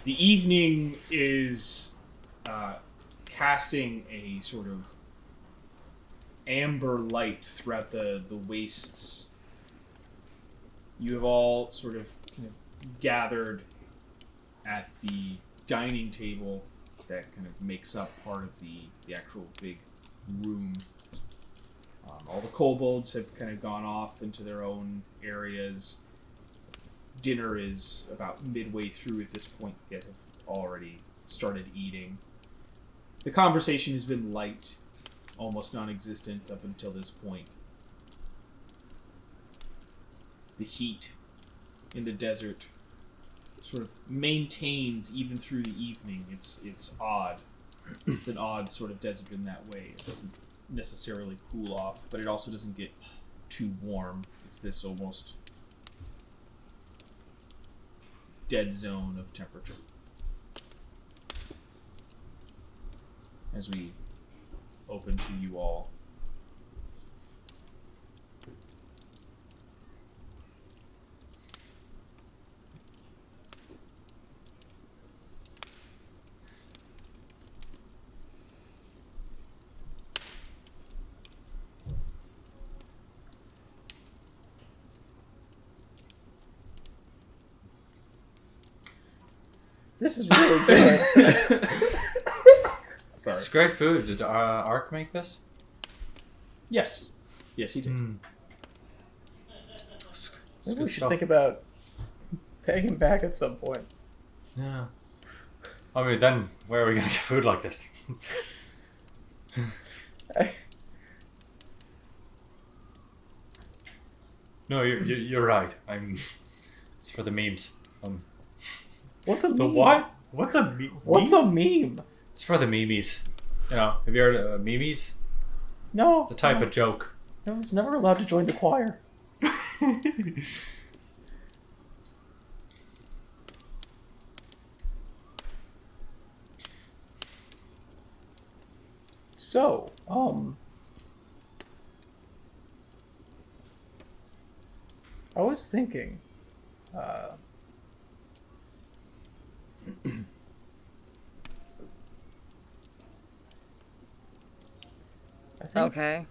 The evening is casting a sort of amber light throughout the wastes. You have all sort of gathered at the dining table that kind of makes up part of the actual big room. All the kobolds have kind of gone off into their own areas. Dinner is about midway through at this point. You guys have already started eating. The conversation has been light, almost non-existent up until this point. The heat in the desert sort of maintains even through the evening. It's odd. It's an odd sort of desert in that way. It doesn't necessarily cool off, but it also doesn't get too warm. It's this almost dead zone of temperature. As we open to you all. This is really good. Sorry. It's great food. Did Ark make this? Yes. Yes, he did. Maybe we should think about paying him back at some point. Yeah. I mean, then where are we going to get food like this? No, you're right. It's for the memes. What's a meme? The what? What's a meme? What's a meme? It's for the memes. You know, have you heard of memes? No. It's a type of joke. I was never allowed to join the choir. So, I was thinking, Okay.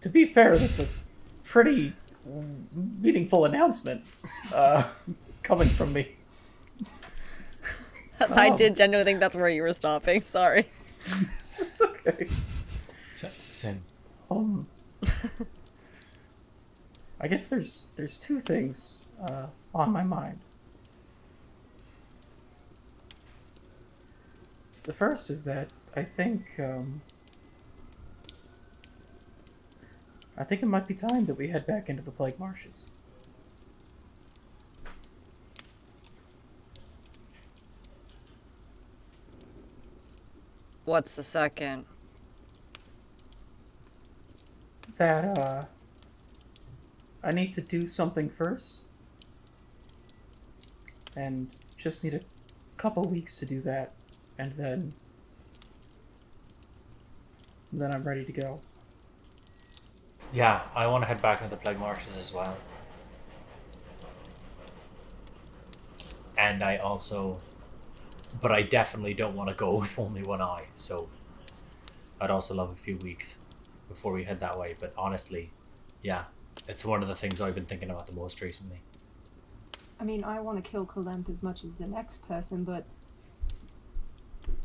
To be fair, that's a pretty meaningful announcement coming from me. I did genuinely think that's where you were stopping. Sorry. It's okay. Same. I guess there's two things on my mind. The first is that I think it might be time that we head back into the Plague Marshes. What's the second? That I need to do something first, and just need a couple weeks to do that, and then I'm ready to go. Yeah, I want to head back into the Plague Marshes as well. And but I definitely don't want to go with only one eye, so I'd also love a few weeks before we head that way. But honestly, yeah, it's one of the things I've been thinking about the most recently. I mean, I want to kill Kalenth as much as the next person, but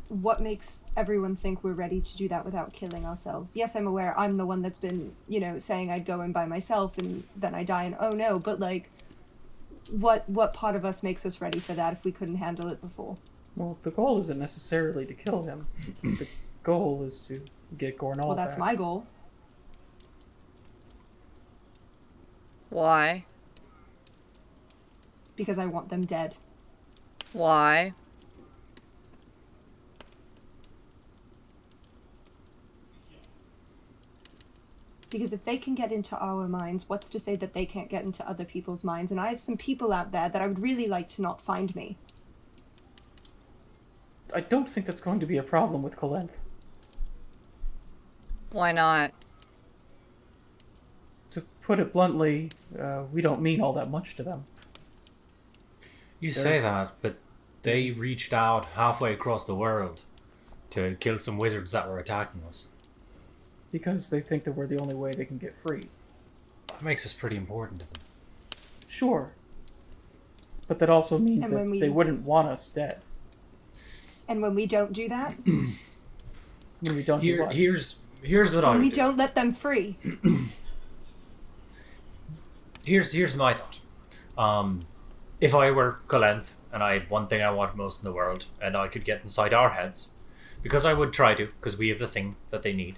what makes everyone think we're ready to do that without killing ourselves? Yes, I'm aware I'm the one that's been, saying I'd go in by myself and then I die and oh no, but what part of us makes us ready for that if we couldn't handle it before? Well, the goal isn't necessarily to kill him. The goal is to get Gornal Well, that's back. my goal. Why? Because I want them dead. Why? Because if they can get into our minds, what's to say that they can't get into other people's minds? And I have some people out there that I would really like to not find me. I don't think that's going to be a problem with Kalenth. Why not? To put it bluntly, we don't mean all that much to them. You say that, but they reached out halfway across the world to kill some wizards that were attacking us. Because they think that we're the only way they can get free. That makes us pretty important to them. Sure. But that also means And that when we- they wouldn't want us dead. And when we don't do that, When we don't do what? Here's what I when would we do. don't let them free. Here's my thought. If I were Kolenth and I had one thing I want most in the world, and I could get inside our heads, because I would try to, because we have the thing that they need.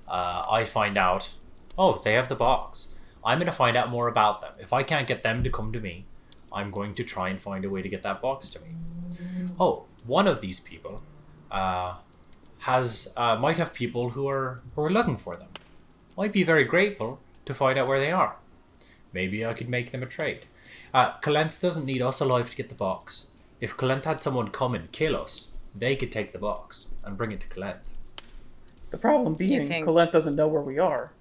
I find out, oh, they have the box. I'm going to find out more about them. If I can't get them to come to me, I'm going to try and find a way to get that box to me. Oh, one of these people might have people who are looking for them. Might be very grateful to find out where they are. Maybe I could make them a trade. Kolenth doesn't need us alive to get the box. If Kolenth had someone come and kill us, they could take the box and bring it to Kolenth. The problem being, think- Kolenth doesn't know where we are.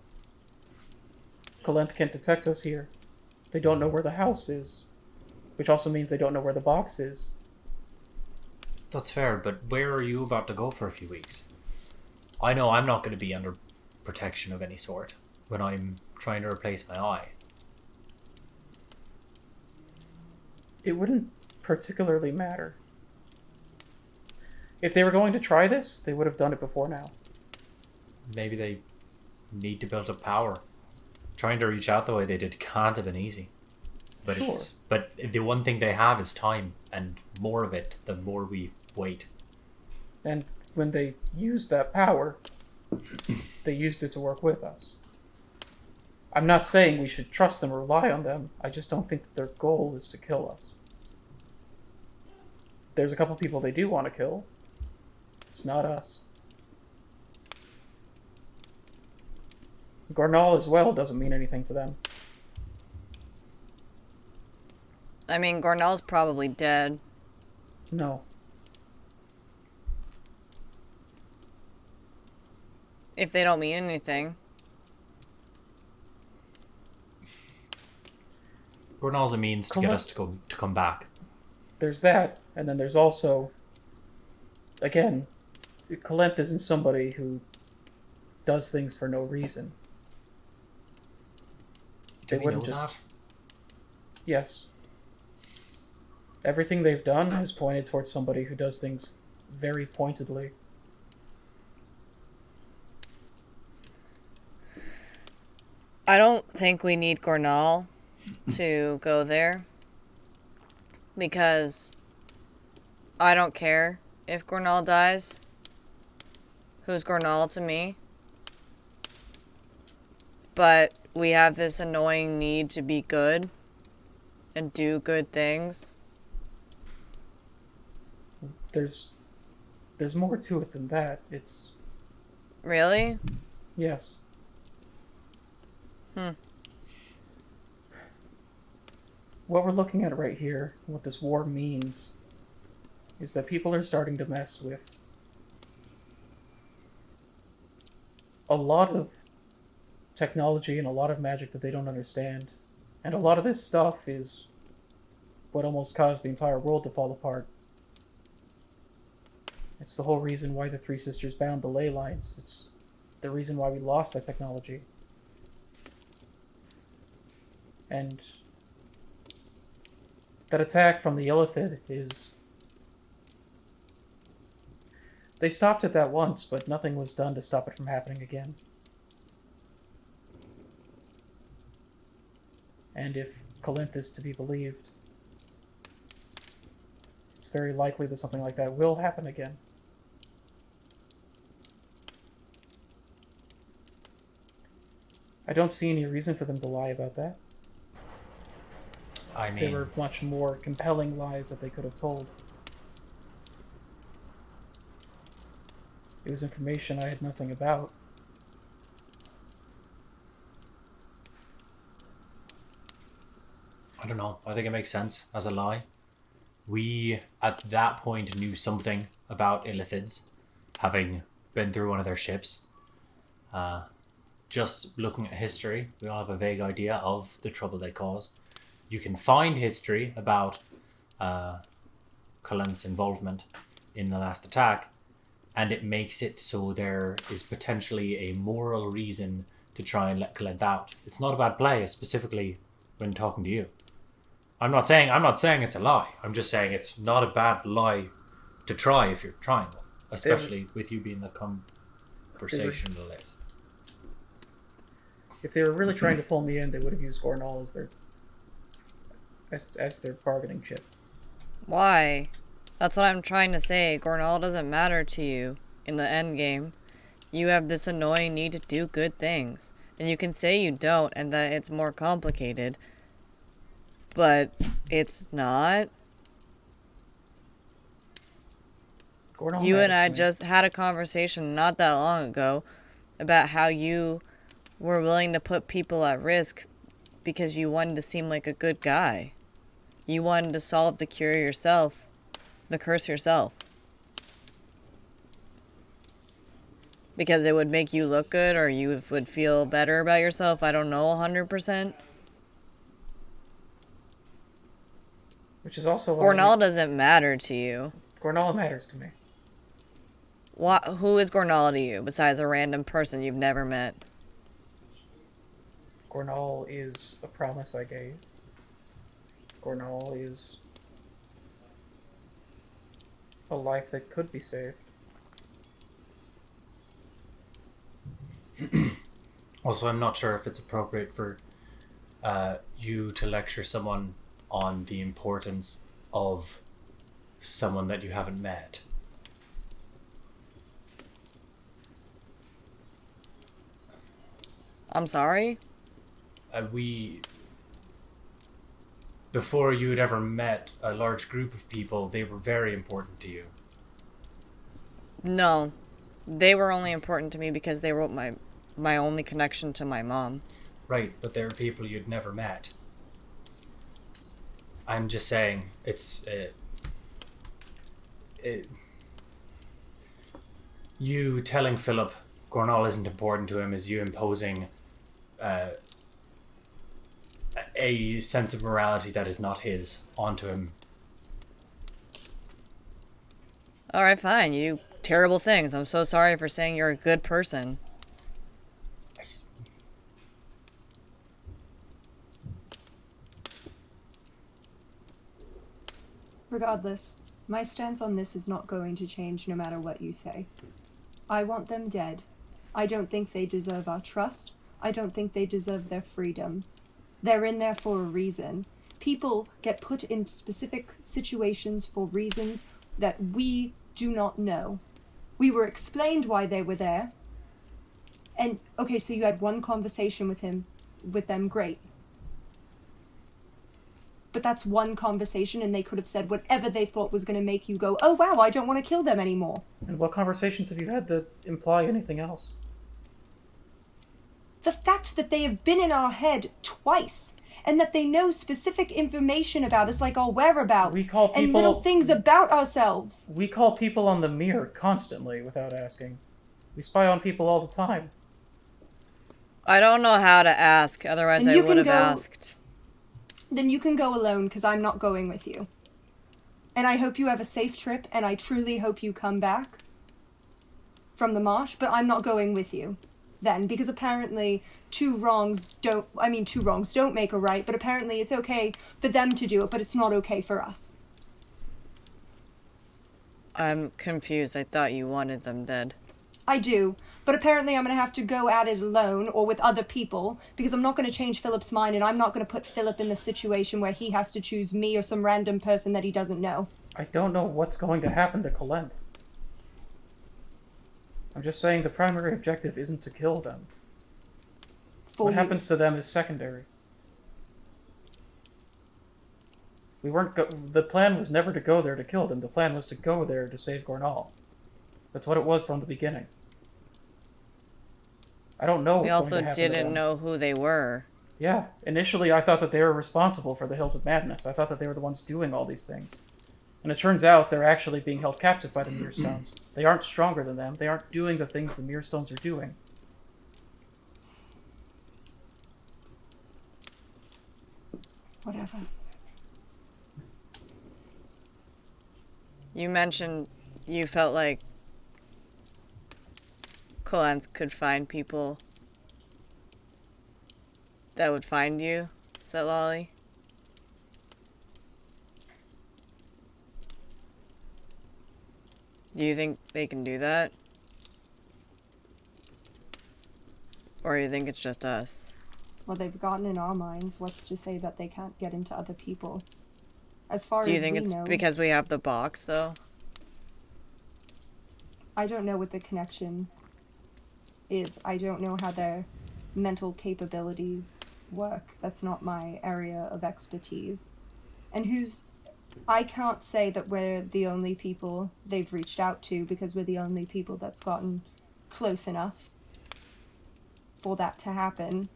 Kolenth can't detect us here. They don't know where the house is. Which also means they don't know where the box is. That's fair, but where are you about to go for a few weeks? I know I'm not going to be under protection of any sort when I'm trying to replace my eye. It wouldn't particularly matter. If they were going to try this, they would have done it before now. Maybe they need to build up power. Trying to reach out the way they did can't have been easy. But Sure. but the one thing they have is time, and more of it the more we wait. And when they used that power, they used it to work with us. I'm not saying we should trust them or rely on them. I just don't think that their goal is to kill us. There's a couple people they do want to kill. It's not us. Garnal as well doesn't mean anything to them. I mean, Gornell's probably dead. No. If they don't mean anything. Gornal's a means to get us to come back. There's that, and then there's also, again, Kolenth isn't somebody who does things for no reason. Do They we wouldn't know just- that? Yes. Everything they've done has pointed towards somebody who does things very pointedly. I don't think we need Gornal to go there. Because I don't care if Gornal dies. Who's Gornal to me? But we have this annoying need to be good and do good things. There's more to it than that. It's Really? yes. What we're looking at right here, what this war means, is that people are starting to mess with a lot of technology and a lot of magic that they don't understand. And a lot of this stuff is what almost caused the entire world to fall apart. It's the whole reason why the Three Sisters bound the ley lines. It's the reason why we lost that technology. And that attack from the Illithid is... They stopped it that once, but nothing was done to stop it from happening again. And if Kolenth is to be believed, it's very likely that something like that will happen again. I don't see any reason for them to lie about that. I There mean, were much more compelling lies that they could have told. It was information I had nothing about. I don't know. I think it makes sense as a lie. We, at that point, knew something about Illithids, having been through one of their ships. Just looking at history, we all have a vague idea of the trouble they cause. You can find history about Cullen's involvement in the last attack, and it makes it so there is potentially a moral reason to try and let Cullen out. It's not a bad play, specifically when talking to you. I'm not saying it's a lie. I'm just saying it's not a bad lie to try if you're trying, especially with you being the conversationalist. If they were really trying to pull me in, they would have used Gornal as their bargaining chip. Why? That's what I'm trying to say. Gornal doesn't matter to you in the end game. You have this annoying need to do good things. And you can say you don't and that it's more complicated. But it's not. Gornal You and matters I to me. just had a conversation not that long ago about how you were willing to put people at risk because you wanted to seem like a good guy. You wanted to solve the cure yourself, the curse yourself. Because it would make you look good or you would feel better about yourself. I don't know 100%. Which is also why Gornal doesn't matter to you. Gornal matters to me. Who is Gornal to you besides a random person you've never met? Gornal is a promise I gave. Gornal is a life that could be saved. Also, I'm not sure if it's appropriate for you to lecture someone on the importance of someone that you haven't met. I'm sorry? Before you had ever met a large group of people, they were very important to you. No. They were only important to me because they were my only connection to my mom. Right, but there are people you'd never met. I'm just saying, you telling Philip Gornal isn't important to him is you imposing a sense of morality that is not his onto him. Alright, fine. You terrible things. I'm so sorry for saying you're a good person. Regardless, my stance on this is not going to change no matter what you say. I want them dead. I don't think they deserve our trust. I don't think they deserve their freedom. They're in there for a reason. People get put in specific situations for reasons that we do not know. We were explained why they were there. And, okay, so you had one conversation with them, great. But that's one conversation, and they could have said whatever they thought was going to make you go, oh wow, I don't want to kill them anymore. And what conversations have you had that imply anything else? The fact that they have been in our head twice, and that they know specific information about us, like our whereabouts, We call and people- little things about ourselves. We call people on the mirror constantly without asking. We spy on people all the time. I don't know how to ask, otherwise And I you would can have go- asked. Then you can go alone, because I'm not going with you. And I hope you have a safe trip, and I truly hope you come back from the marsh, but I'm not going with you then, because apparently two wrongs don't make a right, but apparently it's okay for them to do it, but it's not okay for us. I'm confused. I thought you wanted them dead. I do, but apparently I'm going to have to go at it alone or with other people, because I'm not going to change Philip's mind, and I'm not going to put Philip in the situation where he has to choose me or some random person that he doesn't know. I don't know what's going to happen to Kalenth. I'm just saying the primary objective isn't to kill them. For What you. happens to them is secondary. The plan was never to go there to kill them. The plan was to go there to save Gornal. That's what it was from the beginning. I don't know what's We going also to happen to didn't them. know who they were. Yeah, initially I thought that they were responsible for the Hills of Madness. I thought that they were the ones doing all these things. And it turns out they're actually being held captive by the Mirror Stones. They aren't stronger than them. They aren't doing the things the Mirror Stones are doing. Whatever. You mentioned you felt like Kalenth could find people that would find you, said Lolly. Do you think they can do that? Or do you think it's just us? Well, they've gotten in our minds. What's to say that they can't get into other people? As far Do you as think we it's know, because we have the box, though? I don't know what the connection is. I don't know how their mental capabilities work. That's not my area of expertise. And I can't say that we're the only people they've reached out to, because we're the only people that's gotten close enough for that to happen.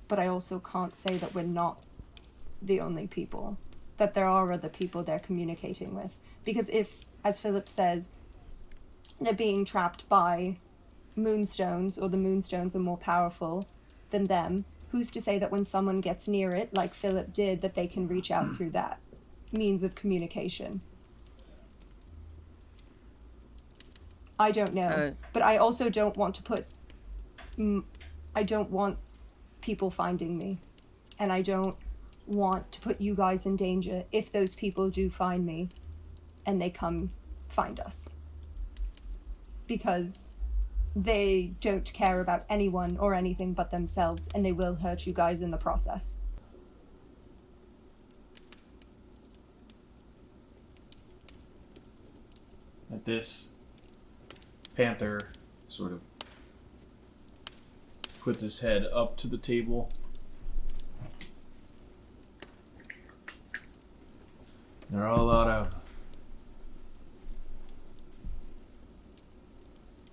But I also can't say that we're not the only people, that there are other people they're communicating with. Because if, as Philip says, they're being trapped by moonstones, or the moonstones are more powerful than them, who's to say that when someone gets near it, like Philip did, that they can reach out through that means of communication? I don't know. But I also don't want to put... I don't want people finding me. And I don't want to put you guys in danger if those people do find me and they come find us. Because they don't care about anyone or anything but themselves, and they will hurt you guys in the process. At this, Panther sort of puts his head up to the table. There are a lot of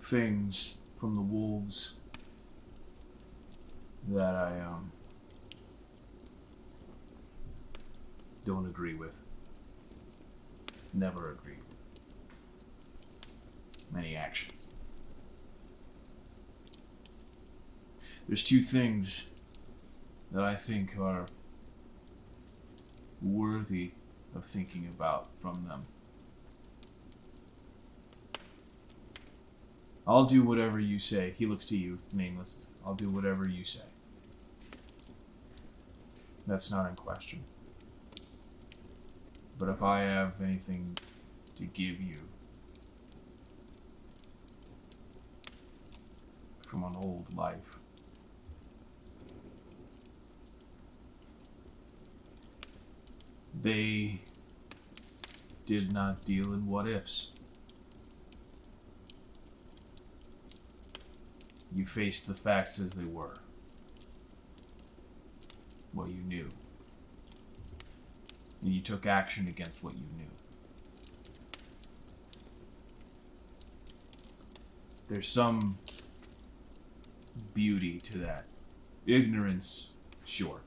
things from the wolves that I don't agree with. Never agreed with. Many actions. There's two things that I think are worthy of thinking about from them. I'll do whatever you say. He looks to you, Nameless. I'll do whatever you say. That's not in question. But if I have anything to give you from an old life, they did not deal in what-ifs. You faced the facts as they were. What you knew. And you took action against what you knew. There's some beauty to that. Ignorance, sure.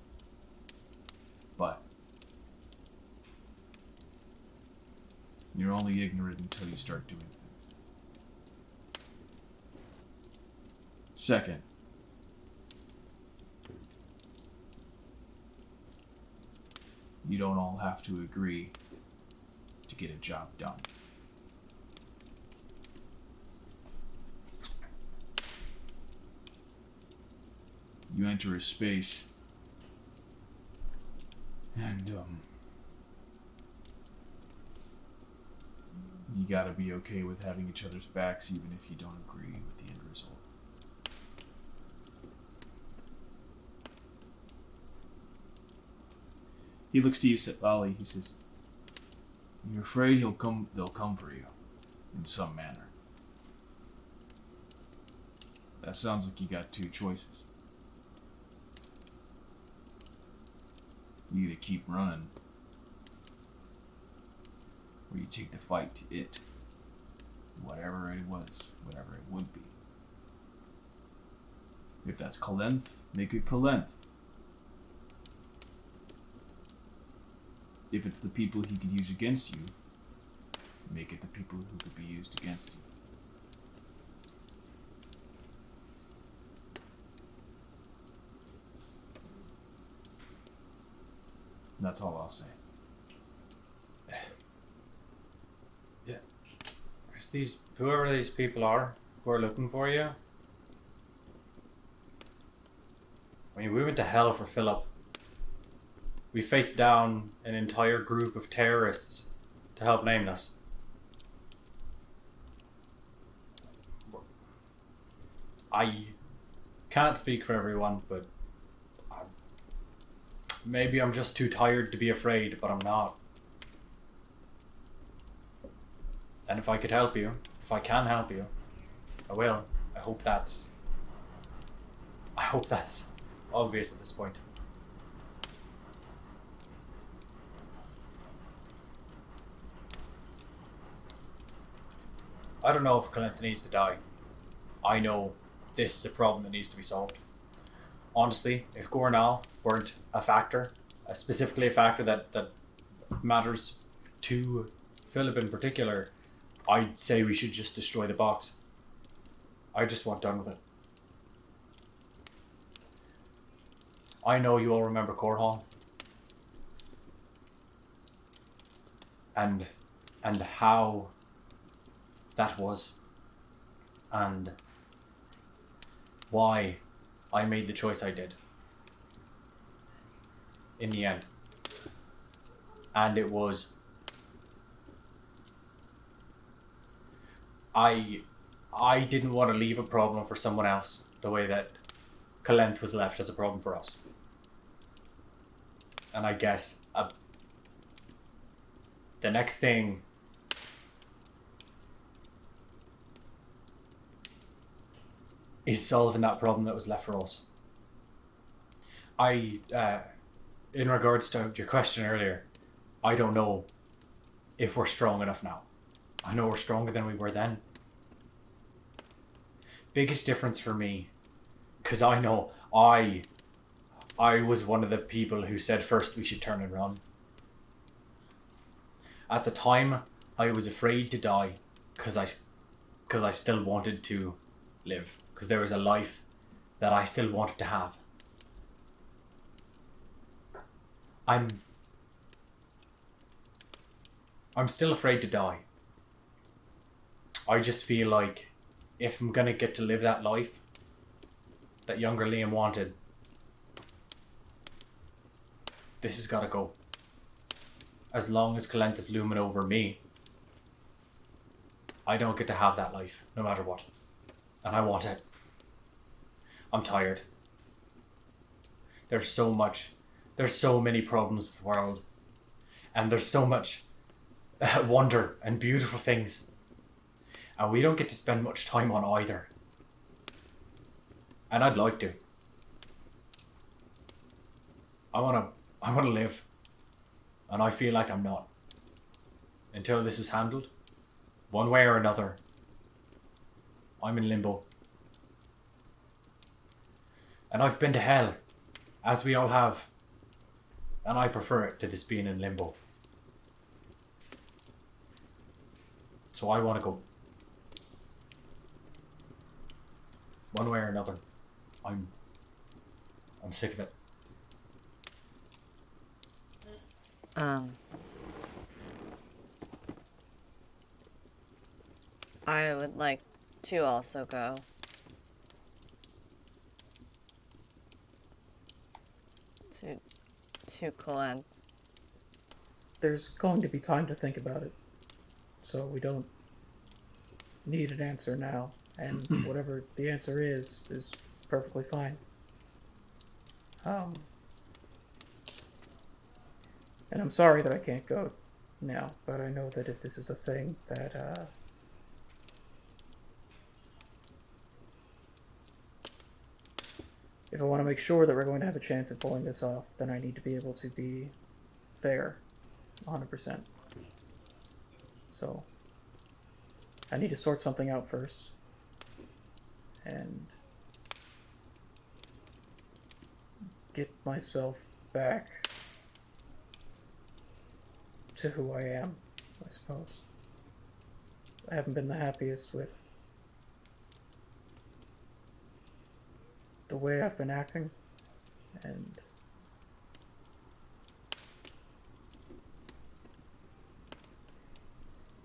But you're only ignorant until you start doing things. Second, you don't all have to agree to get a job done. You enter a space and you gotta be okay with having each other's backs even if you don't agree with the end result. He looks to you, Lolly. He says, "You're afraid they'll come for you in some manner. That sounds like you got two choices. You either keep running, or you take the fight to it. Whatever it was, whatever it would be. If that's Kalenth, make it Kalenth. If it's the people he could use against you, make it the people who could be used against you. That's all I'll say." Because whoever these people are who are looking for you, I mean, we went to hell for Philip. We faced down an entire group of terrorists to help name us. I can't speak for everyone, but maybe I'm just too tired to be afraid, but I'm not. And if I could help you, if I can help you, I will. I hope that's obvious at this point. I don't know if Clint needs to die. I know this is a problem that needs to be solved. Honestly, if Gornal weren't a factor, specifically a factor that matters to Philip in particular, I'd say we should just destroy the box. I just want done with it. I know you all remember Core Hall. And how that was. And why I made the choice I did. In the end. And it was... I didn't want to leave a problem for someone else the way that Kalent was left as a problem for us. And I guess the next thing is solving that problem that was left for us. In regards to your question earlier, I don't know if we're strong enough now. I know we're stronger than we were then. Biggest difference for me, because I know I was one of the people who said first we should turn and run. At the time, I was afraid to die because I still wanted to live. Because there was a life that I still wanted to have. I'm still afraid to die. I just feel like if I'm gonna get to live that life that younger Liam wanted, this has gotta go. As long as Kalent is looming over me, I don't get to have that life, no matter what. And I want it. I'm tired. There's so many problems with the world. And there's so much wonder and beautiful things. And we don't get to spend much time on either. And I'd like to. I wanna live. And I feel like I'm not. Until this is handled, one way or another, I'm in limbo. And I've been to hell, as we all have. And I prefer it to this being in limbo. So I want to go. One way or another. I'm sick of it. I would like to also go. To Kalent. There's going to be time to think about it, so we don't need an answer now, and whatever the answer is perfectly fine. And I'm sorry that I can't go now, but I know that if this is a thing that if I want to make sure that we're going to have a chance of pulling this off, then I need to be able to be there 100%. So I need to sort something out first. And get myself back to who I am, I suppose. I haven't been the happiest with the way I've been acting, and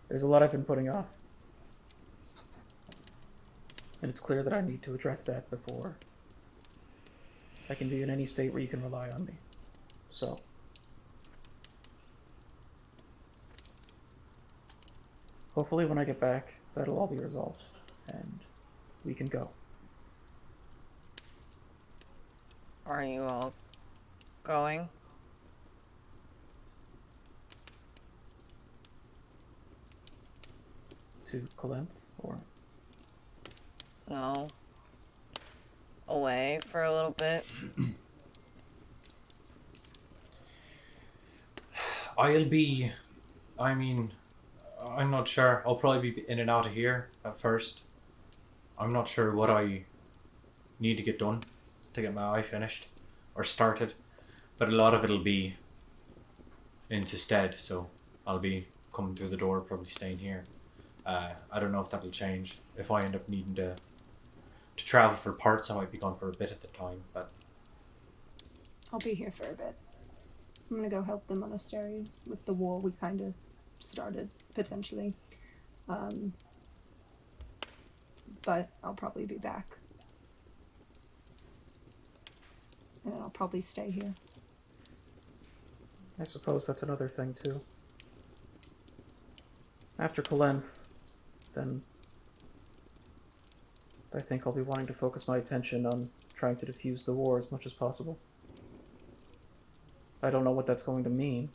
there's a lot I've been putting off, And it's clear that I need to address that before I can be in any state where you can rely on me. So, hopefully when I get back, that'll all be resolved, and we can go. Are you all going? To Colenth, or... No. Away for a little bit? I'm not sure. I'll probably be in and out of here at first. I'm not sure what I need to get done to get my eye finished or started, but a lot of it'll be into stead, so I'll be coming through the door, probably staying here. I don't know if that'll change. If I end up needing to travel for parts, I might be gone for a bit at the time, but I'll be here for a bit. I'm gonna go help the monastery with the war we kind of started, potentially. But I'll probably be back. And I'll probably stay here. I suppose that's another thing, too. After Colenth, then I think I'll be wanting to focus my attention on trying to defuse the war as much as possible. I don't know what that's going to mean.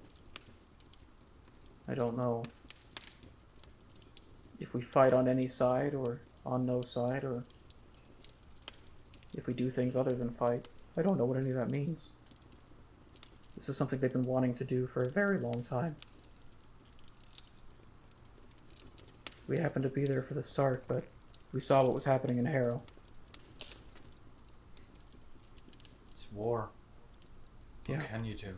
I don't know if we fight on any side or on no side, or if we do things other than fight. I don't know what any of that means. This is something they've been wanting to do for a very long time. We happened to be there for the start, but we saw what was happening in Harrow. it's war. Yeah. What can you do?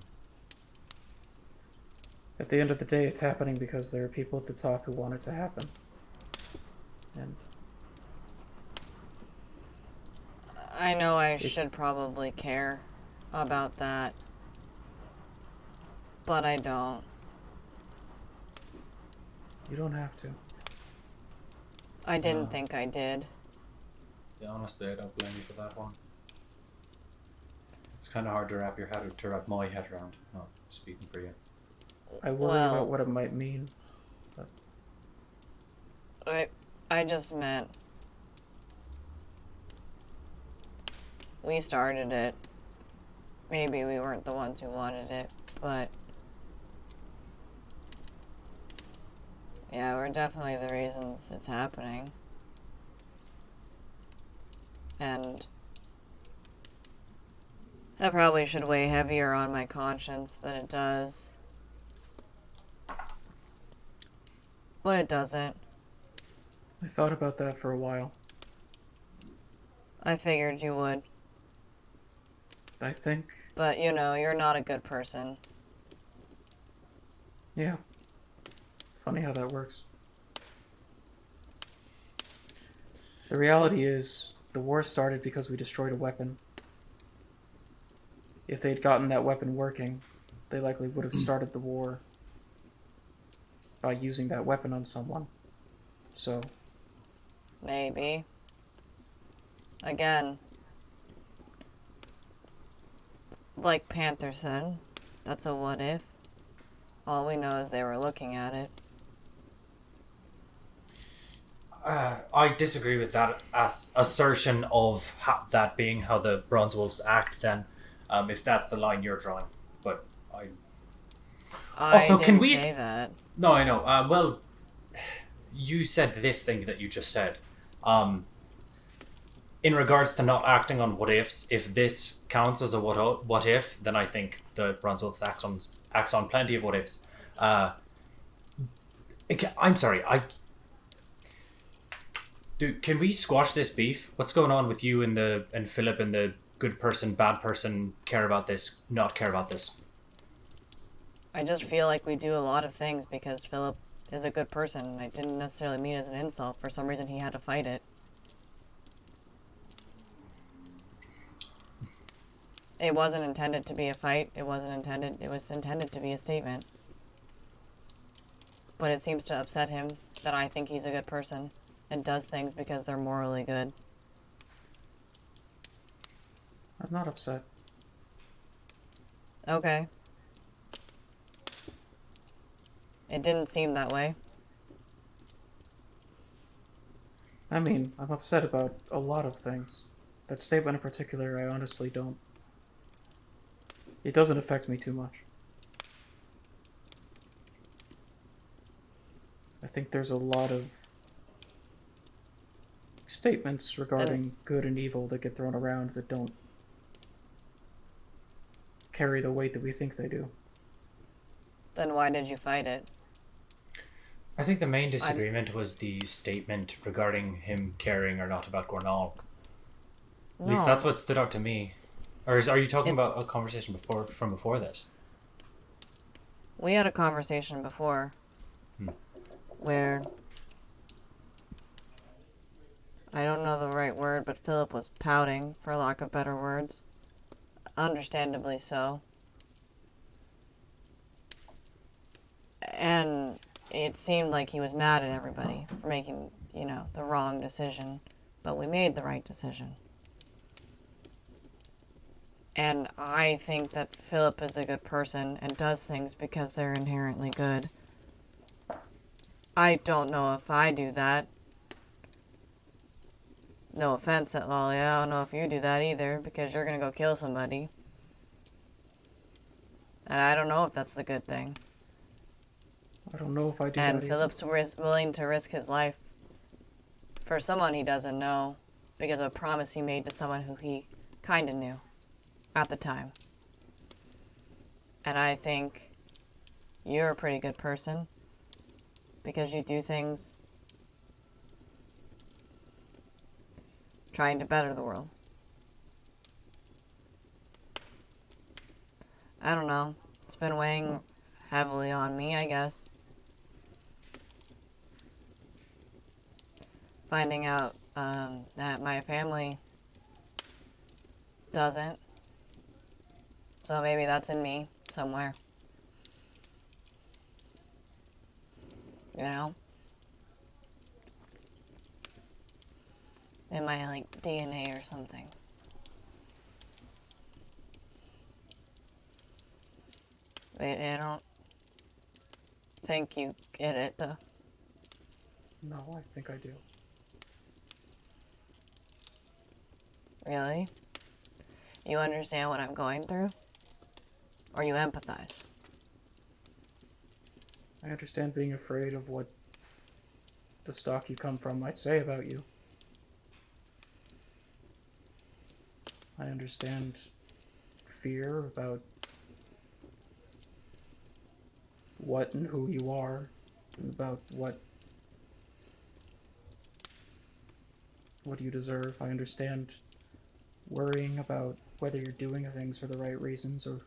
At the end of the day, it's happening because there are people at the top who want it to happen. And I know I should probably care about that, but I don't. you don't have to. I didn't think I did. Yeah, honestly, I don't blame you for that one. It's kind of hard to wrap my head around. Not speaking for you. I worry about what it might mean. I just meant we started it. Maybe we weren't the ones who wanted it, but yeah, we're definitely the reasons it's happening. And that probably should weigh heavier on my conscience than it does. But it doesn't. I thought about that for a while. I figured you would. I think, But, you know, you're not a good person. yeah. Funny how that works. The reality is, the war started because we destroyed a weapon. If they'd gotten that weapon working, they likely would have started the war by using that weapon on someone. So, Maybe. Again, like Panther said, that's a what if. All we know is they were looking at it. I disagree with that assertion of that being how the Bronze Wolves act. Then, if that's the line you're drawing, but I Also, didn't can we- say that. no, I know. Well, you said this thing that you just said. In regards to not acting on what ifs, if this counts as a what if, then I think the Bronze Wolves acts on plenty of what ifs. I'm sorry. Dude, can we squash this beef? What's going on with you and Philip and the good person, bad person, care about this, not care about this? I just feel like we do a lot of things because Philip is a good person. I didn't necessarily mean it as an insult. For some reason, he had to fight it. It wasn't intended to be a fight. It was intended to be a statement. But it seems to upset him that I think he's a good person. and does things because they're morally good. I'm not upset. Okay. It didn't seem that way. I mean, I'm upset about a lot of things. That statement in particular, I honestly don't. It doesn't affect me too much. I think there's a lot of statements regarding good and evil that get thrown around that don't carry the weight that we think they do. Then why did you fight it? I think the main disagreement was the statement regarding him caring or not about Gornal. At least that's what stood out to me. Or are you talking about a conversation before this? We had a conversation before where I don't know the right word, but Philip was pouting, for lack of better words. Understandably so. And it seemed like he was mad at everybody for making, the wrong decision. But we made the right decision. And I think that Philip is a good person and does things because they're inherently good. I don't know if I do that. No offense at Lolly, I don't know if you do that either, because you're gonna go kill somebody. And I don't know if that's the good thing. I don't know if I do And that Philip's willing to risk his life for someone he doesn't know because of a promise he made to someone who he kinda knew at the time. And I think you're a pretty good person because you do things trying to better the world. I don't know. It's been weighing heavily on me, I guess. Finding out that my family doesn't. So maybe that's in me somewhere. You know? In my, DNA or something. I don't think you get it, though. No, I think I do. Really? You understand what I'm going through? Or you empathize? I understand being afraid of what the stock you come from might say about you. I understand fear about what and who you are, and about what you deserve. I understand worrying about whether you're doing things for the right reasons or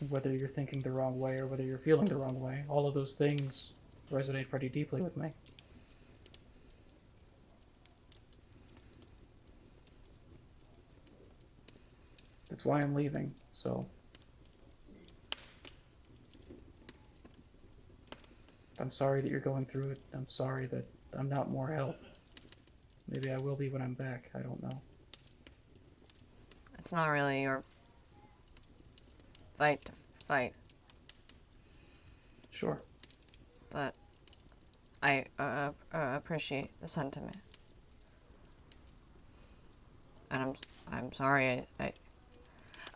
whether you're thinking the wrong way or whether you're feeling the wrong way. All of those things resonate pretty deeply with me. That's why I'm leaving, so I'm sorry that you're going through it. I'm sorry that I'm not more help. Maybe I will be when I'm back. I don't know. It's not really your fight to fight, Sure. but I appreciate the sentiment. And I'm sorry.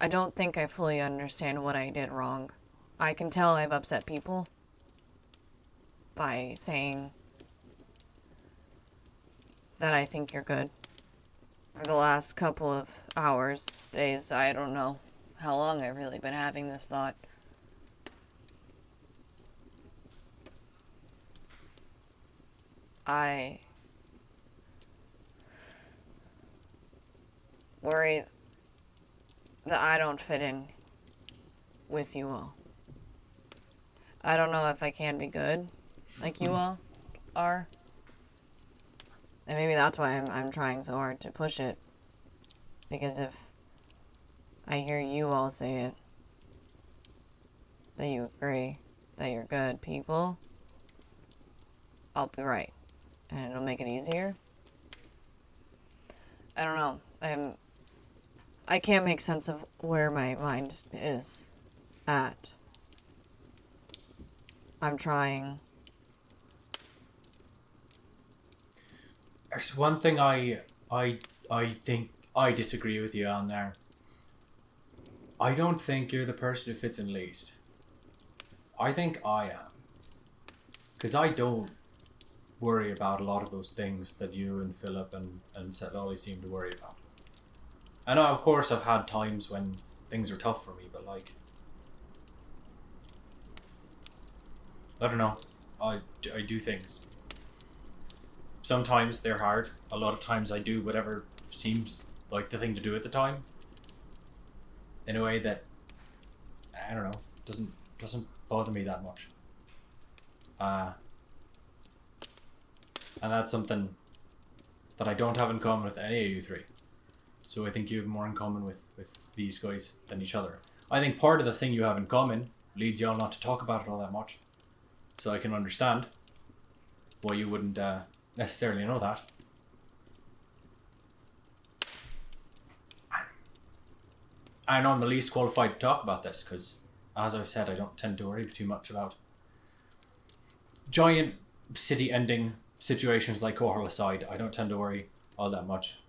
I don't think I fully understand what I did wrong. I can tell I've upset people by saying that I think you're good. For the last couple of hours, days, I don't know how long I've really been having this thought. I worry that I don't fit in with you all. I don't know if I can be good like you all are. And maybe that's why I'm trying so hard to push it. Because if I hear you all say it, that you agree that you're good people, I'll be right. and it'll make it easier. I don't know. I can't make sense of where my mind is at. I'm trying. There's one thing I think I disagree with you on there. I don't think you're the person who fits in least. I think I am. Because I don't worry about a lot of those things that you and Philip and Lolly seem to worry about. I know, of course, I've had times when things are tough for me, but like... I don't know. I do things. Sometimes they're hard. A lot of times I do whatever seems like the thing to do at the time. In a way that, I don't know, doesn't bother me that much. And that's something that I don't have in common with any of you three. So I think you have more in common with these guys than each other. I think part of the thing you have in common leads y'all not to talk about it all that much. So I can understand why you wouldn't necessarily know that. I know I'm the least qualified to talk about this because, as I've said, I don't tend to worry too much about giant city-ending situations like Cohorl aside. I don't tend to worry all that much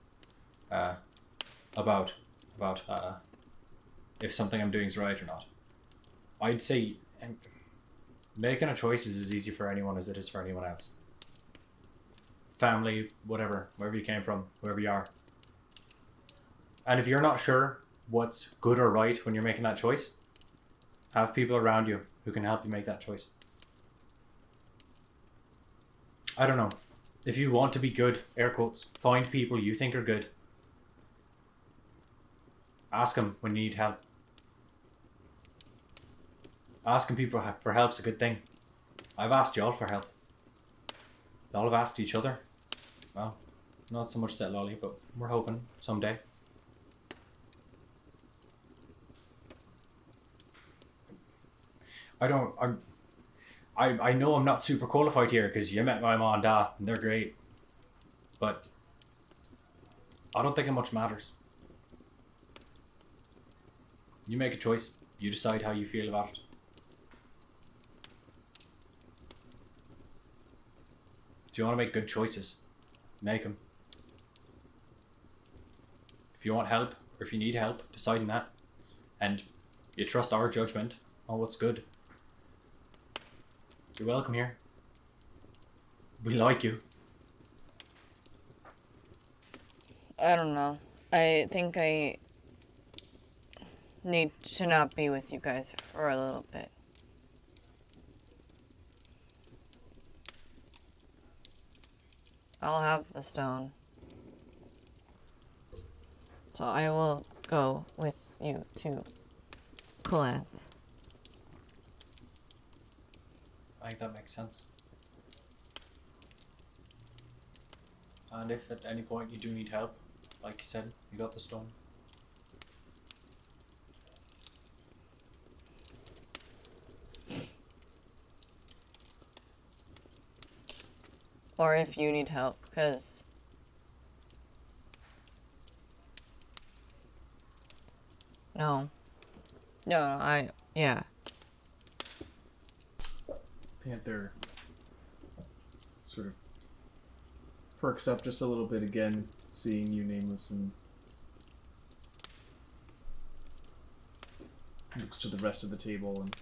about if something I'm doing is right or not. I'd say making a choice is as easy for anyone as it is for anyone else. Family, whatever, wherever you came from, wherever you are. And if you're not sure what's good or right when you're making that choice, have people around you who can help you make that choice. I don't know. If you want to be good, air quotes, find people you think are good. Ask them when you need help. Asking people for help's a good thing. I've asked y'all for help. Y'all have asked each other. Well, not so much Set Lolly, but we're hoping someday. I know I'm not super qualified here because you met my mom and dad and they're great. But I don't think it much matters. You make a choice. You decide how you feel about it. If you want to make good choices, make them. If you want help or if you need help deciding that and you trust our judgment on what's good, you're welcome here. We like you. I don't know. I think I need to not be with you guys for a little bit. I'll have the stone. So I will go with you to Colanth. I think that makes sense. And if at any point you do need help, like you said, you got the stone. Or if you need help, because... No. Yeah. Panther sort of perks up just a little bit again, seeing you, Nameless, and looks to the rest of the table and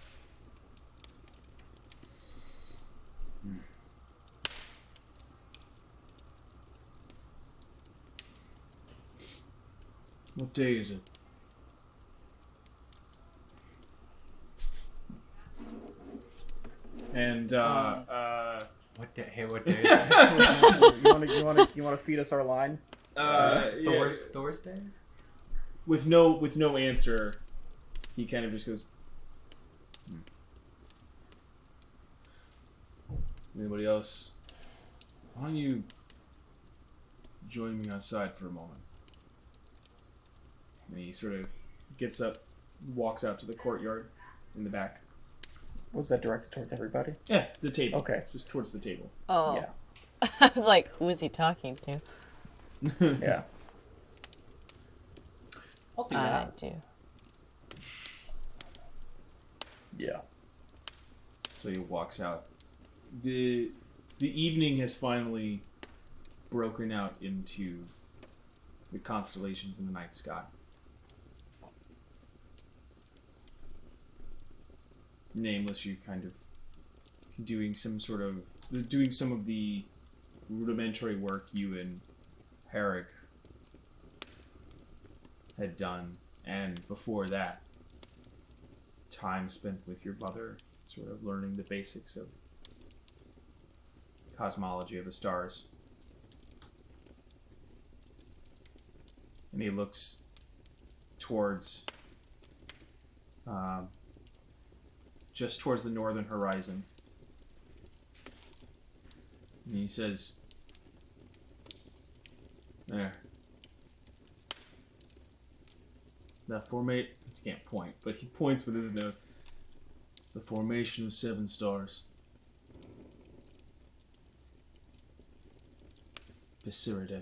what day is it? And What day? Hey, what day? You want to feed us our line? Thor's Day? With no answer, he kind of just goes, Anybody else? Why don't you join me outside for a moment? And he sort of gets up, walks out to the courtyard in the back. Was that directed towards everybody? Yeah, the table. Okay. Just towards the table. Oh. Yeah. I was like, who is he talking to? Yeah. I'll do I that. do. Yeah. So he walks out. The evening has finally broken out into the constellations in the night sky. Nameless, you kind of doing some of the rudimentary work you and Herrick had done, and before that, time spent with your mother, sort of learning the basics of cosmology of the stars. And he looks towards just towards the northern horizon. And he says, there. The formate, he can't point, but he points with his nose. The formation of 7 stars. Visceridae.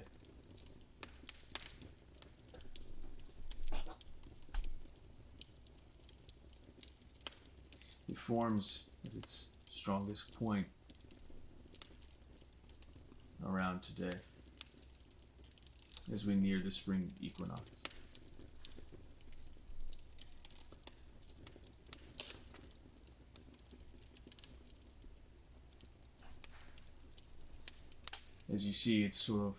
It forms at its strongest point around today as we near the spring equinox. As you see, it's sort of,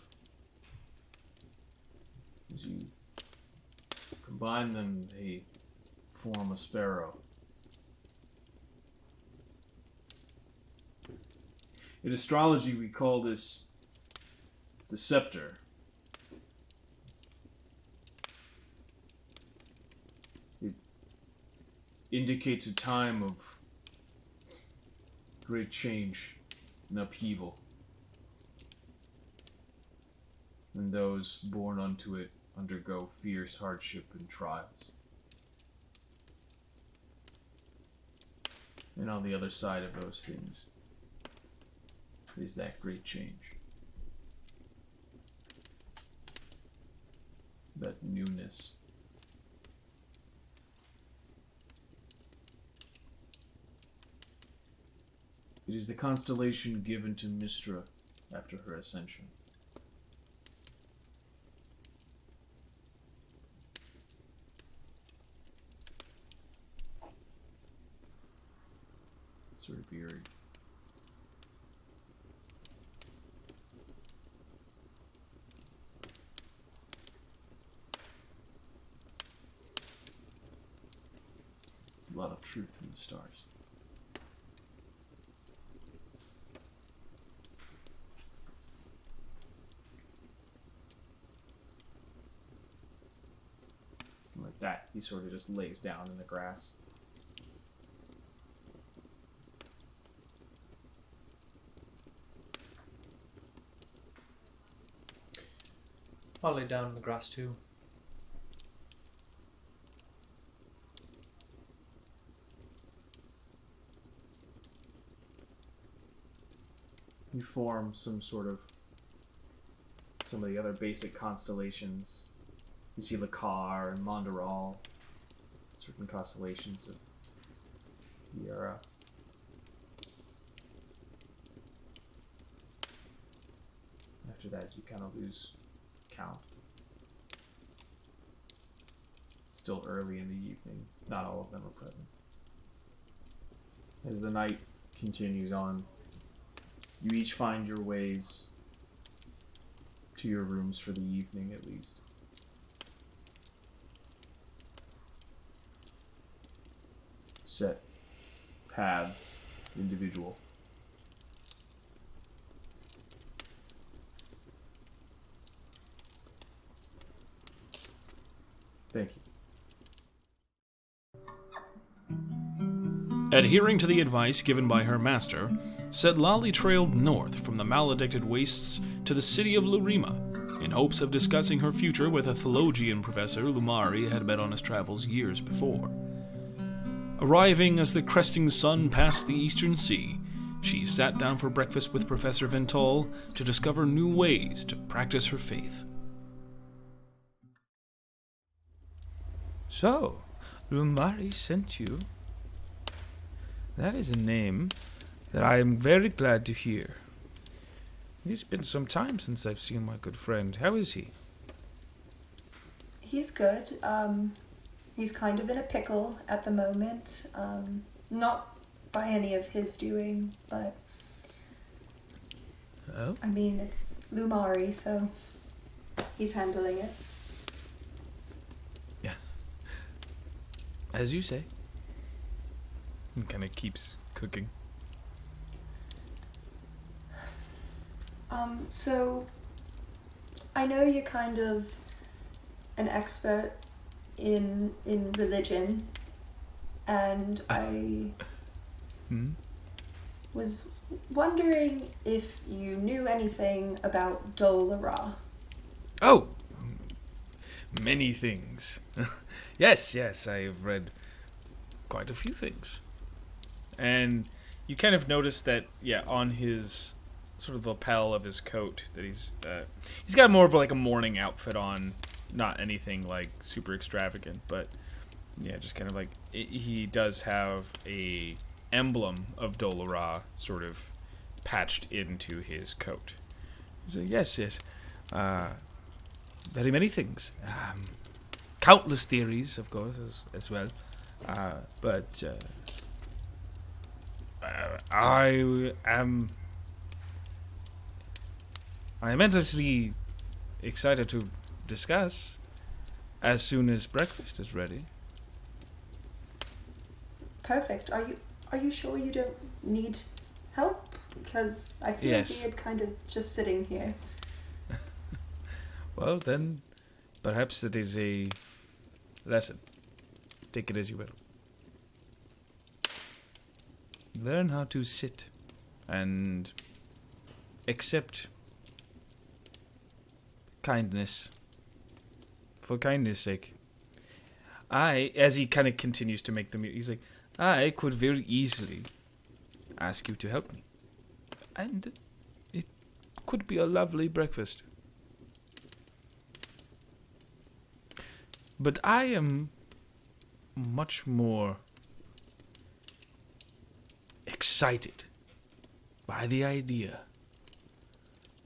as you combine them, they form a sparrow. In astrology, we call this the scepter. It indicates a time of great change and upheaval. And those born unto it undergo fierce hardship and trials. And on the other side of those things is that great change. That newness. It is the constellation given to Mystra after her ascension. Sort of eerie. A lot of truth in the stars. And like that, he sort of just lays down in the grass. I'll lay down in the grass too. You form some of the other basic constellations. You see Lakar and Monderal, certain constellations of the era. After that, you kind of lose count. Still early in the evening, not all of them are present. As the night continues on, you each find your ways to your rooms for the evening, at least. Set paths, individual. Thank you. Adhering to the advice given by her master, Sedlali trailed north from the maledicted wastes to the city of Lurima, in hopes of discussing her future with a theologian professor Lumari had met on his travels years before. Arriving as the cresting sun passed the eastern sea, she sat down for breakfast with Professor Ventol to discover new ways to practice her faith. So, Lumari sent you. That is a name that I am very glad to hear. It's been some time since I've seen my good friend. How is he? He's good. He's kind of in a pickle at the moment. Not by any of his doing, but Oh? I mean, it's Lumari, so he's handling it. Yeah. As you say. He kind of keeps cooking. So I know you're kind of an expert in religion, and I was wondering if you knew anything about Dol-Ra. Oh! Many things. Yes, I've read quite a few things. And you kind of notice that, on his sort of lapel of his coat, that he's got more of like a morning outfit on, not anything like super extravagant, but just kind of like he does have a emblem of Dol-Ra sort of patched into his coat. So yes. Very many things. Countless theories, of course, as well. But I am endlessly excited to discuss as soon as breakfast is ready. Perfect. Are you sure you don't need help? Because I feel Yes. weird kind of just sitting here. Well, then, perhaps that is a lesson. Take it as you will. Learn how to sit and accept kindness for kindness' sake. As he kind of continues to make the meal, he's like, I could very easily ask you to help me. And it could be a lovely breakfast. But I am much more excited by the idea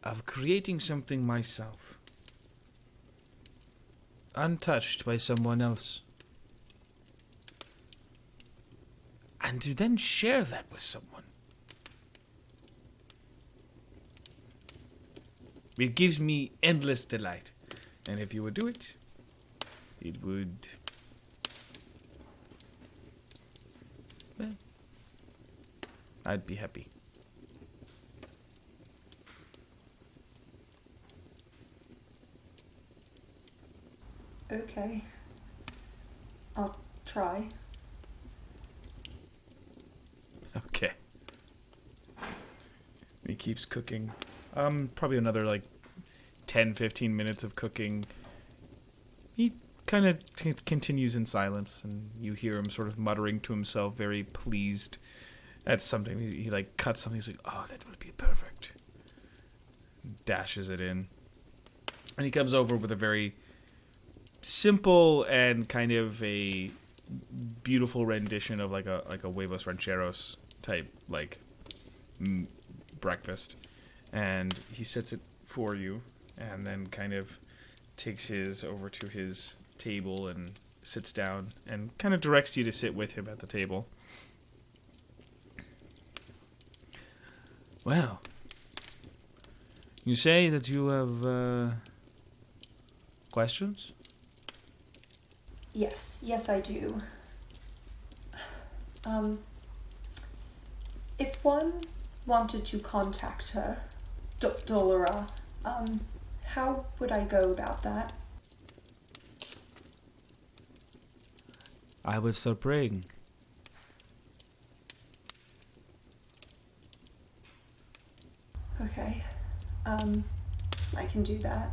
of creating something myself, untouched by someone else, and to then share that with someone. It gives me endless delight, and if you would do it, it would... well, I'd be happy. Okay. I'll try. okay. He keeps cooking. Probably another like 10-15 minutes of cooking. He kind of continues in silence, and you hear him sort of muttering to himself, very pleased at something. He like cuts something. He's like, "Oh, that will be perfect." Dashes it in, and he comes over with a very simple and kind of a beautiful rendition of like a huevos rancheros type like breakfast, and he sets it for you, and then kind of takes his over to his table and sits down and kind of directs you to sit with him at the table. Well, you say that you have questions? Yes, I do. If one wanted to contact her, Dol-Ra, how would I go about that? I would start praying. Okay. I can do that.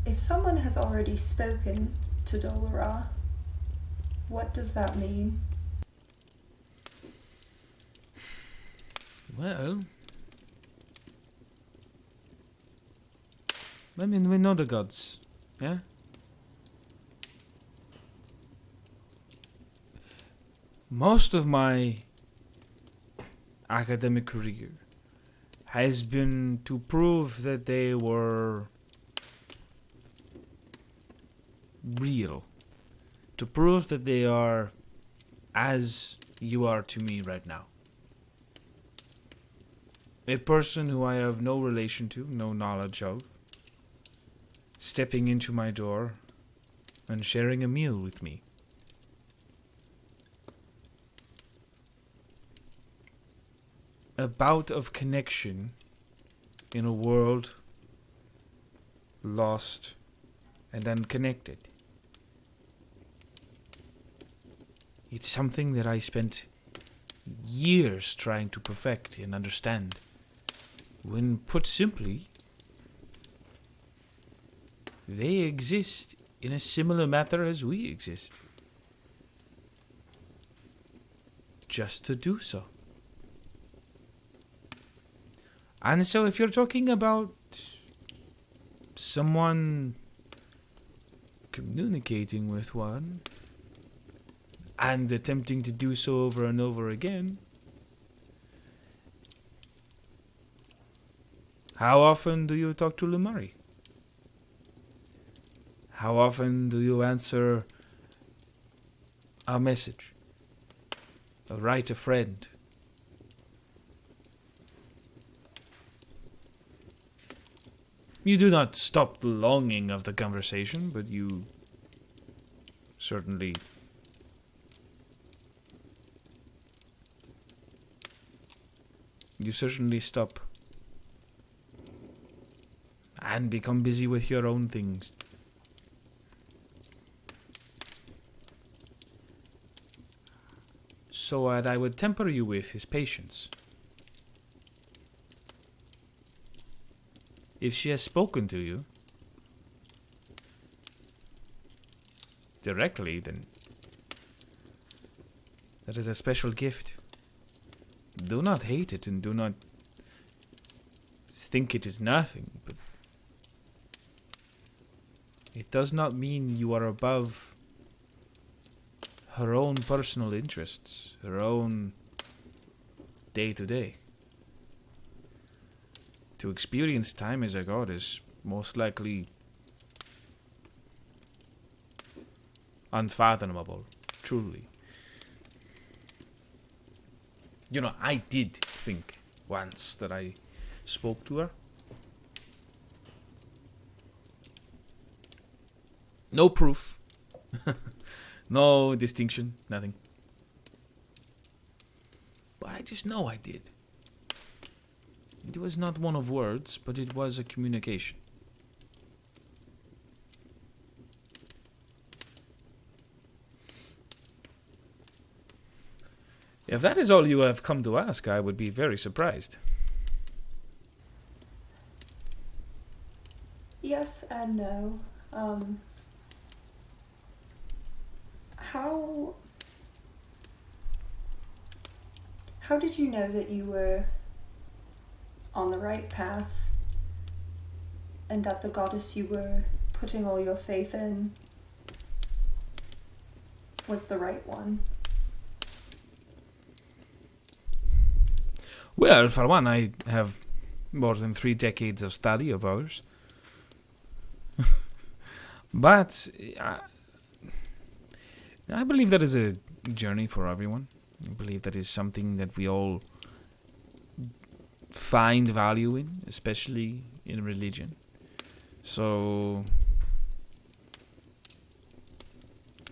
If someone has already spoken to Dol-Ra, what does that mean? Well, I mean, we know the gods, yeah? Most of my academic career has been to prove that they were real. To prove that they are as you are to me right now. A person who I have no relation to, no knowledge of, stepping into my door and sharing a meal with me. A bout of connection in a world lost and unconnected. It's something that I spent years trying to perfect and understand. When put simply, they exist in a similar matter as we exist. Just to do so. And so if you're talking about someone communicating with one and attempting to do so over and over again, how often do you talk to Lumari? How often do you answer a message? Or write a friend? You do not stop the longing of the conversation, but you certainly stop and become busy with your own things. So what I would temper you with is patience. If she has spoken to you directly, then that is a special gift. Do not hate it and do not think it is nothing, but it does not mean you are above her own personal interests, her own day-to-day. To experience time as a god is most likely unfathomable, truly. You know, I did think once that I spoke to her. No proof. No distinction, nothing. But I just know I did. It was not one of words, but it was a communication. If that is all you have come to ask, I would be very surprised. Yes and no. How did you know that you were on the right path and that the goddess you were putting all your faith in was the right one? Well, for one, I have more than 3 decades of study of ours. But I believe that is a journey for everyone. I believe that is something that we all find value in, especially in religion. So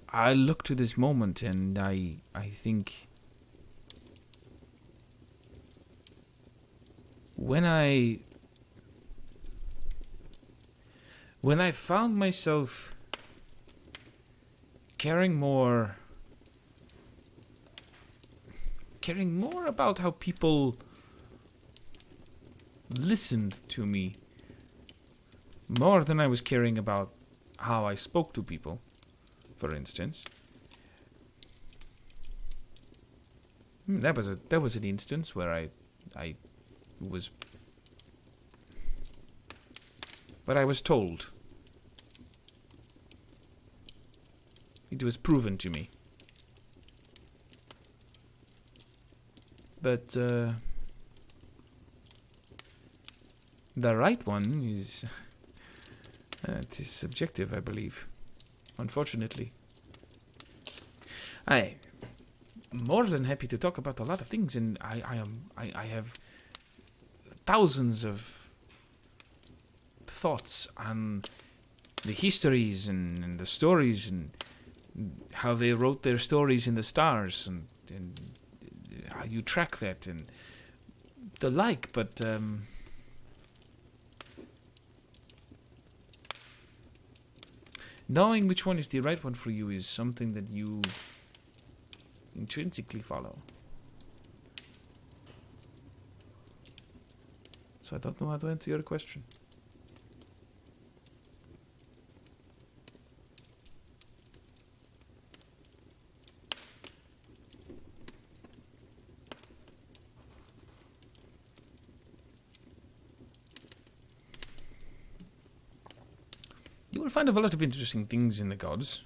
I look to this moment and I think when I found myself caring more about how people listened to me more than I was caring about how I spoke to people, for instance. That was an instance where I I was... But I was told. It was proven to me. But, the right one is... it is subjective, I believe. Unfortunately. I'm more than happy to talk about a lot of things, and I have thousands of thoughts on the histories and the stories and how they wrote their stories in the stars and how you track that and the like, but knowing which one is the right one for you is something that you intrinsically follow. So I don't know how to answer your question. You will find a lot of interesting things in the gods.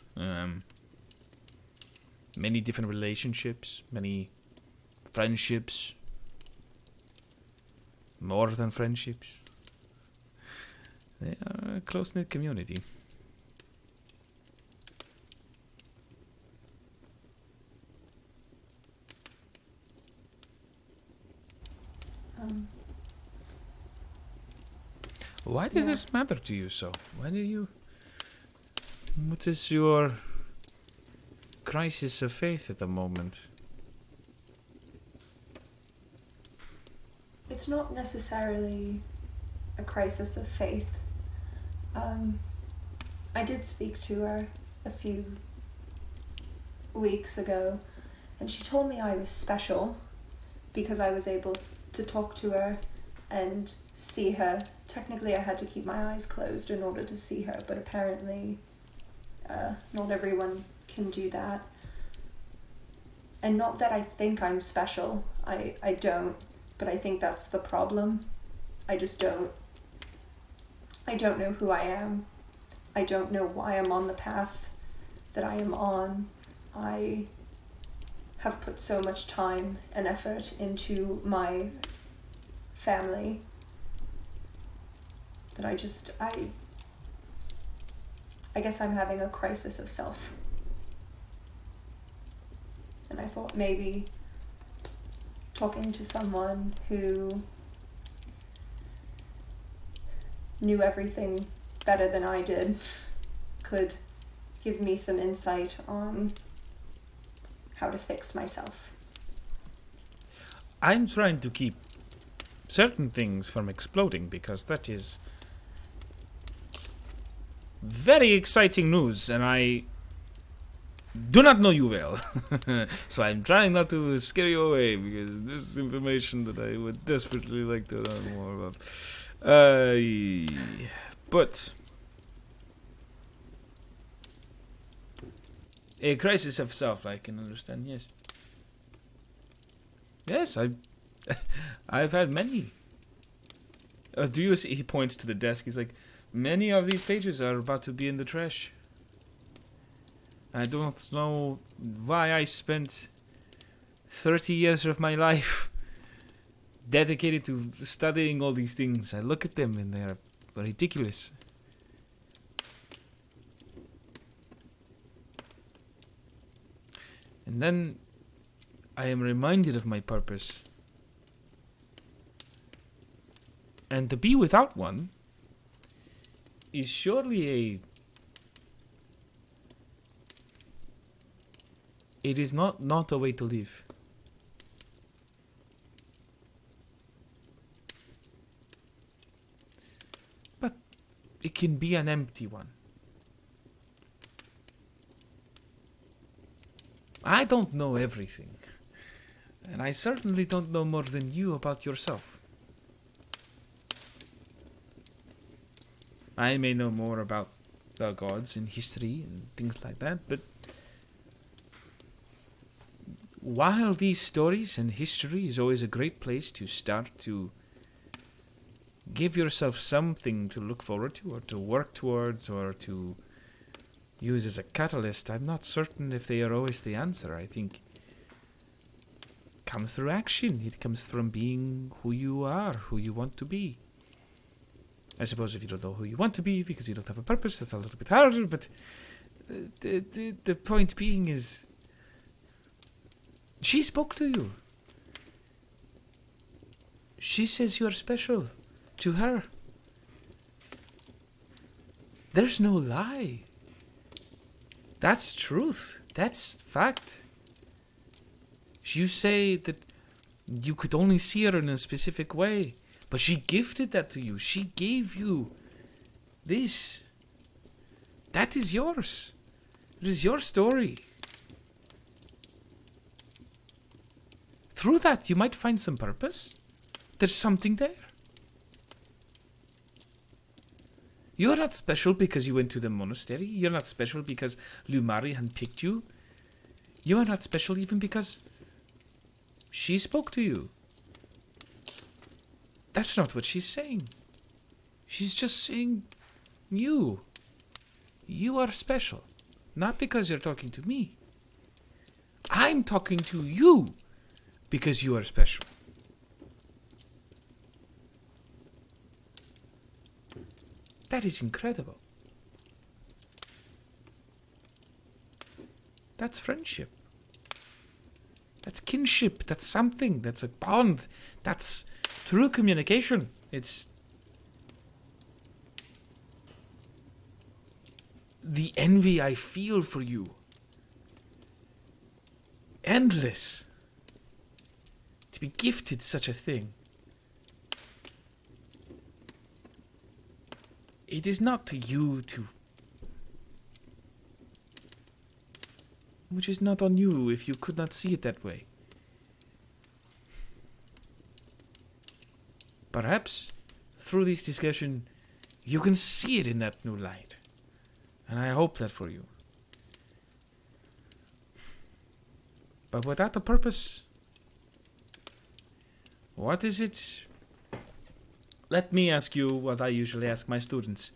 Many different relationships, many friendships, more than friendships. They are a close-knit community. Why does this matter to you so? Why do you... What is your crisis of faith at the moment? It's not necessarily a crisis of faith. I did speak to her a few weeks ago, and she told me I was special because I was able to talk to her and see her. Technically, I had to keep my eyes closed in order to see her, but apparently not everyone can do that. And not that I think I'm special. I don't, but I think that's the problem. I just don't. I don't know who I am. I don't know why I'm on the path that I am on. I have put so much time and effort into my family that I guess I'm having a crisis of self. And I thought maybe talking to someone who knew everything better than I did could give me some insight on how to fix myself. I'm trying to keep certain things from exploding because that is very exciting news, and I do not know you well. So I'm trying not to scare you away because this is information that I would desperately like to learn more about. But a crisis of self, I can understand. Yes. Yes, I've had many. Do you see? He points to the desk. He's like, many of these pages are about to be in the trash. I don't know why I spent 30 years of my life dedicated to studying all these things. I look at them and they're ridiculous. And then I am reminded of my purpose. And to be without one is surely it is not a way to live. But it can be an empty one. I don't know everything. And I certainly don't know more than you about yourself. I may know more about the gods and history and things like that, but while these stories and history is always a great place to start to give yourself something to look forward to or to work towards or to use as a catalyst, I'm not certain if they are always the answer. I think it comes through action. It comes from being who you are, who you want to be. I suppose if you don't know who you want to be because you don't have a purpose, that's a little bit harder, but the point being is she spoke to you. She says you are special to her. There's no lie. That's truth. That's fact. You say that you could only see her in a specific way, but she gifted that to you. She gave you this. That is yours. It is your story. Through that, you might find some purpose. There's something there. You're not special because you went to the monastery. You're not special because Lumari handpicked you. You are not special even because she spoke to you. That's not what she's saying. She's just saying you. You are special. Not because you're talking to me. I'm talking to you because you are special. That is incredible. That's friendship. That's kinship. That's something. That's a bond. That's true communication. It's the envy I feel for you. Endless. To be gifted such a thing. It is not to you to... Which is not on you if you could not see it that way. Perhaps, through this discussion, you can see it in that new light. And I hope that for you. But without a purpose, what is it? Let me ask you what I usually ask my students,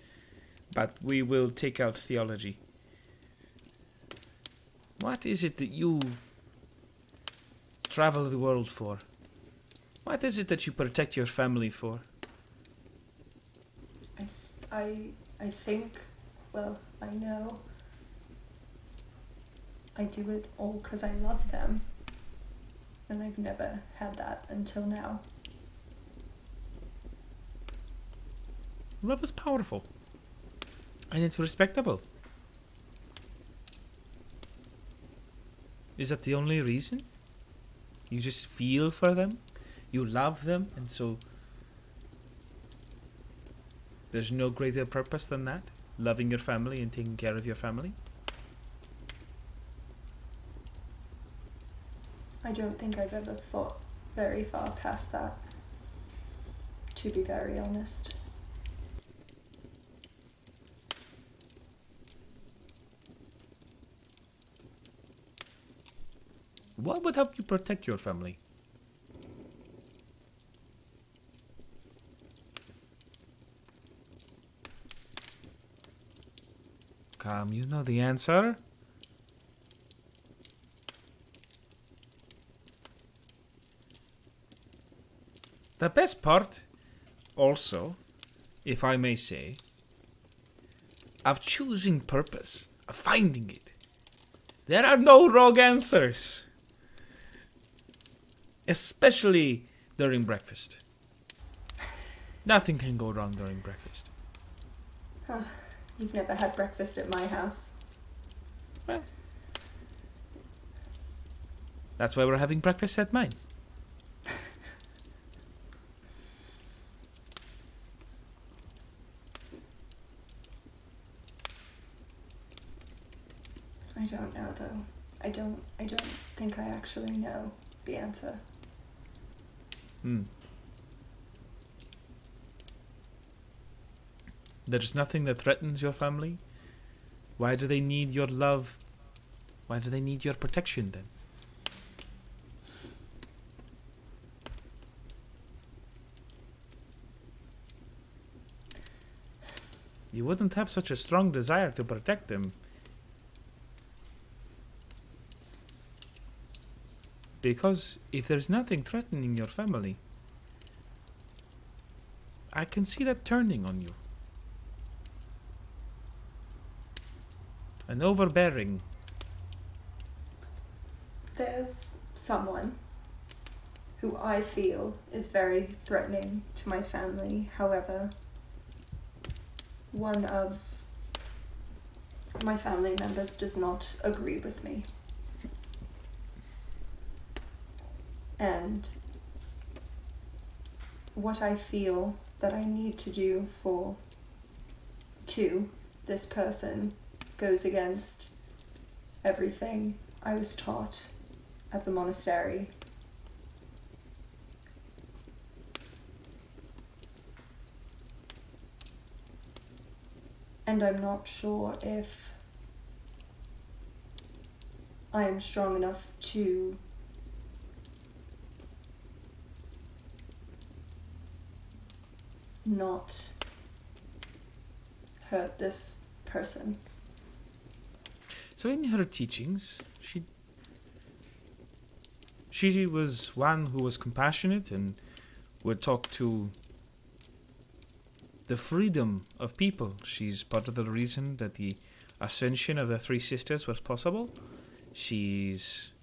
but we will take out theology. What is it that you travel the world for? What is it that you protect your family for? I think, well, I know I do it all because I love them. And I've never had that until now. Love is powerful. And it's respectable. Is that the only reason? You just feel for them? You love them, and so there's no greater purpose than that? Loving your family and taking care of your family? I don't think I've ever thought very far past that, to be very honest. What would help you protect your family? Come, you know the answer. The best part, also, if I may say, of choosing purpose, of finding it. There are no wrong answers. Especially during breakfast. Nothing can go wrong during breakfast. Huh. You've never had breakfast at my house. Well, that's why we're having breakfast at mine. I don't know though. I don't think I actually know the answer. There's nothing that threatens your family? Why do they need your love? Why do they need your protection then? you wouldn't have such a strong desire to protect them. Because if there's nothing threatening your family, I can see that turning on you. And overbearing. There's someone who I feel is very threatening to my family. However, one of my family members does not agree with me. And what I feel that I need to do to this person goes against everything I was taught at the monastery. And I'm not sure if I am strong enough to not hurt this person. So in her teachings, she was one who was compassionate and would talk to the freedom of people. She's part of the reason that the ascension of the three sisters was possible. She's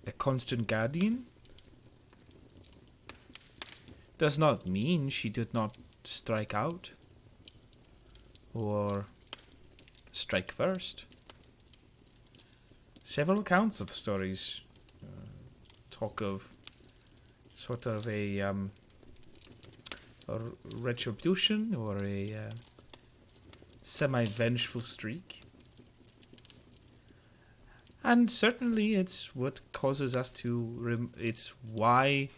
a constant guardian. Does not mean she did not strike out or strike first. Several accounts of stories talk of sort of a retribution or a semi-vengeful streak. And certainly it's what causes us to... it's why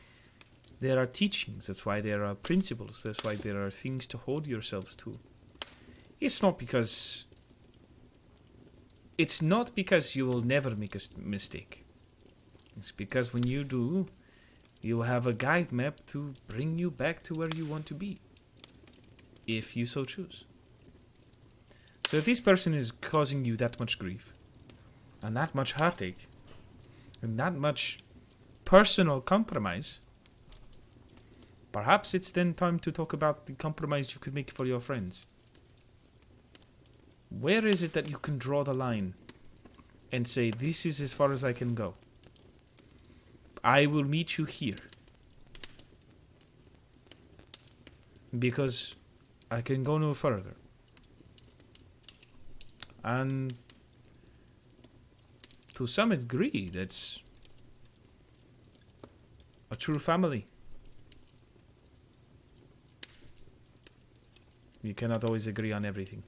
there are teachings, that's why there are principles, that's why there are things to hold yourselves to. It's not because you will never make a mistake. It's because when you do, you have a guide map to bring you back to where you want to be, if you so choose. So if this person is causing you that much grief, and that much heartache, and that much personal compromise, perhaps it's then time to talk about the compromise you could make for your friends. Where is it that you can draw the line and say, this is as far as I can go? I will meet you here. Because I can go no further. And to some degree, that's a true family. You cannot always agree on everything.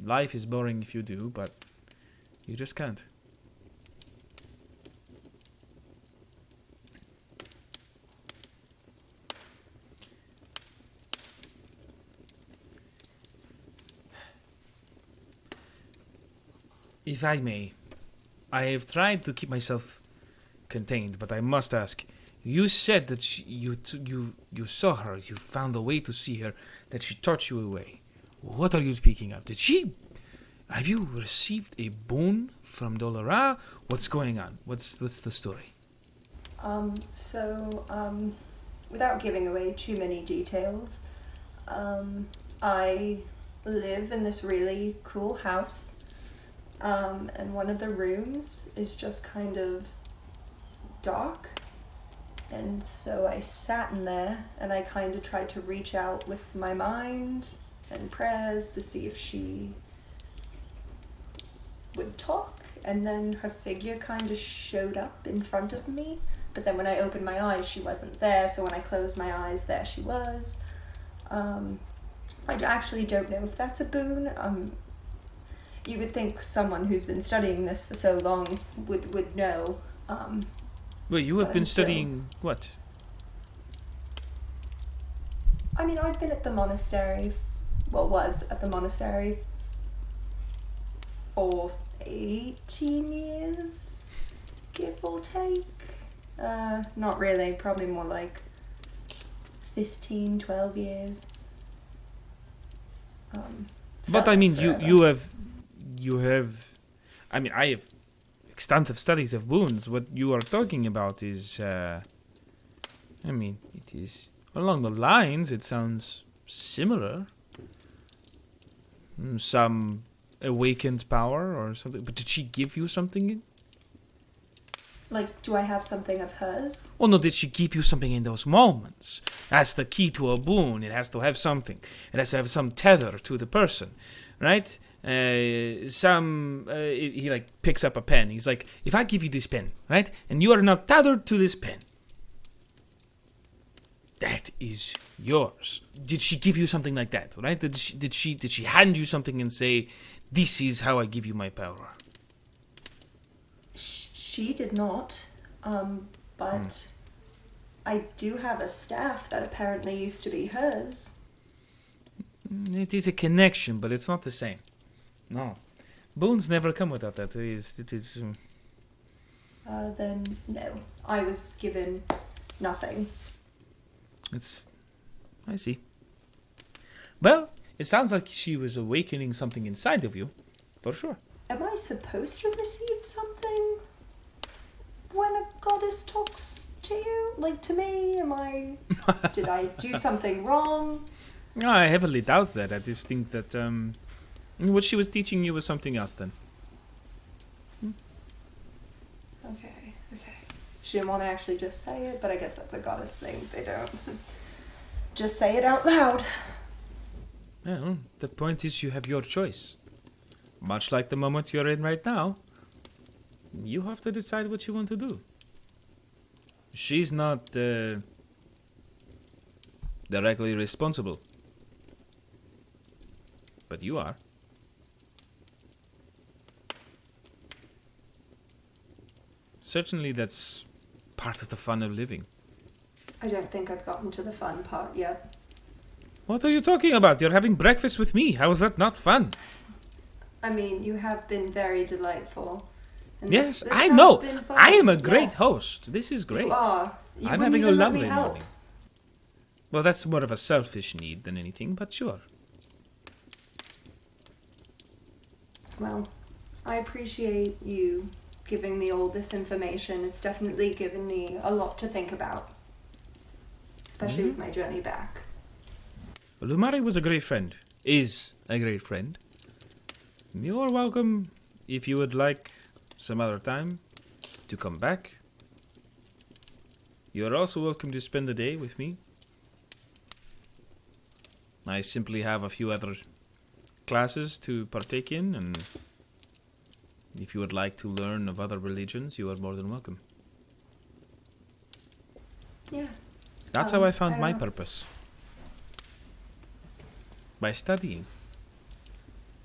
Life is boring if you do, but you just can't. If I may, I have tried to keep myself contained, but I must ask. You said that you saw her, you found a way to see her, that she taught you a way. What are you speaking of? Have you received a boon from Dolora? What's going on? What's the story? Without giving away too many details, I live in this really cool house, and one of the rooms is just kind of dark. And so I sat in there and I kind of tried to reach out with my mind and prayers to see if she would talk. And then her figure kind of showed up in front of me. But then when I opened my eyes, she wasn't there. So when I closed my eyes, there she was. I actually don't know if that's a boon. You would think someone who's been studying this for so long would know. Well, you have been studying what? I mean, I've been at the monastery, was at the monastery for 18 years, give or take. Not really, probably more like 15, 12 years. But I mean, you have. I mean, I have extensive studies of wounds. What you are talking about is, I mean, it is along the lines. It sounds similar. Some awakened power or something. But did she give you something? Like, do I have something of hers? Oh no, did she give you something in those moments? That's the key to a boon. It has to have something. It has to have some tether to the person, right? He like picks up a pen. He's like, if I give you this pen, right, and you are now tethered to this pen, that is yours. Did she give you something like that, right? Did she hand you something and say, this is how I give you my power? She did not, but I do have a staff that apparently used to be hers. It is a connection, but it's not the same. No. Boons never come without that. Then no. I was given nothing. I see. Well, it sounds like she was awakening something inside of you, for sure. Am I supposed to receive something when a goddess talks to you? Like, to me? Did I do something wrong? No, I heavily doubt that. I just think that, what she was teaching you was something else then. Okay. She didn't want to actually just say it, but I guess that's a goddess thing. They don't just say it out loud. Well, the point is you have your choice. Much like the moment you're in right now, you have to decide what you want to do. She's not directly responsible. But you are. Certainly that's part of the fun of living. I don't think I've gotten to the fun part yet. What are you talking about? You're having breakfast with me. How is that not fun? I mean, you have been very delightful. And Yes, this I has know. been fun. I am a great Yes, host. This is great. You are. You I'm wouldn't having a even let me lovely help. morning. Well, that's more of a selfish need than anything, but sure. Well, I appreciate you giving me all this information. It's definitely given me a lot to think about. Especially with my journey back. Well, Lumari was a great friend. Is a great friend. You're welcome, if you would like some other time, to come back. You're also welcome to spend the day with me. I simply have a few other classes to partake in, and if you would like to learn of other religions, you are more than welcome. Yeah. That's how I found my don't- purpose. By studying.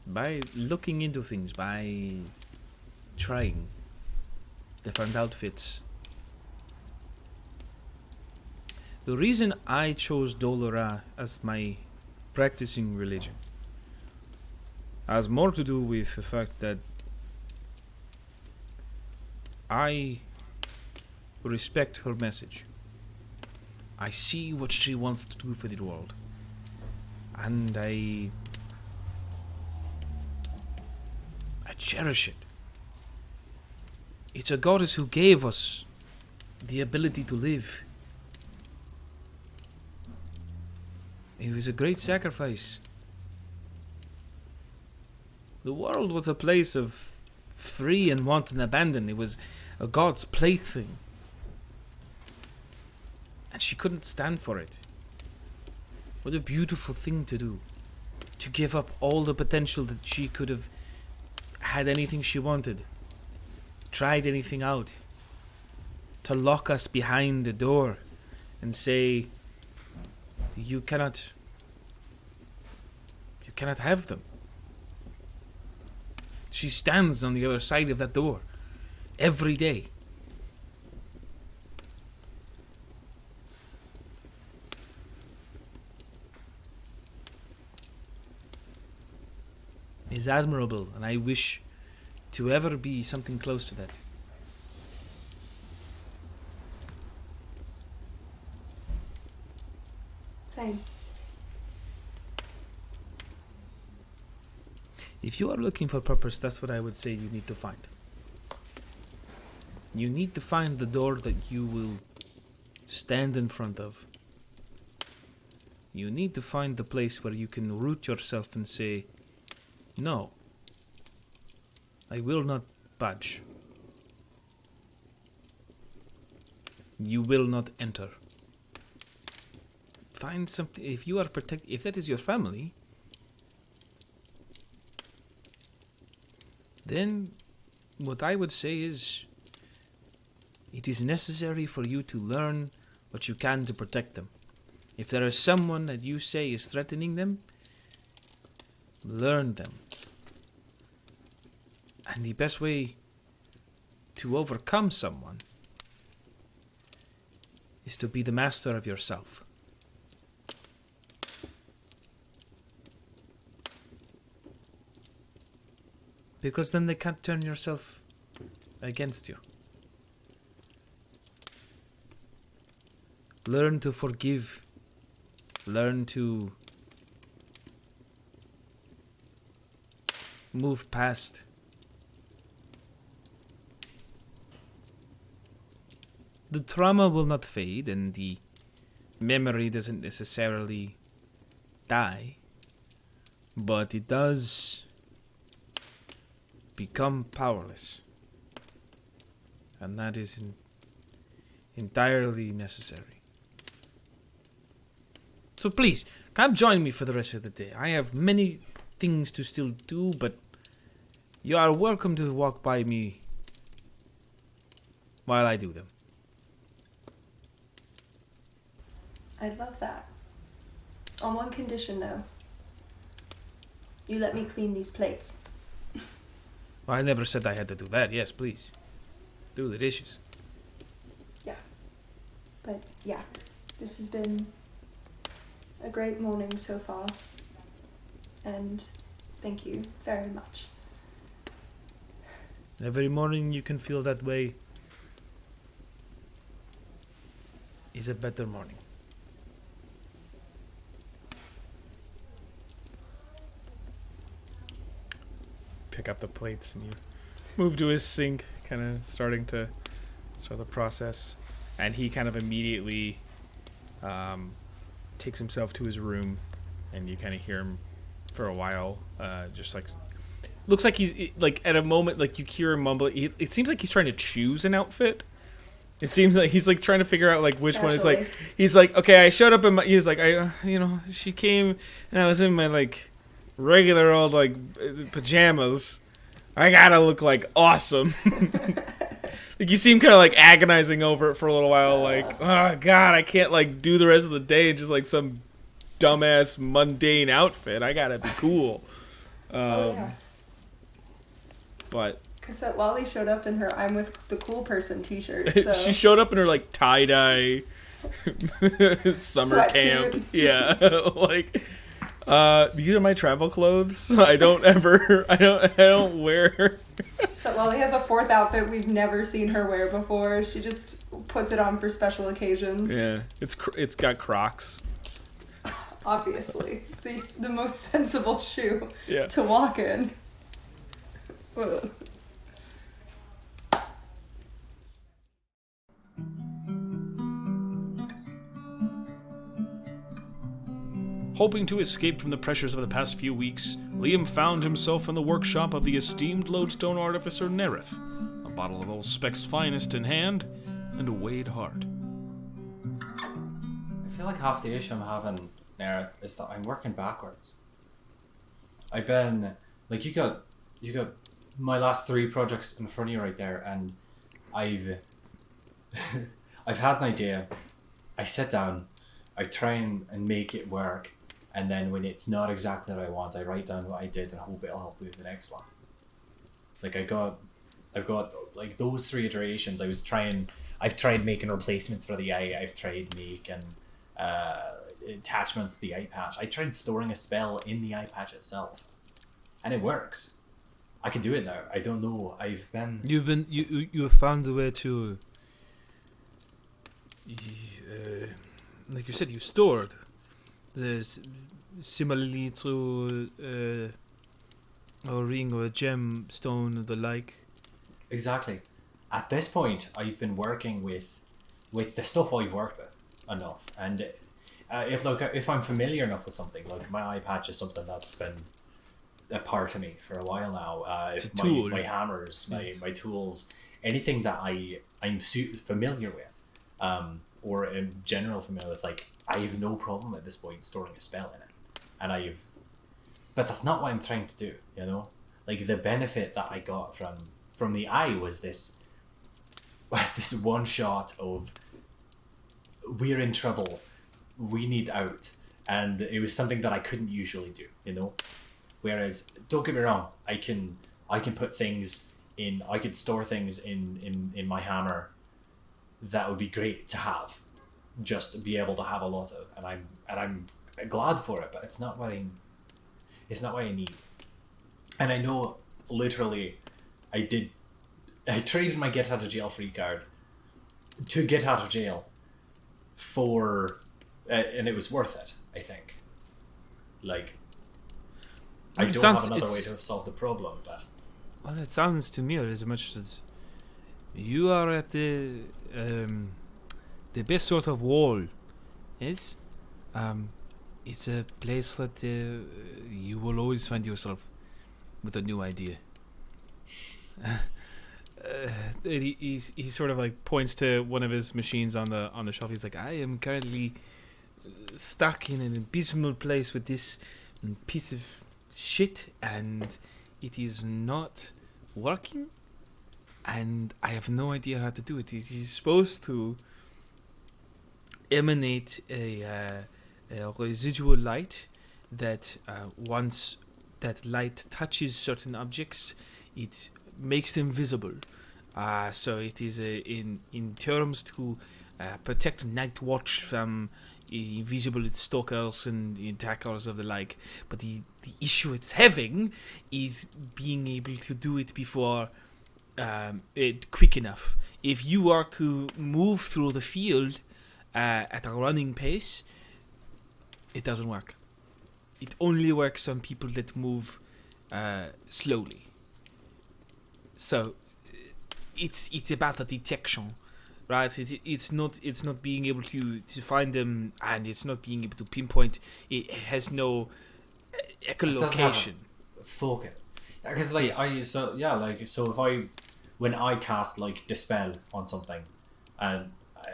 By looking into things. By trying different outfits. The reason I chose Dolora as my practicing religion has more to do with the fact that I respect her message. I see what she wants to do for the world. And I cherish it. It's a goddess who gave us the ability to live. It was a great sacrifice. The world was a place of free and wanton abandon. It was a god's plaything. And she couldn't stand for it. What a beautiful thing to do. To give up all the potential that she could have had anything she wanted. Tried anything out. To lock us behind the door and say, you cannot have them. She stands on the other side of that door every day. Is admirable, and I wish to ever be something close to that. Same. If you are looking for purpose, that's what I would say you need to find. You need to find the door that you will stand in front of. You need to find the place where you can root yourself and say, no, I will not budge. You will not enter. Find something. If you are if that is your family, then what I would say is it is necessary for you to learn what you can to protect them. If there is someone that you say is threatening them, learn them. And the best way to overcome someone is to be the master of yourself. Because then they can't turn yourself against you. Learn to forgive. Learn to move past. The trauma will not fade and the memory doesn't necessarily die, but it does become powerless. And that is entirely necessary. So please, come join me for the rest of the day. I have many things to still do, but you are welcome to walk by me while I do them. I'd love that. On one condition, though. You let me clean these plates. I never said I had to do that. Yes, please. Do the dishes. Yeah. But, yeah. This has been a great morning so far. And thank you very much. Every morning you can feel that way is a better morning. Pick up the plates and you move to his sink, kind of starting to start the process. And he kind of immediately takes himself to his room, and you kind of hear him for a while, just like, looks like he's like at a moment, like you hear him mumble. It seems like he's trying to choose an outfit. It seems like he's like trying to figure out like which one is like. He's like, okay, I showed up in my. He was like, she came and I was in my like regular old like pajamas. I gotta look like awesome. Like you seem kind of like agonizing over it for a little while. Like, oh god, I can't like do the rest of the day in just like some dumbass mundane outfit. I gotta be cool. Yeah. But Because Lolly showed up in her "I'm with the cool person" t-shirt. So. she showed up in her like tie-dye summer Sweatsuit. camp. Yeah, like these are my travel clothes. I don't wear. So Lolly has a fourth outfit we've never seen her wear before. She just puts it on for special occasions. Yeah, it's got Crocs. Obviously, the most sensible shoe Yeah. to walk in. Ugh. Hoping to escape from the pressures of the past few weeks, Liam found himself in the workshop of the esteemed lodestone artificer Nerith, a bottle of old Speck's finest in hand, and a weighed heart. I feel like half the issue I'm having, Nerith, is that I'm working backwards. I've been like you got my last 3 projects in front of you right there, and I've had an idea. I sit down, I try and make it work, and then when it's not exactly what I want, I write down what I did and hope it'll help me with the next one. Like I've got like those 3 iterations. I've tried making replacements for the eye. I've tried making attachments to the eye patch. I tried storing a spell in the eye patch itself, and it works. I can do it now. I don't know. You have found a way to like you said, you stored similarly to or a ring or a gemstone or the like. Exactly. At this point, I've been working with the stuff I've worked with enough, and if I'm familiar enough with something, like my eye patch is something that's been a part of me for a while now. It's If a tool. my hammers, my tools, anything that I'm familiar with, or in general familiar with, like I have no problem at this point storing a spell in it, and but that's not what I'm trying to do. You know, like the benefit that I got from the eye was this one shot of we're in trouble, we need out, and it was something that I couldn't usually do, you know. Whereas, don't get me wrong, I can put things in, I could store things in my hammer that would be great to have, just to be able to have a lot of, and I'm glad for it, but it's not what I need. And I know literally I traded my get out of jail free card to get out of jail for and it was worth it, I think. Like, I don't have another way to have solved the problem, but Well, it sounds to me as much as you are at the best sort of wall, yes? It's a place that you will always find yourself with a new idea. He sort of like points to one of his machines on the shelf. He's like, I am currently stuck in an abysmal place with this piece of shit, and it is not working, and I have no idea how to do it. It is supposed to emanate a residual light that once that light touches certain objects, it makes them visible. So it is in terms to protect Night Watch from invisible stalkers and attackers of the like. But the issue it's having is being able to do it before it quick enough. If you are to move through the field at a running pace, it doesn't work. It only works on people that move slowly. So it's about the detection, right? It's not being able to find them, and it's not being able to pinpoint. It has no echolocation. Focus. Because like Yes. so when I cast like dispel on something, and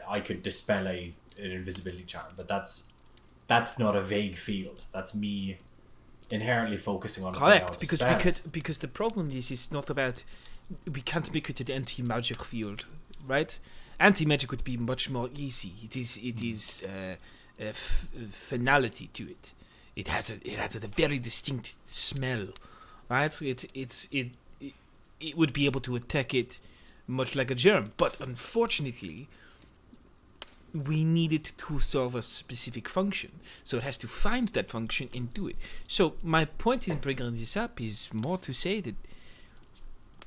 I could dispel an invisibility charm, but that's not a vague field. That's me inherently focusing on Correct, because the problem is it's not about, we can't make it an anti-magic field, right? Anti-magic would be much more easy. It is finality to it. It has a very distinct smell, right? It would be able to attack it much like a germ, but unfortunately, we need it to serve a specific function. So it has to find that function and do it. So my point in bringing this up is more to say that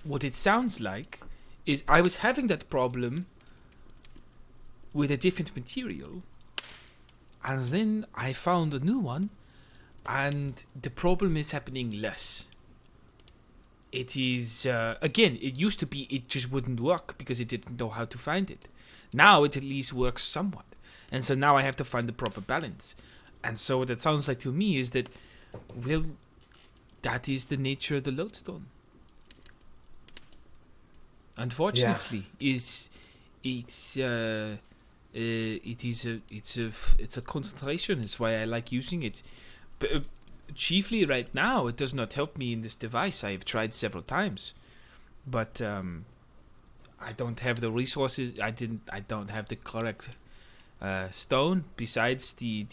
what it sounds like is I was having that problem with a different material, and then I found a new one, and the problem is happening less. It is, again, it used to be it just wouldn't work because it didn't know how to find it. Now it at least works somewhat. And so now I have to find the proper balance. And so what it sounds like to me is that, well, that is the nature of the lodestone. Unfortunately, it's a concentration. It's why I like using it. But chiefly right now, it does not help me in this device. I have tried several times, but I don't have the resources. I don't have the correct stone. Besides, the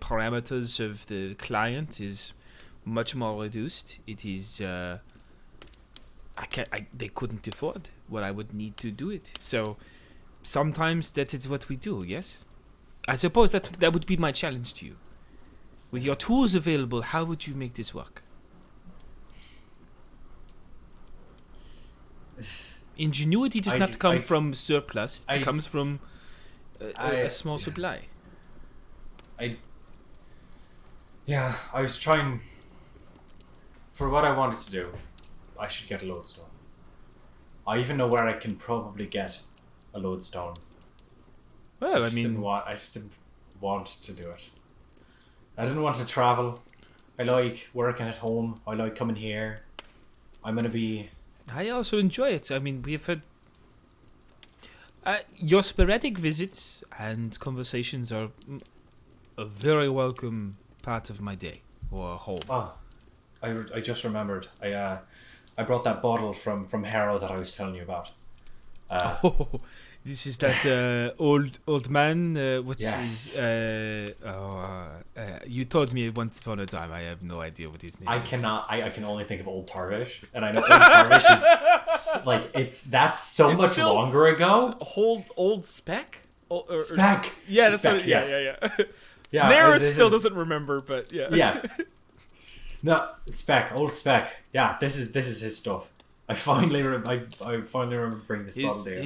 parameters of the client is much more reduced. It is they couldn't afford what I would need to do it. So sometimes that is what we do. Yes, I suppose that would be my challenge to you. With your tools available, how would you make this work? Ingenuity does not come from surplus. It comes from a small supply. I was trying for what I wanted to do, I should get a lodestone. I even know where I can probably get a lodestone. Well, I just didn't want to do it. I didn't want to travel. I like working at home. I like coming here. I'm gonna be. I also enjoy it. I mean, we've had your sporadic visits and conversations are a very welcome part of my day or home. Oh, I just remembered. I brought that bottle from Harrow that I was telling you about. Oh, this is that old man. What's Yes. his? You told me once upon a time. I have no idea what his name I is. cannot. I can only think of Old Tarvish, and I know Old Tarvish is like that's so It's much still- longer ago. Old Spec. Spec. Yeah, that's Spec, what. Yeah, yes. yeah. Yeah, Nareth this still is- doesn't remember, but yeah. Yeah. No, Old Spec. Yeah, this is his stuff. I finally remember bringing this bottle there.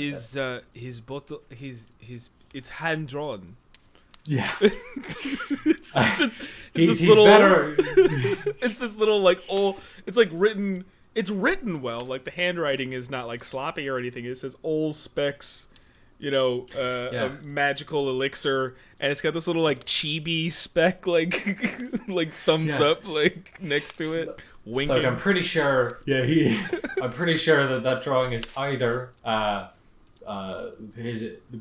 His bottle it's hand drawn. Yeah. It's just He's this little better. it's this little like it's like written it's written well, like the handwriting is not like sloppy or anything. It says Old Specs, a magical elixir, and it's got this little like chibi speck like like thumbs Yeah. up like next to it. Winking. Like I'm pretty sure. Yeah, I'm pretty sure that drawing is either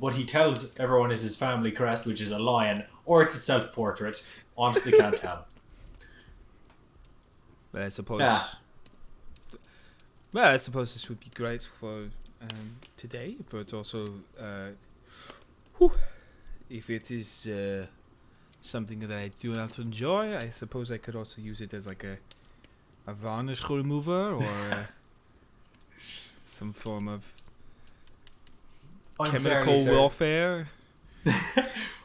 what he tells everyone is his family crest, which is a lion, or it's a self-portrait. Honestly, can't tell. But I suppose. Yeah. Well, I suppose this would be great for today, but also, if it is something that I do not enjoy, I suppose I could also use it as like a varnish remover or some form of I'm chemical fairly certain- warfare.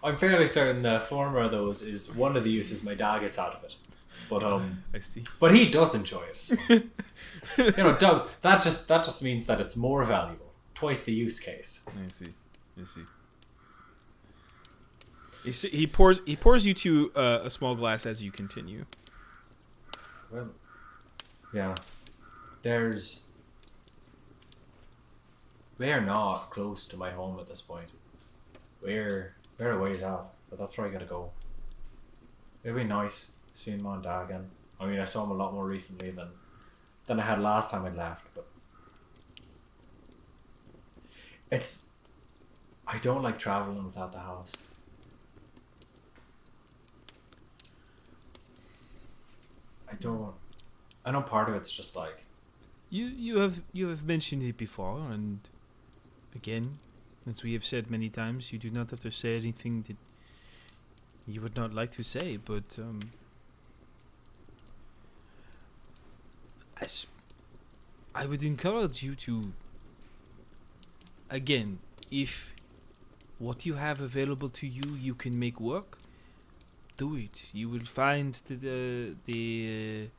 I'm fairly certain the former of those is one of the uses my dad gets out of it. But I see. but he does enjoy it. So. Doug, that just means that it's more valuable. Twice the use case. I see. He pours you to a small glass as you continue. Well, yeah. We're not close to my home at this point. We're a ways out, but that's where I gotta go. It'd be nice seeing Mom and Dad again. I mean, I saw him a lot more recently than I had last time I left, but I don't like traveling without the house. I know part of it's just like You have mentioned it before, and again, as we have said many times, you do not have to say anything that you would not like to say. But I would encourage you to, again, if what you have available to you, you can make work. Do it. You will find the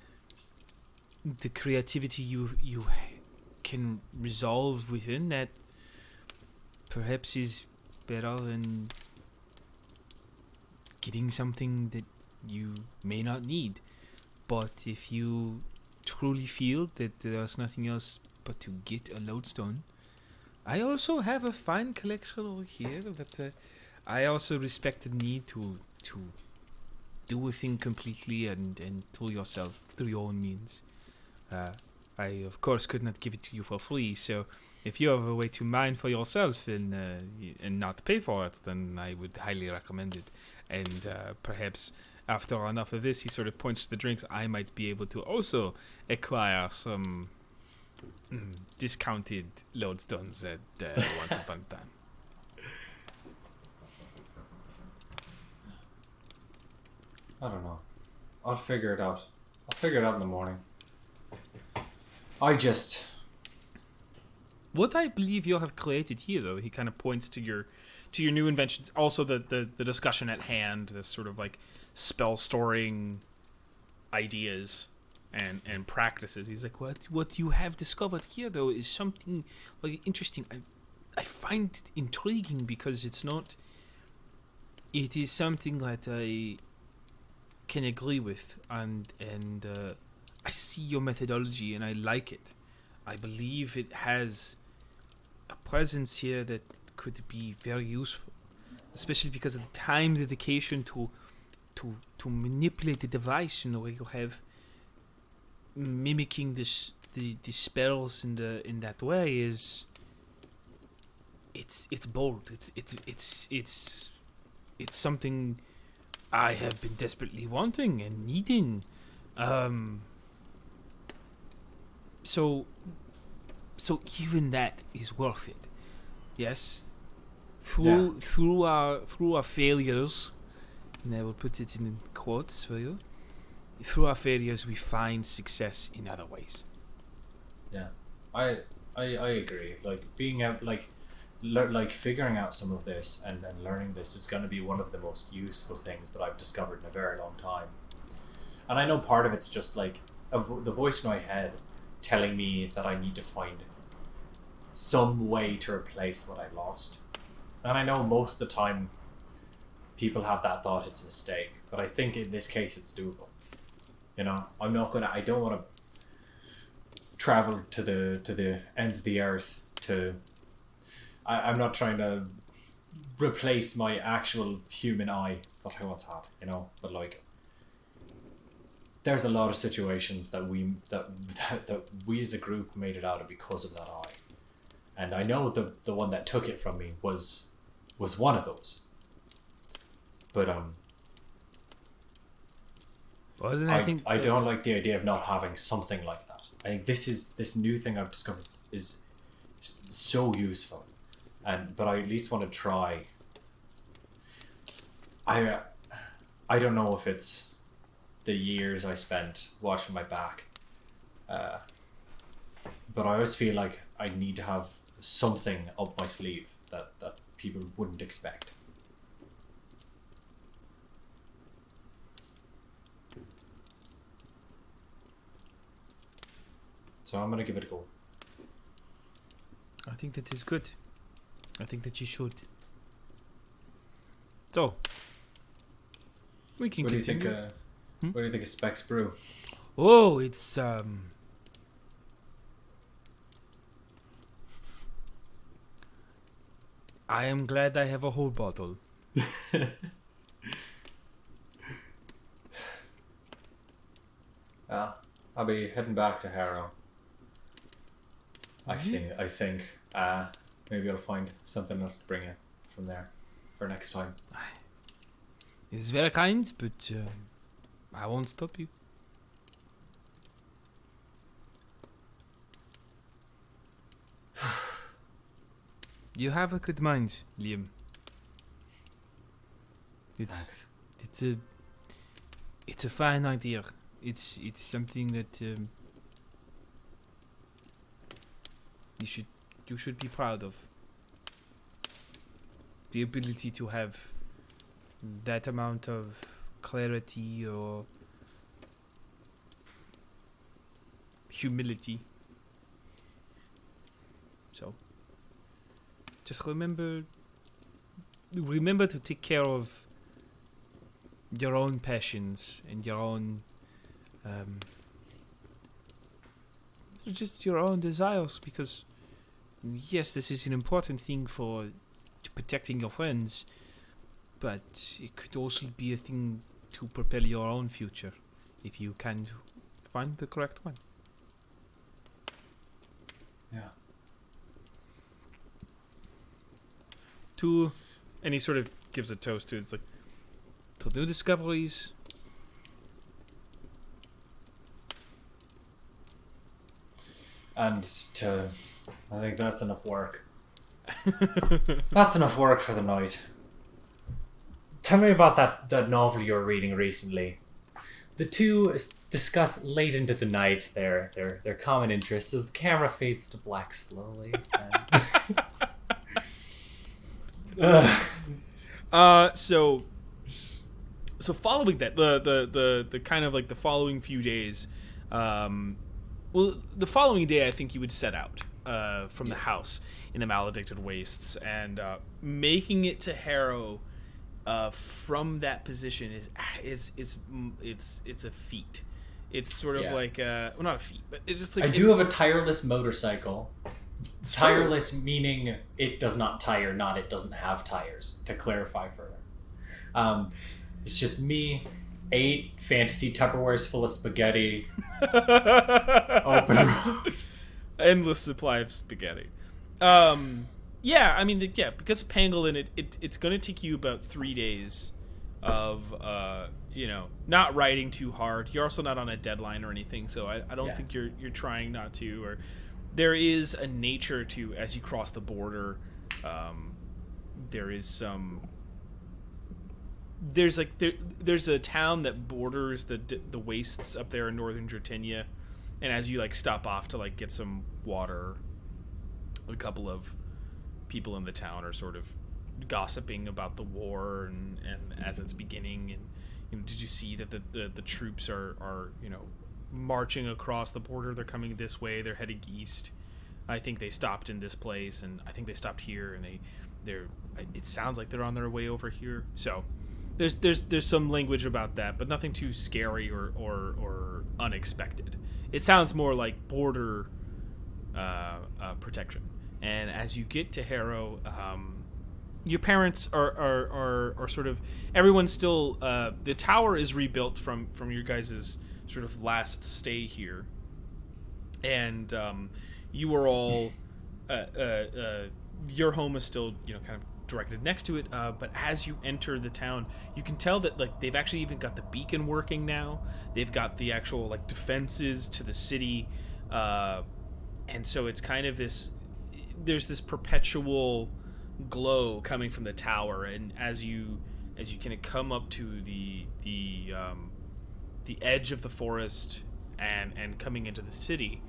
creativity you can resolve within that perhaps is better than getting something that you may not need. But if you truly feel that there's nothing else but to get a lodestone, I also have a fine collection over here that I also respect the need to do a thing completely and to yourself through your own means. I of course could not give it to you for free, so if you have a way to mine for yourself and not pay for it, then I would highly recommend it. And perhaps after enough of this, he sort of points to the drinks, I might be able to also acquire some discounted lodestones at once upon a time. I don't know. I'll figure it out. I'll figure it out in the morning. I just... What I believe you have created here, though, he kind of points to your new inventions. Also, the discussion at hand, this sort of like spell storing ideas and practices. He's like, what you have discovered here, though, is something like interesting. I find it intriguing because it's not. It is something that I can agree with, and I see your methodology and I like it. I believe it has a presence here that could be very useful, especially because of the time dedication to manipulate the device. You know, where you have mimicking the spells in that way is it's bold. It's something I have been desperately wanting and needing. So even that is worth it. Yes. Through our failures, and I will put it in quotes for you. Through our failures, we find success in other ways. Yeah, I agree. Like being out, like figuring out some of this and learning this is going to be one of the most useful things that I've discovered in a very long time. And I know part of it's just like the voice in my head telling me that I need to find some way to replace what I lost. And I know most of the time people have that thought it's a mistake, but I think in this case it's doable. You know, I don't want to travel to the ends of the earth I'm not trying to replace my actual human eye that I once had, you know, but like there's a lot of situations that we as a group made it out of because of that eye. And I know the one that took it from me was one of those. But well, then I don't like the idea of not having something like that. I think this new thing I've discovered is so useful, but I at least want to try. I don't know if it's the years I spent watching my back, but I always feel like I need to have something up my sleeve that people wouldn't expect. So I'm gonna give it a go. I think that is good. I think that you should. So we can What do you think? continue. What do you think of Specs Brew? Oh, it's I am glad I have a whole bottle. I'll be heading back to Harrow. I think maybe I'll find something else to bring in from there for next time. It's very kind, but I won't stop you. You have a good mind, Liam. Thanks. It's a fine idea. It's something that you should be proud of. The ability to have that amount of clarity or humility. So just remember to take care of your own passions and your own just your own desires, because yes, this is an important thing for protecting your friends, but it could also be a thing to propel your own future if you can find the correct one. Yeah. And he sort of gives a toast to it's like to new discoveries. And I think that's enough work. That's enough work for the night. Tell me about that novel you were reading recently. The two discuss late into the night their common interests as the camera fades to black slowly. So following that, the kind of like the following few days, the following day I think you would set out from the house in the Maledicted Wastes, and making it to Harrow from that position is a feat. It's sort of Yeah. like well, not a feat, but it's just like I do have a tireless motorcycle. Tireless meaning it does not tire, not it doesn't have tires, to clarify further. It's just me, 8 fantasy Tupperwares full of spaghetti, open road. endless supply of spaghetti. Yeah, I mean, because of pangolin, it's going to take you about 3 days of not riding too hard. You're also not on a deadline or anything, so I don't think you're trying not to. Or there is a nature to, as you cross the border, there is some. There's a town that borders the wastes up there in northern Jortinia, and as you like stop off to like get some water, a couple of people in the town are sort of gossiping about the war and as it's beginning. And did you see that the troops are marching across the border? They're coming this way. They're heading east. I think they stopped in this place, and I think they stopped here, and they're. It sounds like they're on their way over here. So there's some language about that, but nothing too scary or unexpected. It sounds more like border protection. And as you get to Harrow, your parents are sort of, everyone's still, the tower is rebuilt from your guys' sort of last stay here, and you are all, your home is still kind of directed next to it, but as you enter the town, you can tell that like they've actually even got the beacon working now. They've got the actual like defenses to the city, and so it's kind of this. There's this perpetual glow coming from the tower, and as you kind of come up to the edge of the forest and coming into the city,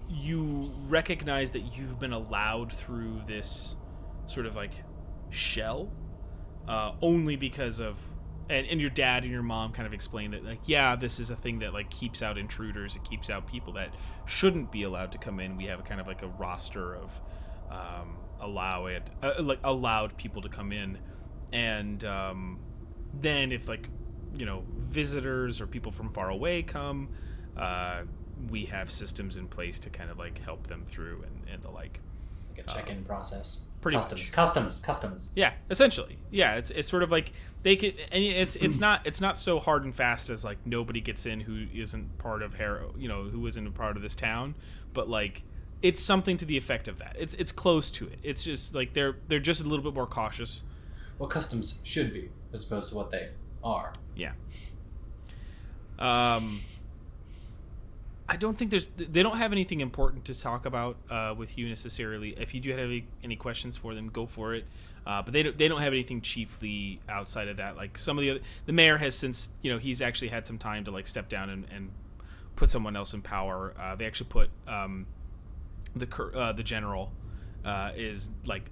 you recognize that you've been allowed through this sort of like shell, only because of and your dad and your mom kind of explained that like, yeah, this is a thing that like keeps out intruders. It keeps out people that shouldn't be allowed to come in. We have a kind of like a roster of allowed people to come in, and then if like visitors or people from far away come, we have systems in place to kind of like help them through and the like. Like a check-in process. Pretty Customs. Yeah, essentially. Yeah, it's sort of like they could, and it's not so hard and fast as like nobody gets in who isn't part of Harrow, who isn't a part of this town, but like it's something to the effect of that. It's close to it. It's just like they're just a little bit more cautious. What customs should be as opposed to what they are. Yeah. I don't think they don't have anything important to talk about with you necessarily. If you do have any questions for them, go for it. But they don't have anything chiefly outside of that. Like some of the mayor has since he's actually had some time to like step down and put someone else in power. They actually put the general is like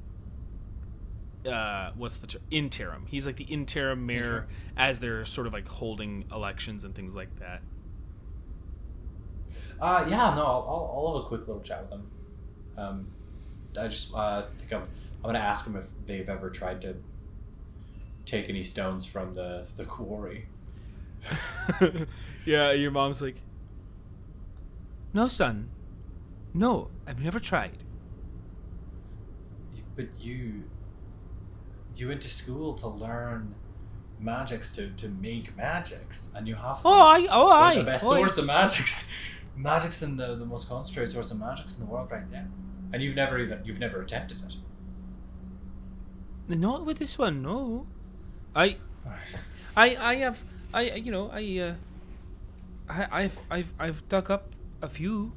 what's the term? Interim. He's like the interim mayor as they're sort of like holding elections and things like that. I'll have a quick little chat with them. I just think I'm gonna ask them if they've ever tried to take any stones from the quarry. Yeah, your mom's like, no, son, no, I've never tried. But you went to school to learn magics to make magics, and you have the best source of magics. Magic's in the most concentrated source of magics in the world right there, and you've never attempted it. Not with this one, no. I've dug up a few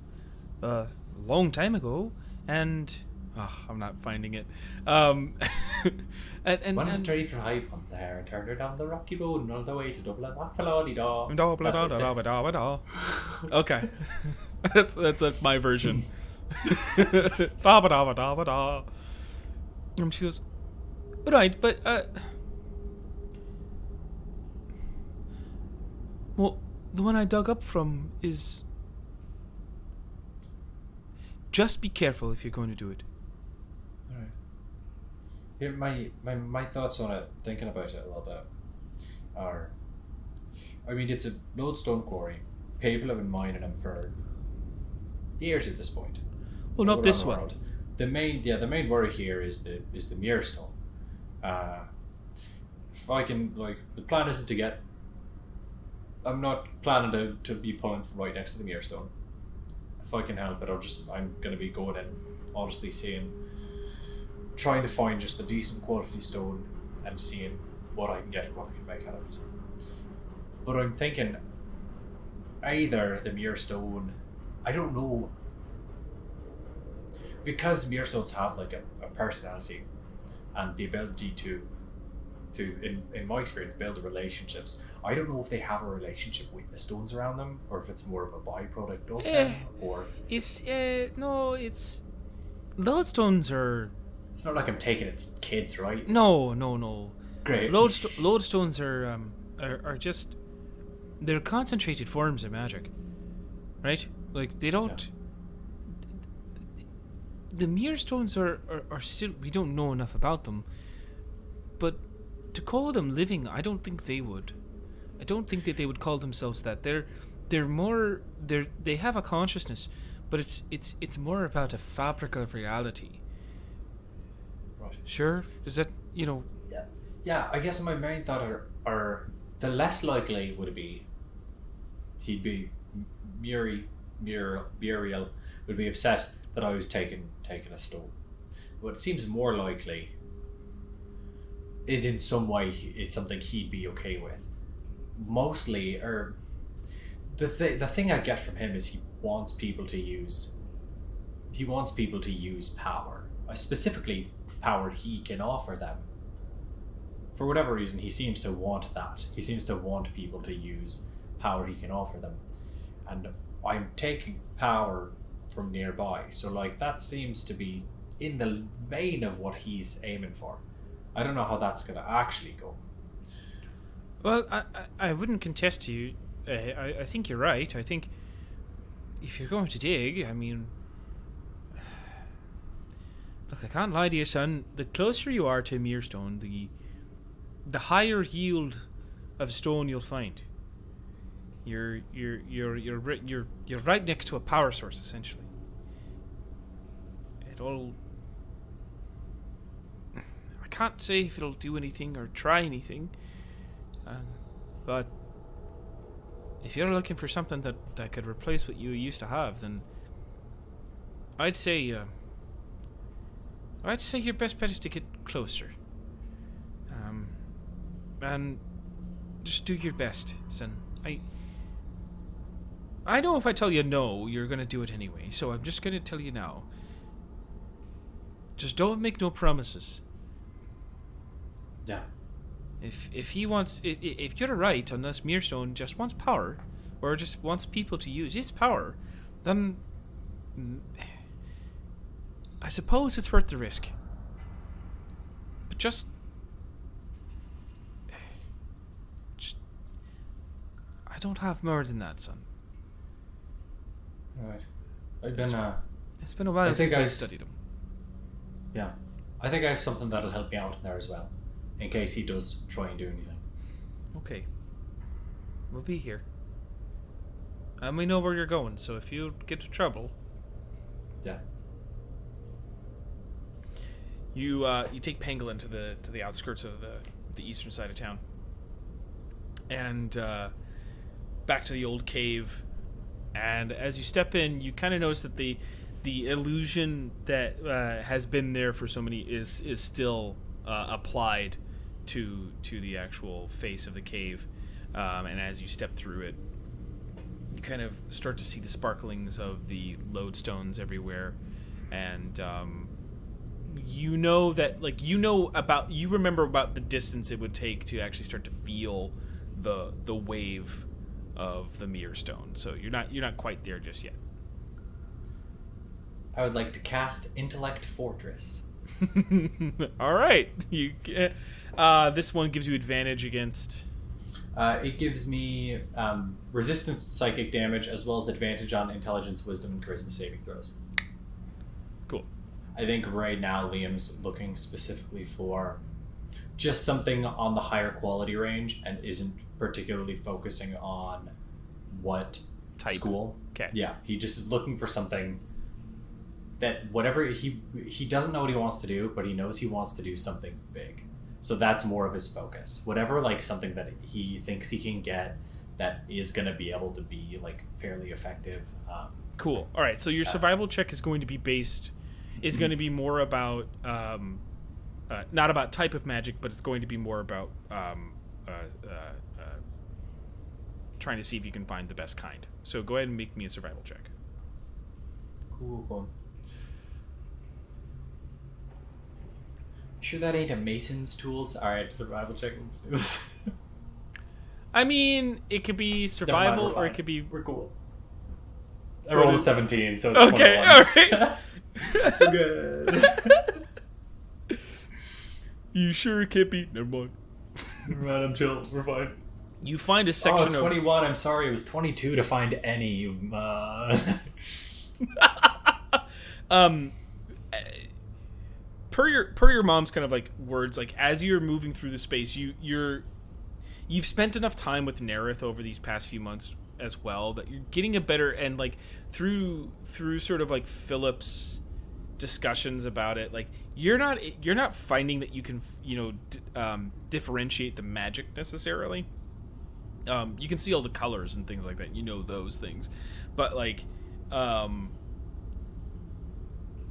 a long time ago, and I'm not finding it. and Why don't you drive your hive hunt there and turn her down the rocky road and on the way to Dublin? Okay. that's my version. And she goes, right, but well, the one I dug up from is. Just be careful if you're going to do it. Alright. Here, my thoughts on it, thinking about it a little bit, are I mean, it's a lodestone quarry. People have been mining them for years at this point. Well, not All this around the one. world. The main worry here is the Mirrorstone. If I can, like, the plan isn't to get. I'm not planning to be pulling from right next to the Mirrorstone. If I can help it, I'm going to be going in, honestly trying to find just a decent quality stone and seeing what I can get and what I can make out of it. But I'm thinking either the Mirrorstone, I don't know, because Mirrorstones have like a personality and the ability to in my experience build relationships. I don't know if they have a relationship with the stones around them or if it's more of a byproduct of them or It's no, it's lodestones are it's not like I'm taking its kids, right? no. Great. Lodestones are just they're concentrated forms of magic, right? Like they don't. The Mirrorstones are still, we don't know enough about them, but to call them living, I don't think they would. I don't think that they would call themselves that. They have a consciousness, but it's more about a fabric of reality. Right. Sure, is that Yeah, I guess my main thought are the less likely would it be he'd be Muriel would be upset that I was taking a stone. What seems more likely is in some way it's something he'd be okay with. Mostly, or the thing I get from him is he wants people to use power, specifically power he can offer them. For whatever reason, he seems to want that. He seems to want people to use power he can offer them, and I'm taking power from nearby. So like that seems to be in the vein of what he's aiming for. I don't know how that's going to actually go. Well, I wouldn't contest you. I think you're right. I think if you're going to dig, I mean, look, I can't lie to you, son. The closer you are to Mirrorstone, the higher yield of stone you'll find. You're right next to a power source, essentially. I can't say if it'll do anything or try anything, but if you're looking for something that could replace what you used to have, then I'd say your best bet is to get closer. And just do your best, son. I know if I tell you no, you're going to do it anyway, so I'm just going to tell you now. Just don't make no promises. Yeah. If you're right, unless Mirrorstone just wants power, or just wants people to use its power, then I suppose it's worth the risk. But just I don't have more than that, son. Right. I've been It's been a while since I've studied him. Yeah. I think I have something that'll help me out in there as well, in case he does try and do anything. Okay. We'll be here. And we know where you're going, so if you get into trouble... Yeah. You take Pangolin to the outskirts of the eastern side of town. And back to the old cave. And as you step in, you kind of notice that the illusion that has been there for so many is still applied to the actual face of the cave. And as you step through it, you kind of start to see the sparklings of the lodestones everywhere, and you know that, like, you remember about the distance it would take to actually start to feel the wave of the Mirrorstone. So you're not quite there just yet. I would like to cast Intellect Fortress. All right, this one gives you advantage against. It gives me resistance to psychic damage as well as advantage on intelligence, wisdom, and charisma saving throws. Cool. I think right now Liam's looking specifically for just something on the higher quality range and isn't particularly focusing on what Type. school. Okay. Yeah, he just is looking for something that whatever he doesn't know what he wants to do, but he knows he wants to do something big. So that's more of his focus. Whatever, like, something that he thinks he can get that is going to be able to be, like, fairly effective. Cool. All right. So your survival check is going to be going to be more about, not about type of magic, but it's going to be more about trying to see if you can find the best kind. So go ahead and make me a survival check. Cool. Sure that ain't a mason's tools? Alright, survival check, let's do this. I mean, it could be survival, or it could be... We're cool. I rolled a 17, so it's Okay, 21. alright. We're good. You sure it can't be... Never mind. Never mind, I'm chill. We're fine. You find a section of... 21, I'm sorry. It was 22 to find any. Per your mom's kind of like words, like as you're moving through the space, you've spent enough time with Nerith over these past few months as well that you're getting a better, and like through sort of like Philip's discussions about it, like you're not finding that you can differentiate the magic necessarily. You can see all the colors and things like that, those things, but like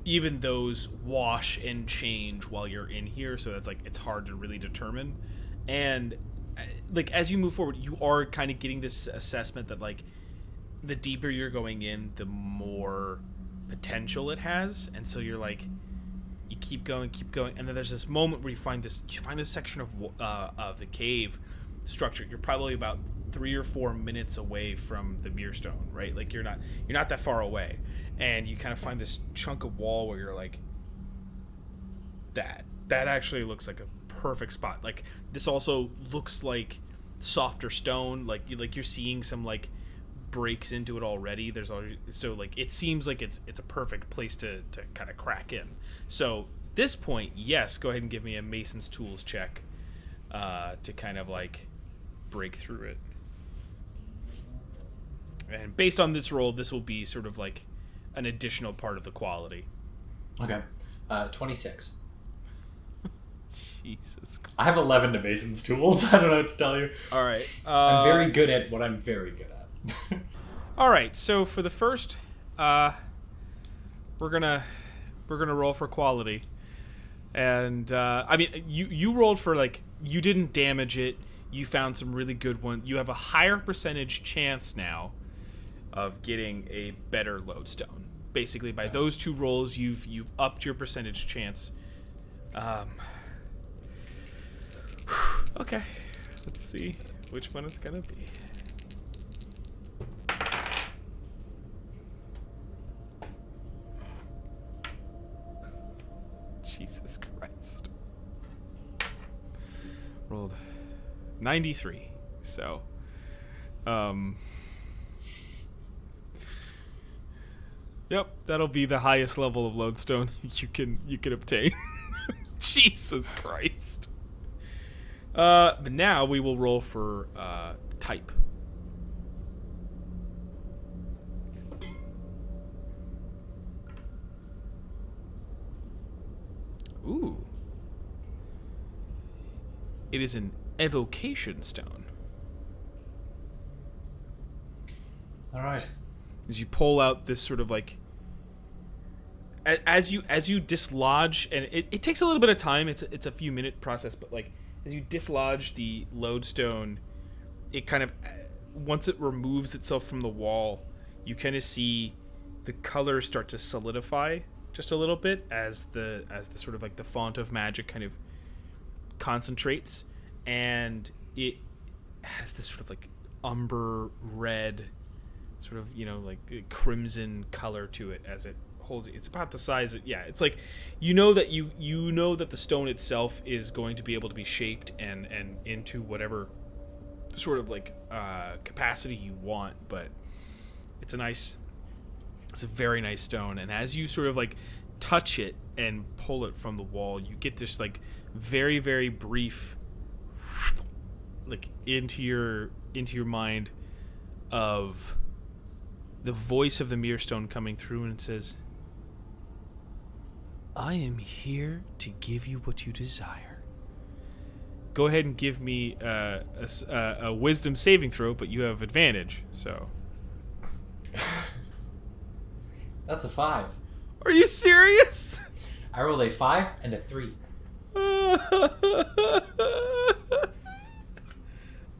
even those wash and change while you're in here, so that's like it's hard to really determine. And like as you move forward, you are kind of getting this assessment that like the deeper you're going in, the more potential it has. And so you're like, you keep going, and then there's this moment where you find this section of the cave structure. You're probably about 3 or 4 minutes away from the Mirrorstone, right? Like you're not that far away, and you kind of find this chunk of wall where you're like, that actually looks like a perfect spot. Like this also looks like softer stone, like you're seeing some like breaks into it already. There's already, so like it seems like it's a perfect place to kind of crack in. So this point, yes, go ahead and give me a Mason's Tools check to kind of like break through it. And based on this roll, this will be sort of like an additional part of the quality. Okay. 26. Jesus Christ. I have 11 to Mason's tools. I don't know what to tell you. All right. I'm very good at what I'm very good at. All right. So for the first, we're gonna roll for quality, and I mean you rolled for like you didn't damage it. You found some really good ones. You have a higher percentage chance now of getting a better lodestone. Basically, by those two rolls, you've upped your percentage chance. Okay, let's see which one it's gonna be. Jesus Christ. Rolled 93. So, yep, that'll be the highest level of lodestone you can obtain. Jesus Christ. But now we will roll for type. Ooh. It is an evocation stone. All right. As you pull out this sort of like, as you dislodge, and it takes a little bit of time. It's a few minute process, but like as you dislodge the lodestone, it kind of, once it removes itself from the wall, you kind of see the colors start to solidify just a little bit as the sort of like the font of magic kind of concentrates, and it has this sort of like umber red, sort of like crimson color to it as it holds it. It's about the size of, it's like you know that the stone itself is going to be able to be shaped and into whatever sort of like capacity you want, but it's a very nice stone. And as you sort of like touch it and pull it from the wall, you get this like very, very brief like into your mind of the voice of the Mirrorstone coming through, and it says, "I am here to give you what you desire." Go ahead and give me a wisdom saving throw, but you have advantage. So. That's a 5. Are you serious? I rolled a 5 and a 3.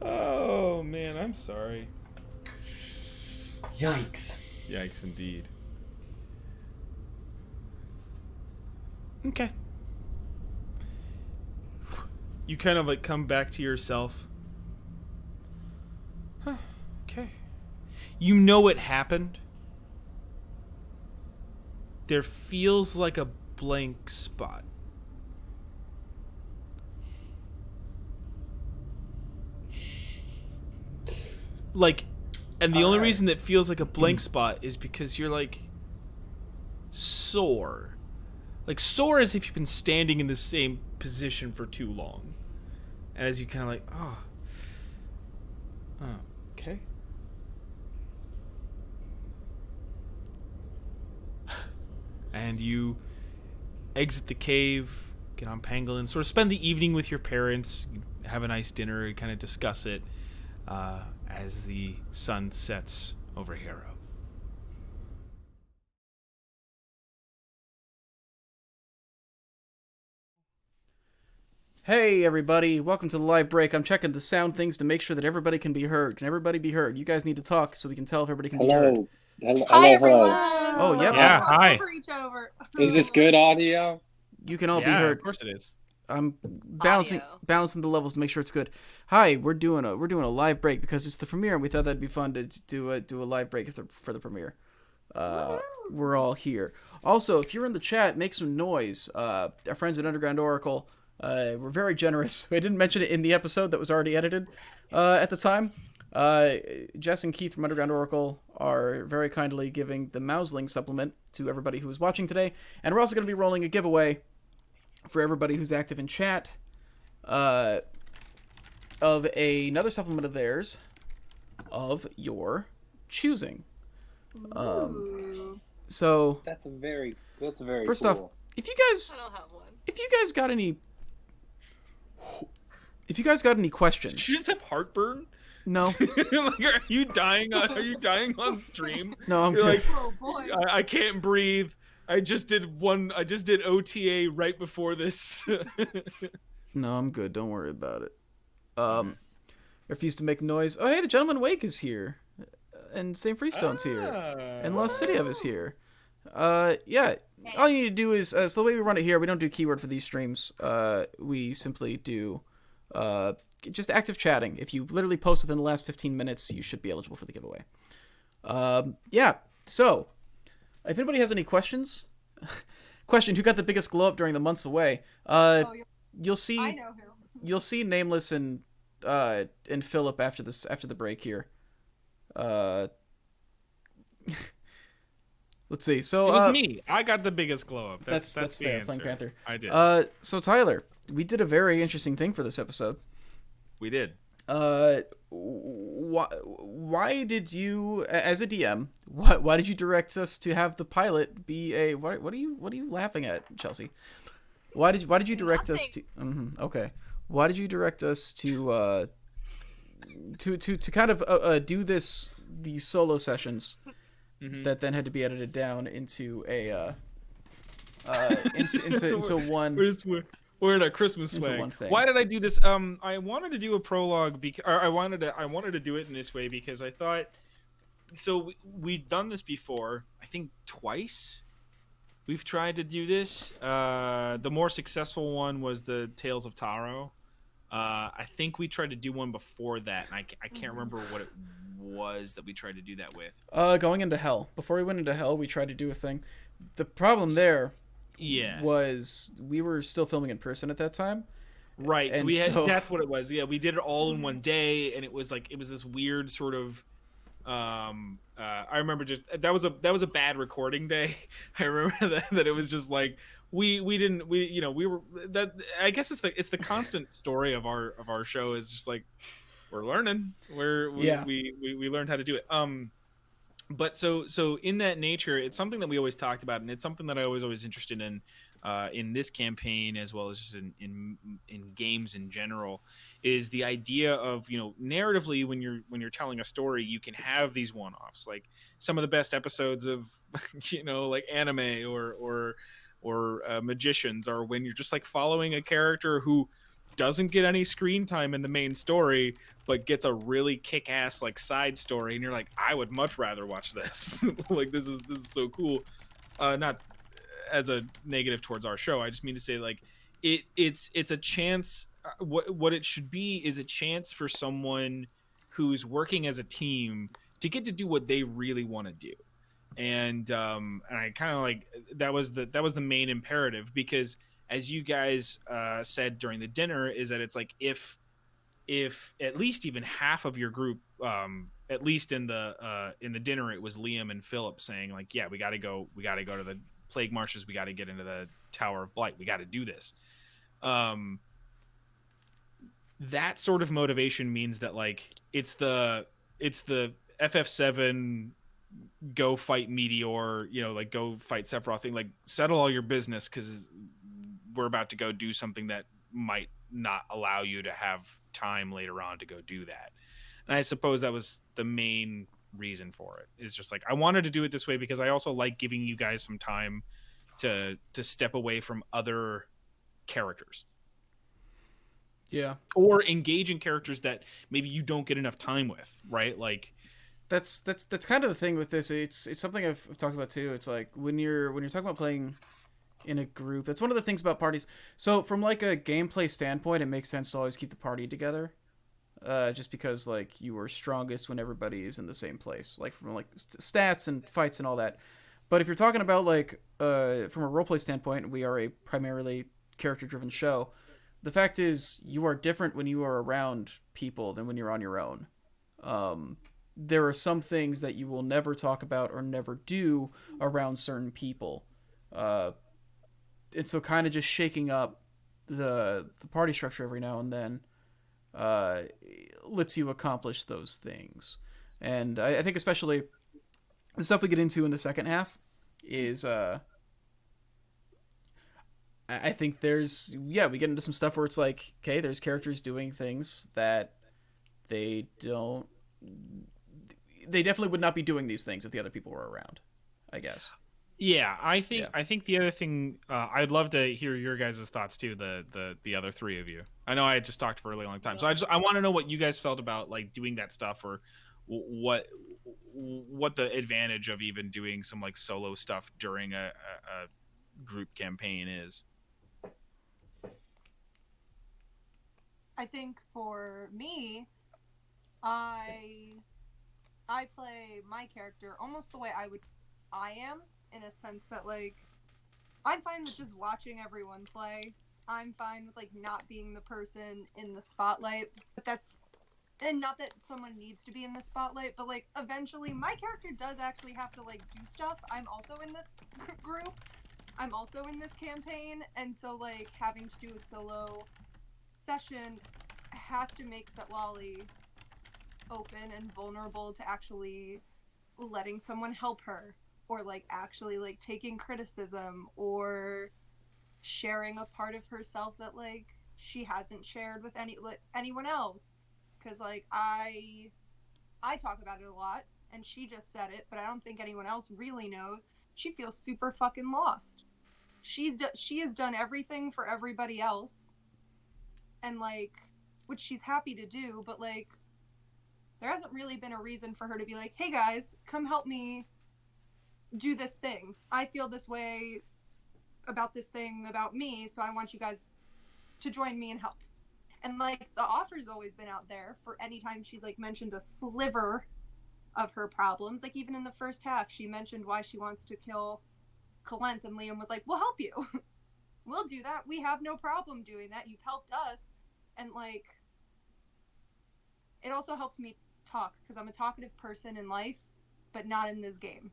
Oh man, I'm sorry. Yikes. Yikes indeed. Okay. You kind of like come back to yourself. Huh, okay. You know it happened. There feels like a blank spot. Like, and the only reason that feels like a blank spot is because you're like sore. Like sore as if you've been standing in the same position for too long. And as you kind of like, okay. And you exit the cave, get on Pangolin, sort of spend the evening with your parents, have a nice dinner, kind of discuss it as the sun sets over Harrow. Hey everybody, welcome to the live break. I'm checking the sound things to make sure that everybody can be heard. Can everybody be heard? You guys need to talk so we can tell if everybody can be heard. Hi, everyone. Oh, yep. Yeah, hi. Over each over. Is this good audio? You can all be Yeah, heard. of course it is. I'm balancing the levels to make sure it's good. Hi, we're doing a live break because it's the premiere, and we thought that'd be fun to do a live break for the premiere. We're all here. Also, if you're in the chat, make some noise. Our friends at Underground Oracle, we're very generous. I didn't mention it in the episode that was already edited at the time. Jess and Keith from Underground Oracle are very kindly giving the Mousling supplement to everybody who is watching today, and we're also going to be rolling a giveaway for everybody who's active in chat of another supplement of theirs of your choosing. So That's very first cool. off, if you guys got any questions, Did you just have heartburn? no, Like, are you dying on stream? no, I'm You're good. like, Oh boy. I can't breathe. I just did OTA right before this. No, I'm good. Don't worry about it. Refuse to make noise. Oh, hey, the Gentleman Wake is here, and St. Freestone's here, and Lost City of is here. Yeah. All you need to do is so the way we run it here, we don't do keyword for these streams. We simply do just active chatting. If you literally post within the last 15 minutes, you should be eligible for the giveaway. Yeah. So, if anybody has any questions, question: who got the biggest glow up during the months away? You'll see. I know who. You'll see Nameless and Philip after the break here. Let's see. So It was me. I got the biggest glow up. That's the fair. answer. Playing Panther. I did. So Tyler, we did a very interesting thing for this episode. We did. Why did you, as a DM, why did you direct us to have the pilot be a what are you laughing at, Chelsea? Why did you direct us to? Okay. Why did you direct us to kind of do these solo sessions that then had to be edited down into a into one? We're in a Christmas Into swag. one thing. Why did I do this? I wanted to do a prologue because I wanted to do it in this way because I thought. So we've done this before. I think twice. We've tried to do this. The more successful one was the Tales of Taro. I think we tried to do one before that, and I can't remember what it was that we tried to do that with. Going into Hell. Before we went into Hell, we tried to do a thing. The problem there was we were still filming in person at that time. Right. So And we had so- that's what it was. Yeah, we did it all in one day, and it was this weird sort of I remember just that was a bad recording day. I remember that it was just like we didn't we were that. I guess it's the constant story of our show is just like we're learning. Yeah. We learned how to do it. But so in that nature, it's something that we always talked about, and it's something that I was always interested in this campaign as well as just in games in general, is the idea of narratively when you're telling a story, you can have these one-offs, like some of the best episodes of like anime or magicians are when you're just like following a character who doesn't get any screen time in the main story but gets a really kick-ass like side story, and you're like, I would much rather watch this. Like this is so cool. Not as a negative towards our show. I just mean to say like it's a chance. What it should be is a chance for someone who's working as a team to get to do what they really want to do. And I kind of like that was the main imperative, because as you guys said during the dinner, is that it's like if at least even half of your group, at least in the dinner, it was Liam and Philip saying like, yeah, we got to go to the plague marshes, we got to get into the Tower of Blight, we got to do this. That sort of motivation means that like it's the FF7 go fight Meteor, like go fight Sephiroth thing, like settle all your business because we're about to go do something that might not allow you to have time later on to go do that. And I suppose that was the main reason for it, is just like I wanted to do it this way because I also like giving you guys some time to step away from other characters. Yeah. Or engage in characters that maybe you don't get enough time with, right? Like That's kind of the thing with this. It's something I've talked about too. It's like when you're talking about playing in a group, that's one of the things about parties. So from like a gameplay standpoint, it makes sense to always keep the party together, just because like you are strongest when everybody is in the same place, like from like stats and fights and all that. But if you're talking about like from a roleplay standpoint, we are a primarily character-driven show. The fact is, you are different when you are around people than when you're on your own. There are some things that you will never talk about or never do around certain people. And so kind of just shaking up the party structure every now and then lets you accomplish those things. And I think especially the stuff we get into in the second half is I think there's we get into some stuff where it's like, okay, there's characters doing things that they don't they definitely would not be doing these things if the other people were around, I guess. Yeah, I think the other thing, I'd love to hear your guys' thoughts too. The other three of you. I know I just talked for a really long time, so I want to know what you guys felt about like doing that stuff, or what the advantage of even doing some like solo stuff during a group campaign is. I think for me, I play my character almost the way I am, in a sense that like I'm fine with just watching everyone play. I'm fine with like not being the person in the spotlight, but that's, and not that someone needs to be in the spotlight, but like eventually my character does actually have to like do stuff. I'm also in this group. I'm also in this campaign, and so like having to do a solo session has to make Setlali open and vulnerable to actually letting someone help her, or like actually like taking criticism or sharing a part of herself that like she hasn't shared with anyone else, because like I talk about it a lot and she just said it, but I don't think anyone else really knows. She feels super fucking lost. She has done everything for everybody else, and like, which she's happy to do, but like there hasn't really been a reason for her to be like, hey guys, come help me do this thing. I feel this way about this thing about me, so I want you guys to join me and help. And like the offer's always been out there for any time she's like mentioned a sliver of her problems. Like even in the first half, she mentioned why she wants to kill Kalenth, and Liam was like, we'll help you. We'll do that. We have no problem doing that. You've helped us. And like, it also helps me talk, because I'm a talkative person in life, but not in this game.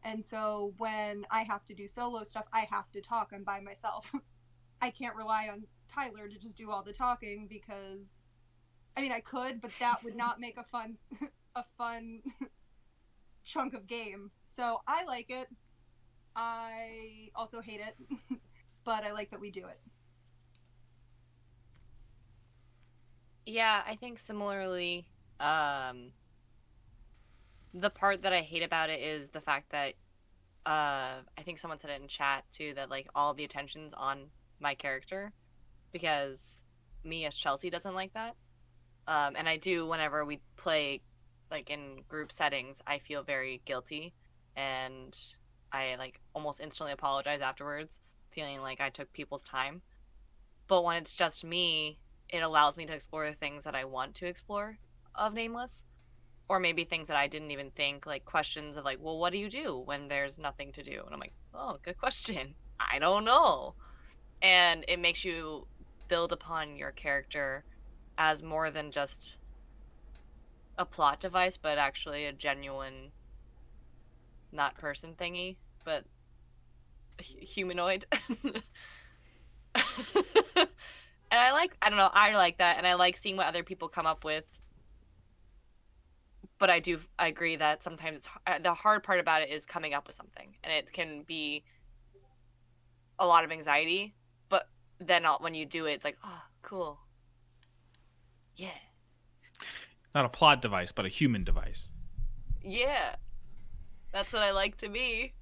And so when I have to do solo stuff, I have to talk. I'm by myself. I can't rely on Tyler to just do all the talking because, I mean, I could, but that would not make a fun chunk of game. So I like it. I also hate it, but I like that we do it. Yeah, I think similarly, the part that I hate about it is the fact that I think someone said it in chat too, that like all the attention's on my character, because me as Chelsea doesn't like that. And I do whenever we play like in group settings, I feel very guilty, and I like almost instantly apologize afterwards, feeling like I took people's time. But when it's just me, it allows me to explore the things that I want to explore of Nameless, or maybe things that I didn't even think, like questions of like, well, what do you do when there's nothing to do? And I'm like, oh, good question. I don't know. And it makes you build upon your character as more than just a plot device, but actually a genuine, not person thingy, but humanoid. And I don't know, I like that, and I like seeing what other people come up with. But I agree that sometimes it's the hard part about it is coming up with something, and it can be a lot of anxiety. But then when you do it, it's like, oh, cool, yeah, Not a plot device, but a human device. yeah. That's what I like to be.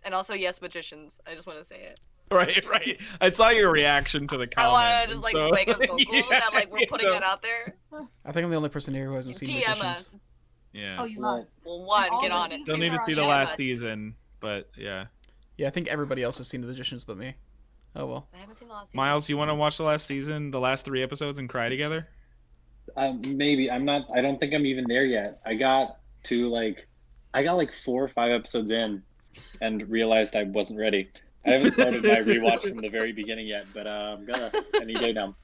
And also, yes, magicians. I just want to say it. Right. I saw your reaction to the I comment. want to just like so- make a vocal that like we're putting so- that out there. I think I'm the only person here who hasn't seen DM Magicians. us. Yeah. Oh, you Well, must. Well, one, And all get the on it. things Still need to are see on the DM last us. season, but yeah. Yeah, I think everybody else has seen The Magicians but me. Oh well. I haven't seen the last season. Miles, you want to watch the last season, the last 3 episodes, and cry together? Maybe I'm not. I don't think I'm even there yet. I got like 4 or 5 episodes in, and realized I wasn't ready. I haven't started my rewatch from the very beginning yet, but I'm gonna any day now.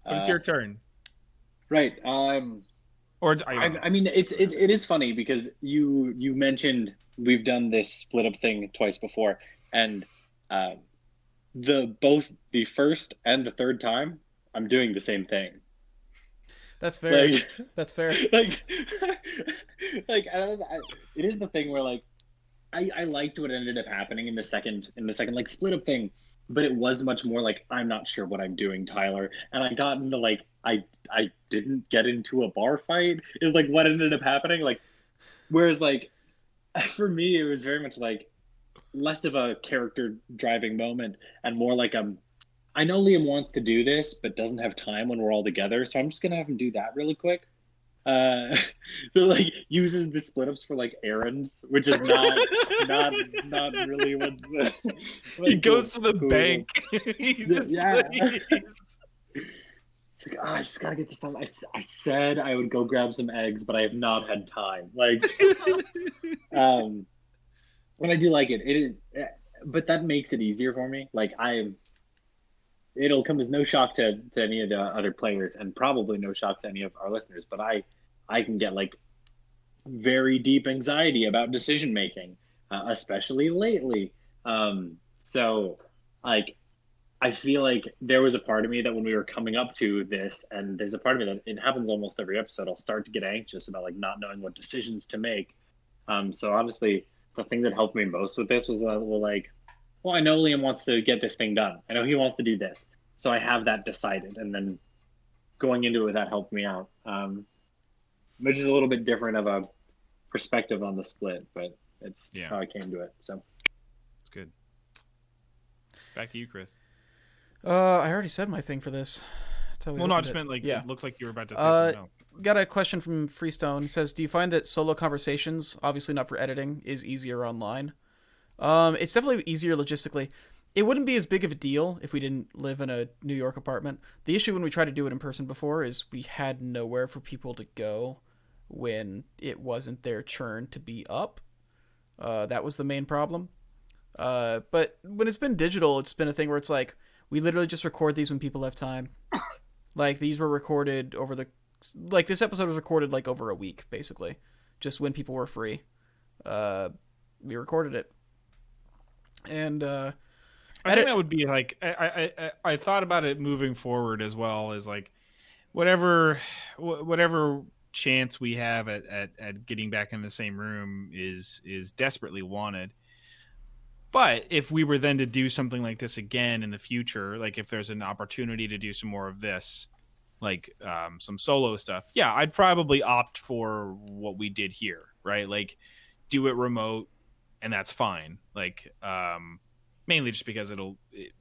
But it's your turn. Right. Or I mean, it is funny because you mentioned we've done this split up thing twice before, and both the first and the third time I'm doing the same thing. That's fair. Like, That's fair. like, it is the thing where like I liked what ended up happening in the second like split up thing, but it was much more like I'm not sure what I'm doing, Tyler, and I got into like I didn't get into a bar fight is like what ended up happening, like whereas like for me it was very much like less of a character driving moment and more like I know Liam wants to do this but doesn't have time when we're all together, so I'm just gonna have him do that really quick. So like uses the split ups for like errands, which is not really what he goes to the bank. He's just it's like, I just gotta get this done. I said I would go grab some eggs, but I have not had time. Like, and I do like it. It is, but that makes it easier for me. Like it'll come as no shock to any of the other players, and probably no shock to any of our listeners. But I can get like very deep anxiety about decision making, especially lately. So like I feel like there was a part of me that when we were coming up to this, and there's a part of me that it happens almost every episode, I'll start to get anxious about like not knowing what decisions to make. So honestly, the thing that helped me most with this was well, I know Liam wants to get this thing done. I know he wants to do this. So I have that decided. And then going into it, that helped me out. Which is a little bit different of a perspective on the split, but it's how I came to it. So it's good. Back to you, Chris. I already said my thing for this. Well, no, I just meant like it looked like you were about to say something else. Got a question from Freestone. He says, do you find that solo conversations, obviously not for editing, is easier online? It's definitely easier logistically. It wouldn't be as big of a deal if we didn't live in a New York apartment. The issue when we tried to do it in person before is we had nowhere for people to go when it wasn't their turn to be up. That was the main problem. But when it's been digital, it's been a thing where it's like, we literally just record these when people have time. Like, these were recorded over this episode was recorded like over a week, basically. Just when people were free. we recorded it, and I think that would be like I thought about it moving forward as well as like whatever chance we have at getting back in the same room is desperately wanted. But if we were then to do something like this again in the future, like if there's an opportunity to do some more of this, like some solo stuff, yeah, I'd probably opt for what we did here, right? Like do it remote, and that's fine. Like mainly just because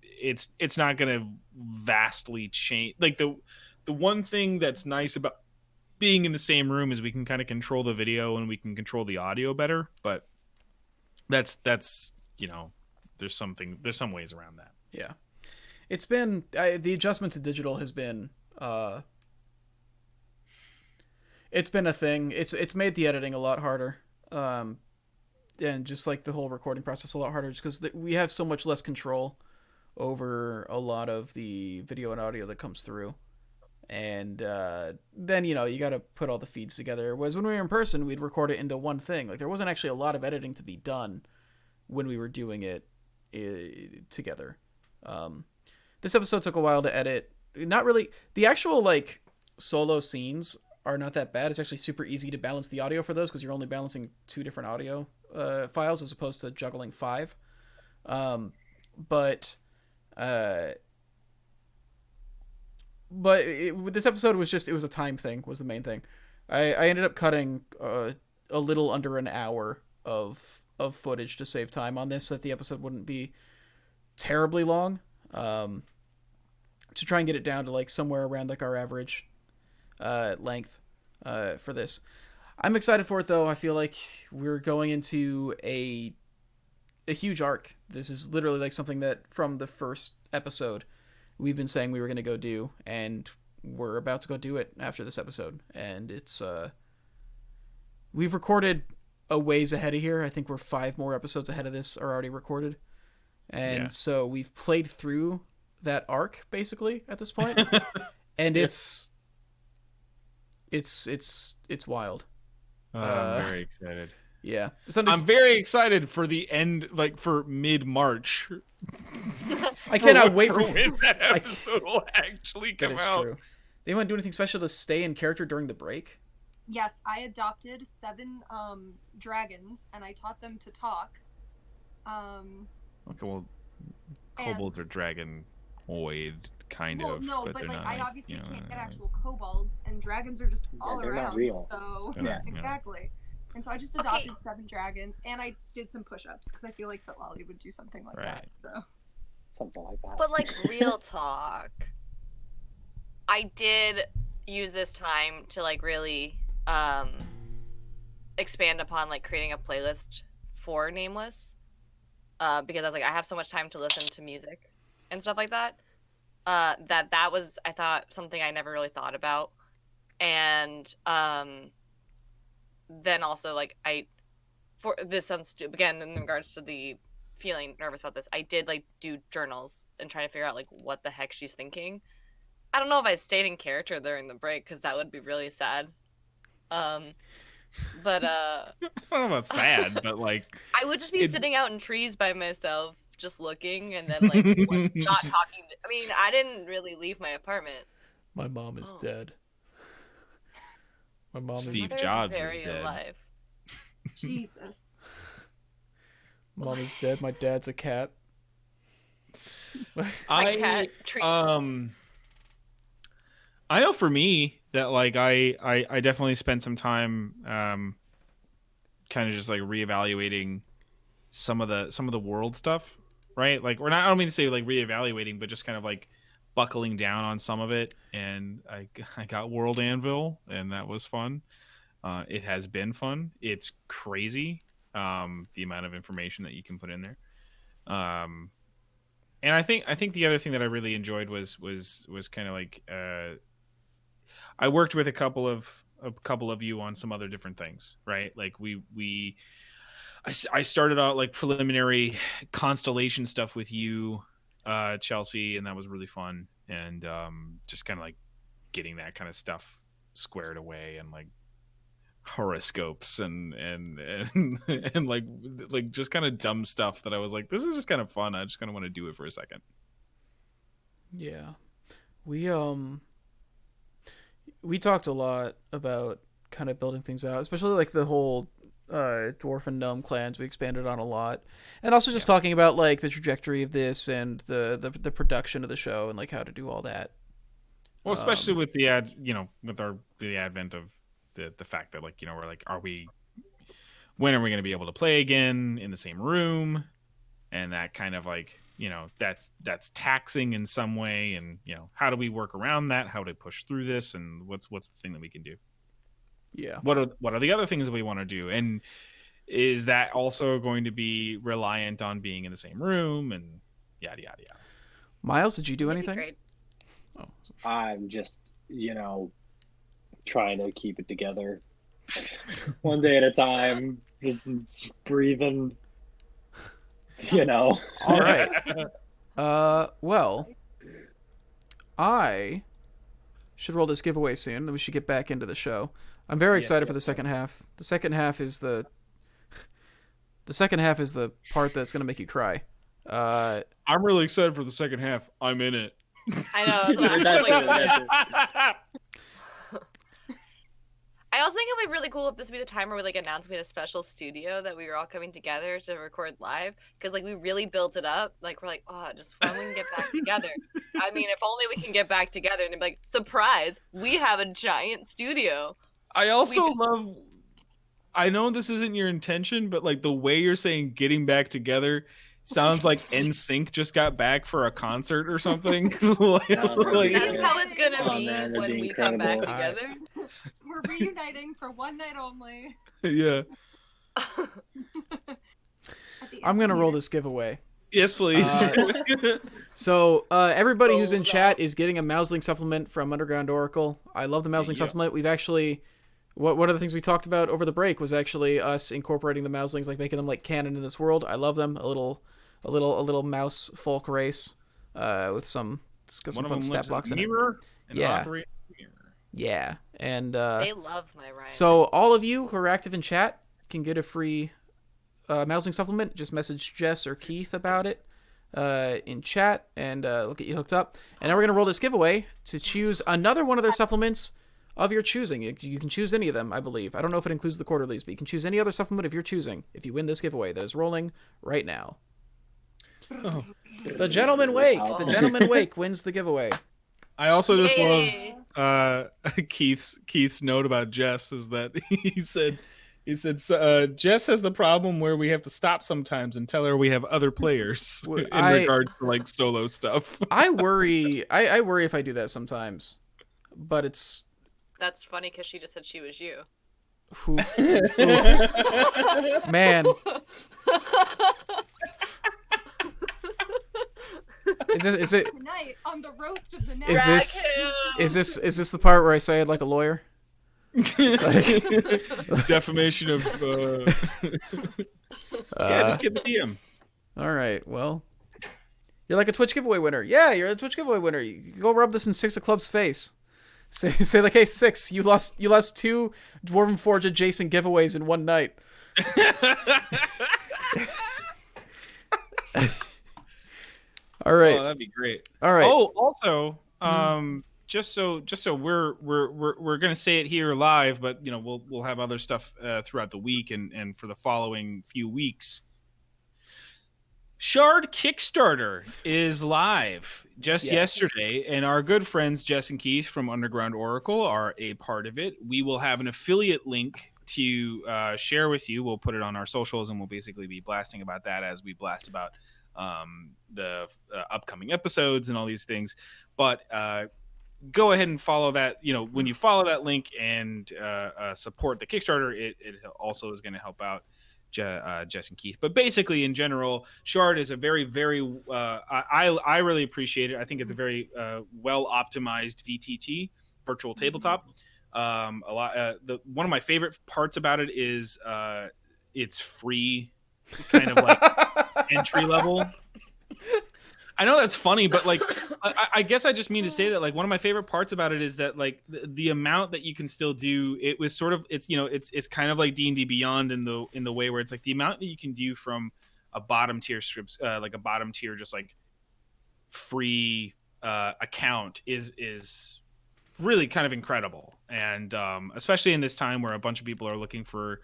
it's not going to vastly change. Like the one thing that's nice about being in the same room is we can kind of control the video and we can control the audio better, but that's there's some ways around that. Yeah, it's been the adjustment to digital has been it's been a thing. It's made the editing a lot harder, and just like the whole recording process a lot harder, just because we have so much less control over a lot of the video and audio that comes through. And then you got to put all the feeds together. Whereas when we were in person, we'd record it into one thing. Like there wasn't actually a lot of editing to be done when we were doing it together. This episode took a while to edit. Not really. The actual like solo scenes are not that bad. It's actually super easy to balance the audio for those because you're only balancing 2 different audio files as opposed to juggling 5. But this episode was just, it was a time thing was the main thing. I ended up cutting a little under an hour of footage to save time on this, so that the episode wouldn't be terribly long, to try and get it down to like somewhere around like our average length for this. I'm excited for it though. I feel like we're going into a huge arc. This is literally like something that from the first episode we've been saying we were going to go do, and we're about to go do it after this episode. And it's we've recorded a ways ahead of here. I think we're 5 more episodes ahead of this are already recorded, and so we've played through that arc basically at this point. And it's wild. I'm very excited. Yeah, I'm very excited for the end, like for mid-March. I cannot wait for when that episode will actually come out. True. They want to do anything special to stay in character during the break? Yes, I adopted 7 dragons and I taught them to talk. Okay, well, kobolds are dragonoid, kind of. No, but they're like not, I obviously can't get actual kobolds, and dragons are just all they're around. not real. So Yeah. exactly. And so I just adopted 7 dragons, and I did some push-ups because I feel like Setlali would do something like that. So something like that. But like real talk, I did use this time to like really expand upon like creating a playlist for Nameless, because I was like, I have so much time to listen to music and stuff like that. That was, I thought, something I never really thought about. And then also like for this sounds again in regards to the feeling nervous about this, I did like do journals and trying to figure out like what the heck she's thinking. I don't know if I stayed in character during the break because that would be really sad. But I don't know about sad, but like I would just be sitting out in trees by myself, just looking, and then like not talking. I mean, I didn't really leave my apartment. My mom is dead. My mom Steve is Jobs very is dead. alive. Jesus. Mom is dead. My dad's a cat. My cat treats I know for me that like I definitely spent some time kind of just like reevaluating some of the world stuff, right? Like we're not, I don't mean to say like reevaluating, but just kind of like buckling down on some of it. And I got World Anvil, and that was fun. It has been fun. It's crazy, the amount of information that you can put in there. And I think the other thing that I really enjoyed was kind of like I worked with a couple of you on some other different things, right? Like I started out like preliminary constellation stuff with you, Chelsea, and that was really fun. And just kind of like getting that kind of stuff squared away and like horoscopes and like just kind of dumb stuff that I was like, this is just kind of fun. I just kind of want to do it for a second. Yeah. We talked a lot about kind of building things out, especially like the whole dwarf and gnome clans. We expanded on a lot, and also just talking about like the trajectory of this and the production of the show and like how to do all that. Well, especially with the the advent of the fact that like, we're like, when are we going to be able to play again in the same room? And that kind of like, that's taxing in some way. And, how do we work around that? How do we push through this? And what's the thing that we can do? Yeah. What are the other things that we want to do? And is that also going to be reliant on being in the same room and yada, yada, yada. Miles, did you do That'd be anything? great. Oh, I'm just, trying to keep it together. One day at a time, just breathing, all right. Well, I should roll this giveaway soon. Then we should get back into the show. I'm very excited for the second half. The second half is the part that's gonna make you cry. I'm really excited for the second half. I'm in it. I know. I also think it'd be really cool if this would be the time where we like announced we had a special studio that we were all coming together to record live, because like we really built it up. Like we're like, oh, just when we can get back together. I mean, if only we can get back together and be like, surprise, we have a giant studio. I also love. I know this isn't your intention, but like the way you're saying getting back together sounds like NSYNC just got back for a concert or something. That's how it's gonna be when we come back together. We're reuniting for one night only. Yeah. I'm gonna roll this giveaway. Yes, please. So everybody who's in chat is getting a Mouseling supplement from Underground Oracle. I love the Mouseling supplement. We've actually, one of the things we talked about over the break was actually us incorporating the Mouselings, like making them like canon in this world. I love them. A little mouse folk race with some fun stat blocks in it. Yeah, and they love my Ryan. So all of you who are active in chat can get a free Mouseling supplement. Just message Jess or Keith about it in chat, and we'll get you hooked up. And now we're gonna roll this giveaway to choose another one of their supplements of your choosing. You can choose any of them, I believe. I don't know if it includes the quarterlies, but you can choose any other supplement of your choosing if you win this giveaway that is rolling right now. Oh. The Gentleman Wake. The Gentleman Wake wins the giveaway. I also just love Keith's note about Jess is that he said Jess has the problem where we have to stop sometimes and tell her we have other players in regards to like solo stuff. I worry if I do that sometimes, but it's. That's funny because she just said she was you. Oof. Man. Is it tonight on the roast of the neck? Is this the part where I say it like a lawyer? Defamation of yeah, just get the DM. All right, well, you're like a Twitch giveaway winner. Yeah, you're a Twitch giveaway winner. You go rub this in Six of Club's face. Say like, hey Six, you lost 2 Dwarven Forge adjacent giveaways in one night. All right. Oh, that'd be great. All right. Oh, also, just so we're gonna say it here live, but we'll have other stuff throughout the week and for the following few weeks. Shard Kickstarter is live yesterday, and our good friends Jess and Keith from Underground Oracle are a part of it. We will have an affiliate link to share with you. We'll put it on our socials, and we'll basically be blasting about that as we blast about the upcoming episodes and all these things. But go ahead and follow that. When you follow that link and support the Kickstarter, it also is going to help out Jess and Keith. But basically, in general, Shard is a very, very I really appreciate it. I think it's a very well optimized VTT, virtual tabletop. One of my favorite parts about it is it's free, kind of like entry level. I know that's funny, but like, I guess I just mean to say that like one of my favorite parts about it is that like the amount that you can still do. It was sort of it's kind of like D&D Beyond in the way where it's like the amount that you can do from a bottom tier scripts, like a bottom tier just like free account is really kind of incredible, and especially in this time where a bunch of people are looking for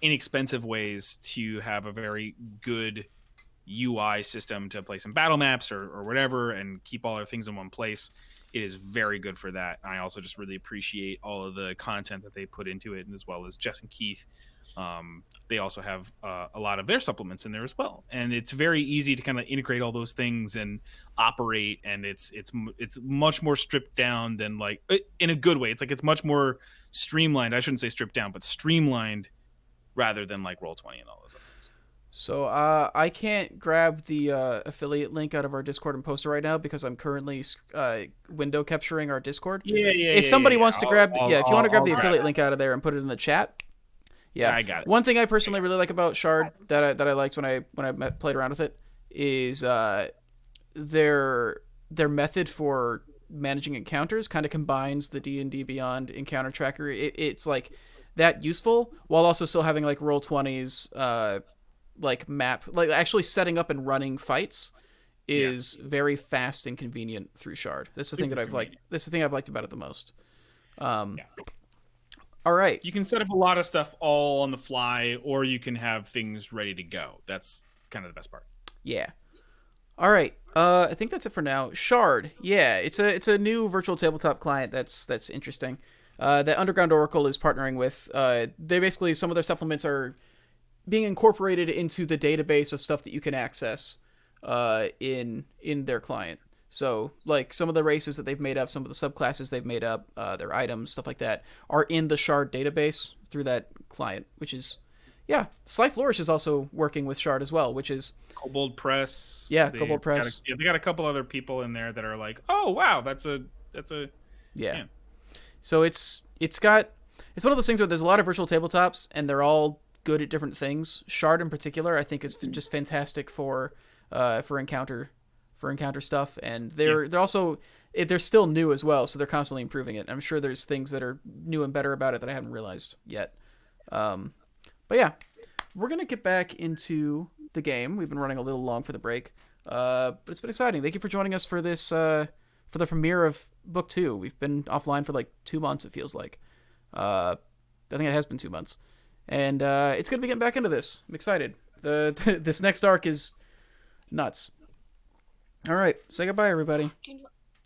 inexpensive ways to have a very good UI system to play some battle maps or whatever and keep all their things in one place. It is very good for that. I also just really appreciate all of the content that they put into it, and as well as Jess and Keith. They also have a lot of their supplements in there as well, and it's very easy to kind of integrate all those things and operate. And it's much more stripped down than like in a good way. It's like it's much more streamlined. I shouldn't say stripped down, but streamlined rather than like Roll20 and all those other things. So I can't grab the affiliate link out of our Discord and post it right now because I'm currently window capturing our Discord. If somebody wants to grab, if you want to grab the affiliate link out of there and put it in the chat, I got it. One thing I personally really like about Shard that I liked when I played around with it is their method for managing encounters kind of combines the D&D Beyond encounter tracker. It's like that useful while also still having like Roll20's like map, like actually setting up and running fights is very fast and convenient through Shard. That's the thing that I've liked. That's the thing I've liked about it the most. All right. You can set up a lot of stuff all on the fly, or you can have things ready to go. That's kind of the best part. Yeah. All right. I think that's it for now. Shard. Yeah, it's a new virtual tabletop client that's interesting. That Underground Oracle is partnering with. They basically, some of their supplements are being incorporated into the database of stuff that you can access in their client. So, like, some of the races that they've made up, some of the subclasses they've made up, their items, stuff like that, are in the Shard database through that client, which is, yeah. Sly Flourish is also working with Shard as well, which is... Kobold Press. Yeah, Kobold Press. They got a couple other people in there that are like, oh, wow, that's a... Yeah. So it's one of those things where there's a lot of virtual tabletops, and they're all good at different things. Shard in particular, I think, is just fantastic for encounter stuff, and they're also they're still new as well, so they're constantly improving it. I'm sure there's things that are new and better about it that I haven't realized yet. But yeah, we're gonna get back into the game. We've been running a little long for the break, but it's been exciting. Thank you for joining us for this for the premiere of Book 2. We've been offline for like 2 months. It feels like. I think it has been 2 months. And it's going to be getting back into this. I'm excited. This next arc is nuts. All right. Say goodbye, everybody.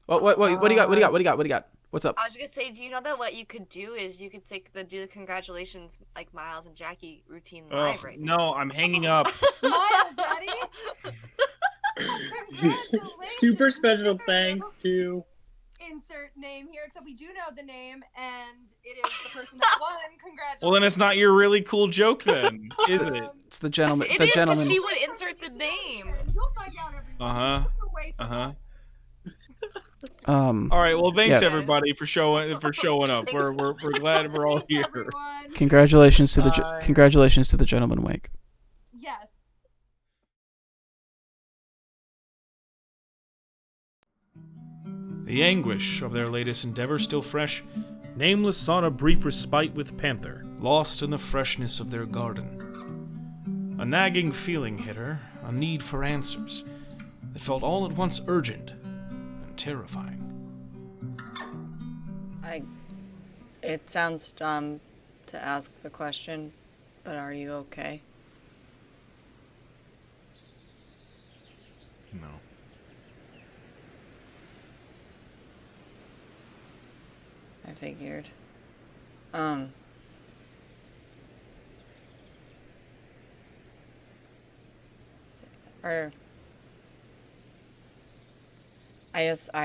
What do you got? What do you got? What's up? I was going to say, do you know that what you could do is you could do the congratulations like Miles and Jackie routine live right now? No, I'm hanging up. Miles, buddy. Super special thanks to... Insert name here, except we do know the name, and it is the person that won. Congratulations. Well, then it's not your really cool joke, then, is it? It's the gentleman. It the is, gentleman. she would insert the name. You'll find out everyone. All right. Well, thanks everybody for showing up. We're glad we're all here. Everyone. Congratulations to the gentleman wake. Yes. The anguish of their latest endeavor still fresh, Nameless sought a brief respite with Panther, lost in the freshness of their garden. A nagging feeling hit her, a need for answers, that felt all at once urgent and terrifying. It sounds dumb to ask the question, but are you okay? No. I figured. I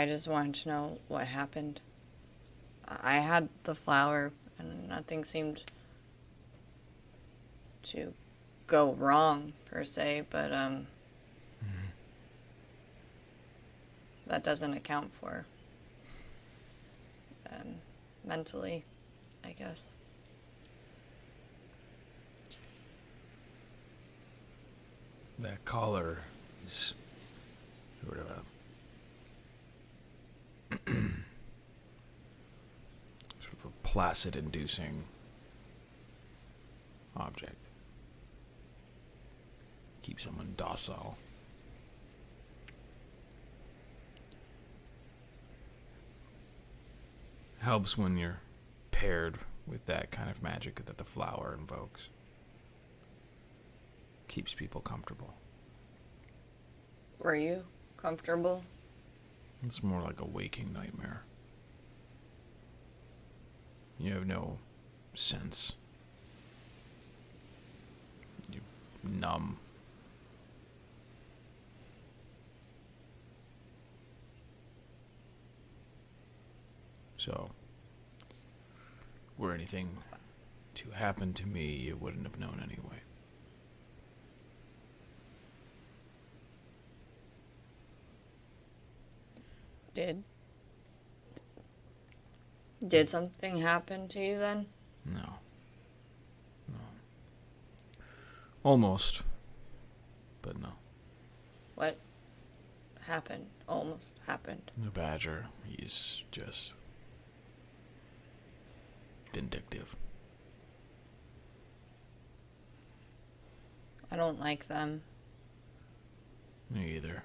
just wanted to know what happened. I had the flower and nothing seemed to go wrong per se, but that doesn't account for mentally, I guess. That collar is sort of a placid-inducing object. Keep someone docile. Helps when you're paired with that kind of magic that the flower invokes. Keeps people comfortable. Were you comfortable? It's more like a waking nightmare. You have no sense. You're numb. So, were anything to happen to me, you wouldn't have known anyway. Did something happen to you then? No. Almost. But no. What happened? Almost happened. The badger, he's just vindictive. I don't like them. Me either.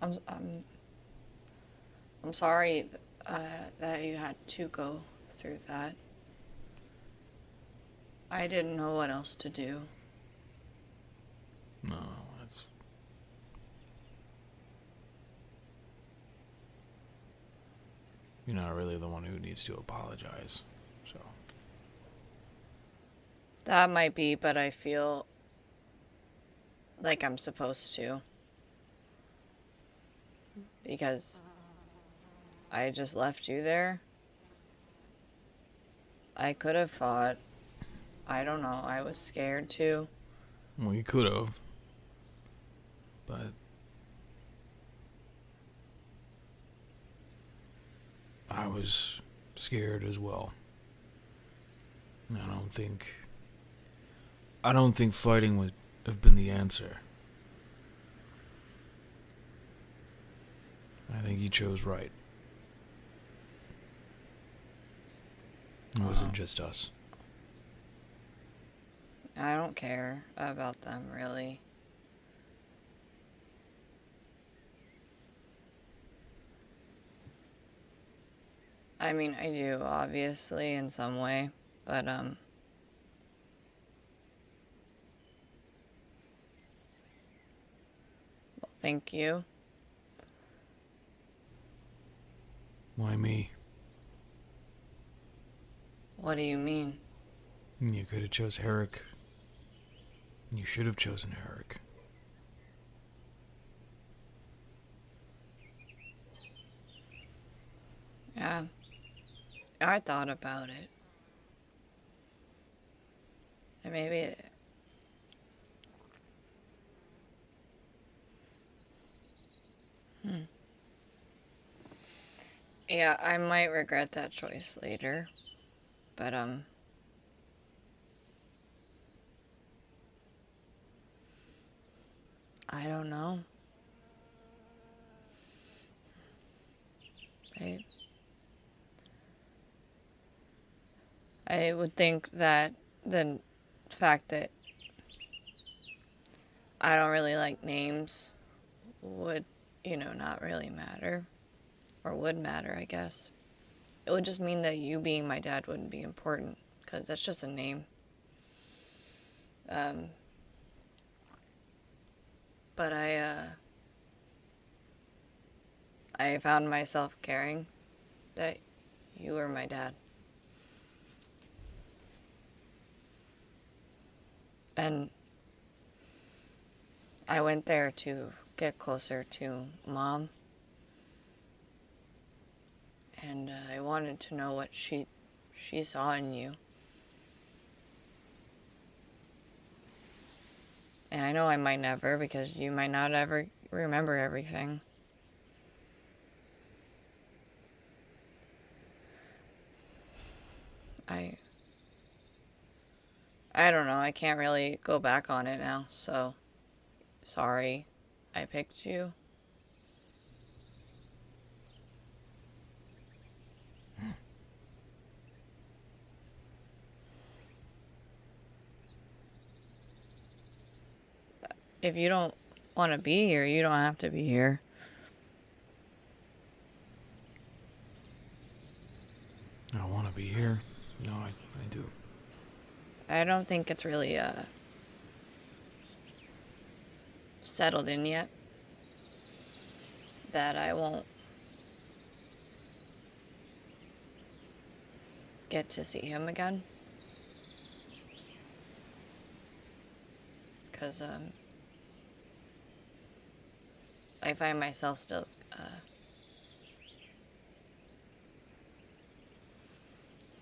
I'm sorry that you had to go through that. I didn't know what else to do. No, that's... You're not really the one who needs to apologize, so... That might be, but I feel like I'm supposed to. Because I just left you there. I could have fought. I don't know. I was scared too. Well, you could have. But... I was scared as well. I don't think fighting would have been the answer. I think you chose right. It wasn't just us. I don't care about them, really. I mean, I do, obviously, in some way, but, well, thank you. Why me? What do you mean? You could have chose Herrick. You should have chosen Herrick. Yeah, I thought about it. And maybe yeah, I might regret that choice later. But, I don't know. I would think that the fact that I don't really like names would, not really matter. Or would matter, I guess. It would just mean that you being my dad wouldn't be important, because that's just a name. But I found myself caring that you were my dad. And I went there to get closer to Mom. And I wanted to know what she saw in you. And I know I might never, because you might not ever remember everything. I don't know. I can't really go back on it now, so sorry I picked you. If you don't want to be here, you don't have to be here. I don't want to be here. No, I do. I don't think it's really settled in yet that I won't get to see him again. Because I find myself still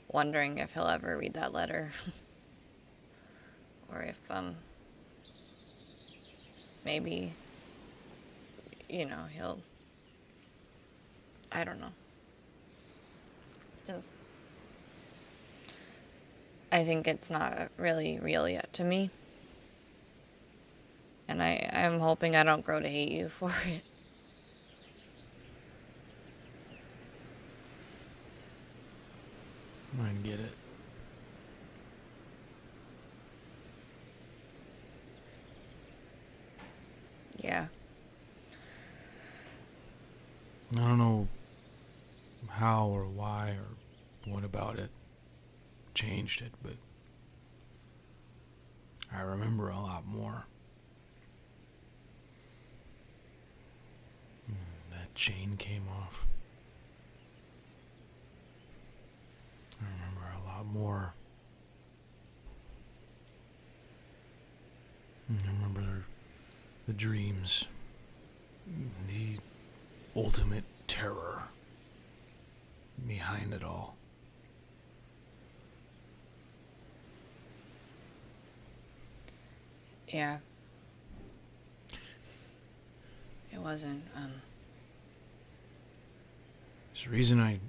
wondering if he'll ever read that letter. Or if maybe, you know, he'll, I don't know. Just, I think it's not really real yet to me. And I'm hoping I don't grow to hate you for it. I get it. Yeah. I don't know how or why or what about it changed it, but I remember a lot more. That chain came off. I remember a lot more. I remember the dreams, the ultimate terror behind it all. Yeah. It wasn't, There's a reason I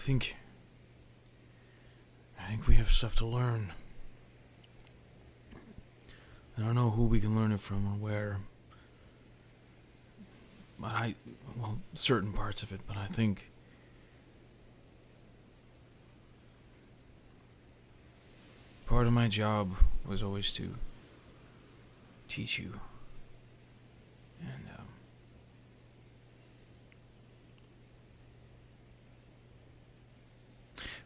think we have stuff to learn. I don't know who we can learn it from or where. But certain parts of it, but I think part of my job was always to teach you. And,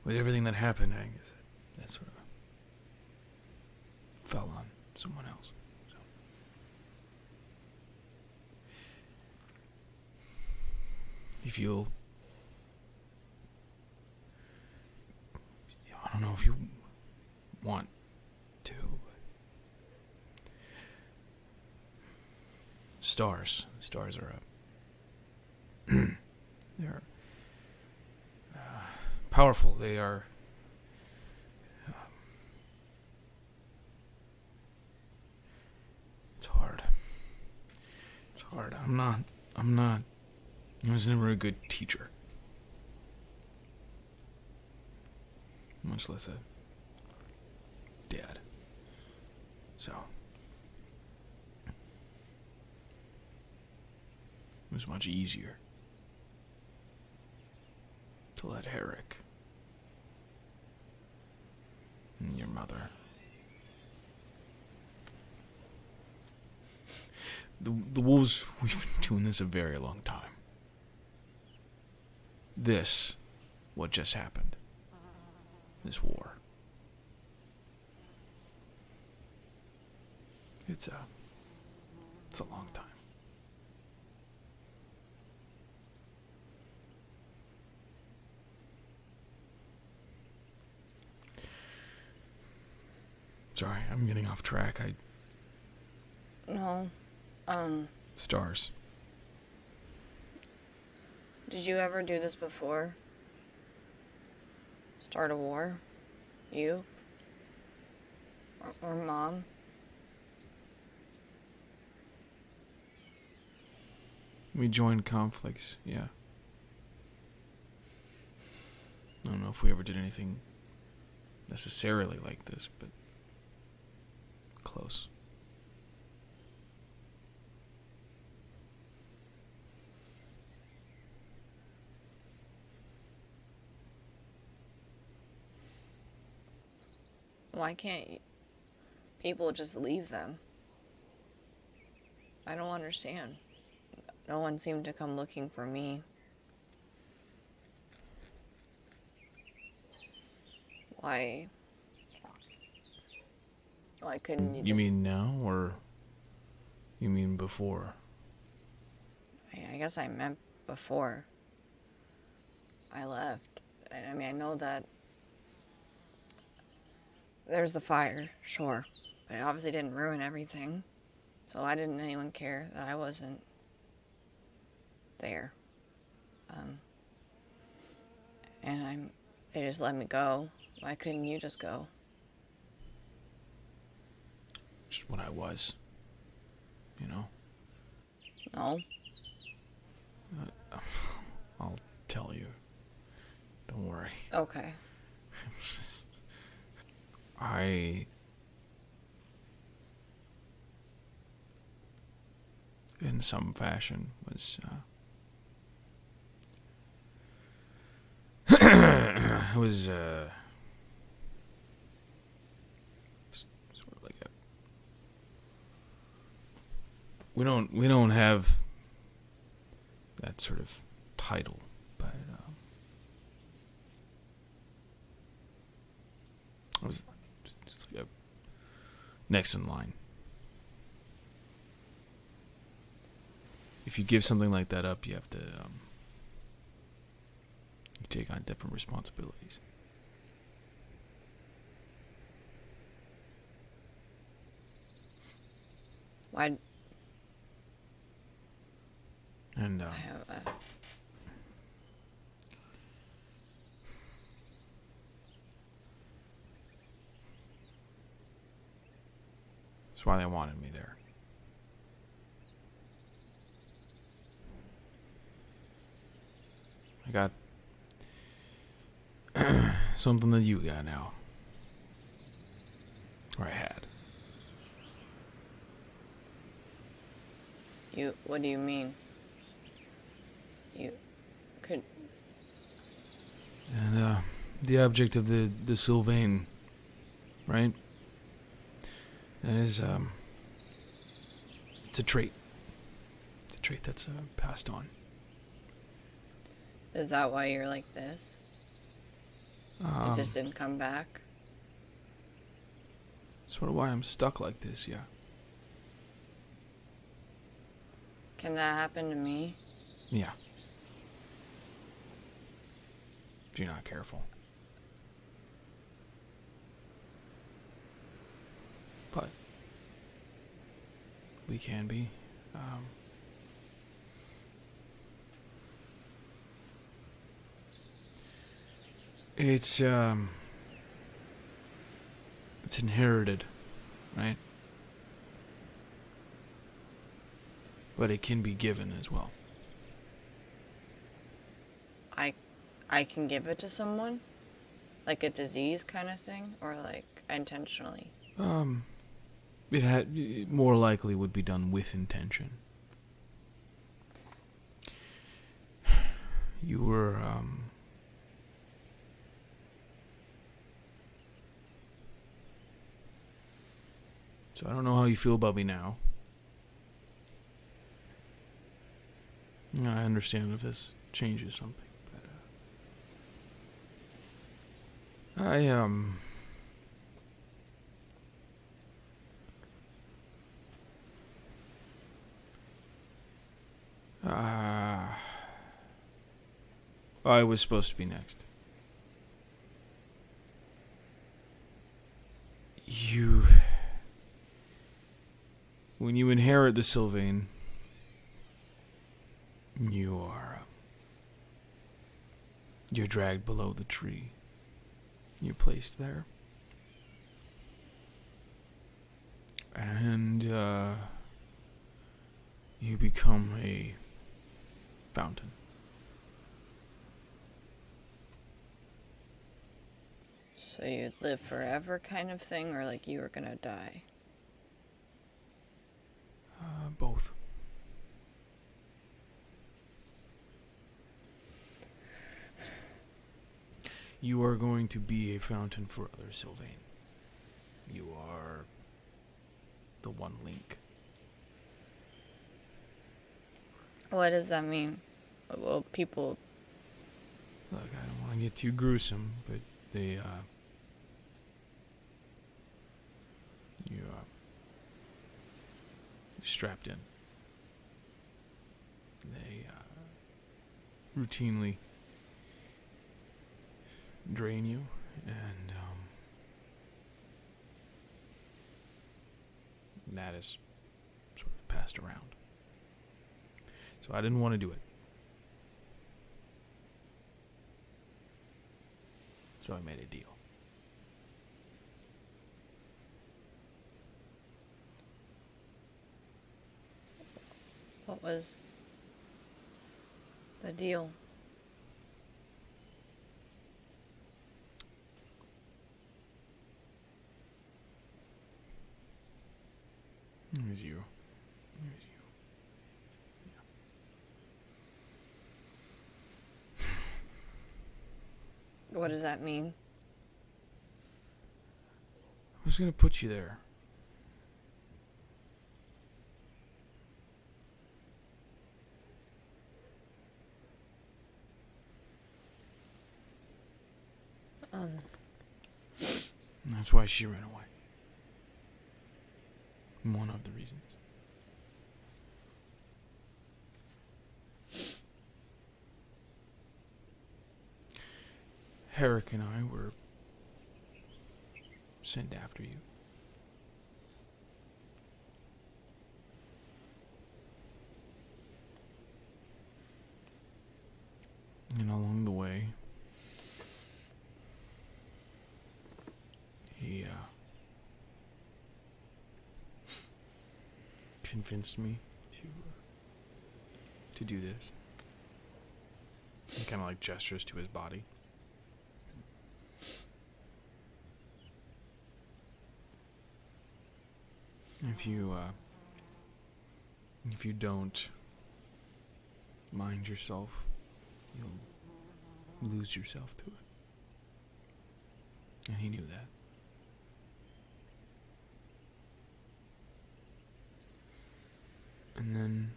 with everything that happened, I guess that sort of fell on someone else. So. If you'll, I don't know if you want to, but stars are they're powerful. They are it's hard. I was never a good teacher, much less a dad. So it was much easier to let Herrick and your mother, the wolves, we've been doing this a very long time. This, what just happened, this war, it's a long time. Sorry, I'm getting off track. no. Stars. Did you ever do this before? Start a war? You? Or Mom? We joined conflicts, yeah. I don't know if we ever did anything necessarily like this, but close. Why can't people just leave them? I don't understand. No one seemed to come looking for me. Why? Why couldn't you You just... mean now, or you mean before? I guess I meant before I left. I mean, I know that there's the fire, sure, but it obviously didn't ruin everything. So why didn't anyone care that I wasn't there? And they just let me go. Why couldn't you just go? Just what I was. You know? No? I'll tell you. Don't worry. Okay. I... in some fashion, was, it was, sort of like a... We don't have that sort of title, but, I was just like a next in line. If you give something like that up, you have to you take on different responsibilities. Why? And I have that's why they wanted me there. I got something that you got now. Or I had. you. What do you mean? You could. And the object of the Sylvain, right? That is it's a trait. It's a trait that's passed on. Is that why you're like this? You just didn't come back? Sort of why I'm stuck like this, yeah. Can that happen to me? Yeah. If you're not careful. But we can be. It's inherited, right? But it can be given as well. I can give it to someone? Like a disease kind of thing? Or like intentionally? It more likely would be done with intention. You were, so I don't know how you feel about me now. I understand if this changes something, but I was supposed to be next. When you inherit the Sylvain, you're dragged below the tree. You're placed there. And, you become a fountain. So So you'd live forever kind of thing, or like you were gonna die? Both. You are going to be a fountain for others, Sylvain. You are the one link. What does that mean? Well, people... Look, I don't want to get too gruesome, but they, you're strapped in. They, routinely drain you, and, that is sort of passed around. So I didn't want to do it. So I made a deal. What was the deal? It was you. What does that mean? I was gonna put you there. And that's why she ran away. One of the reasons. Herrick and I were sent after you. And along the way, he convinced me to do this. He kind of like gestures to his body. If you don't mind yourself, you'll lose yourself to it. And he knew that. And then,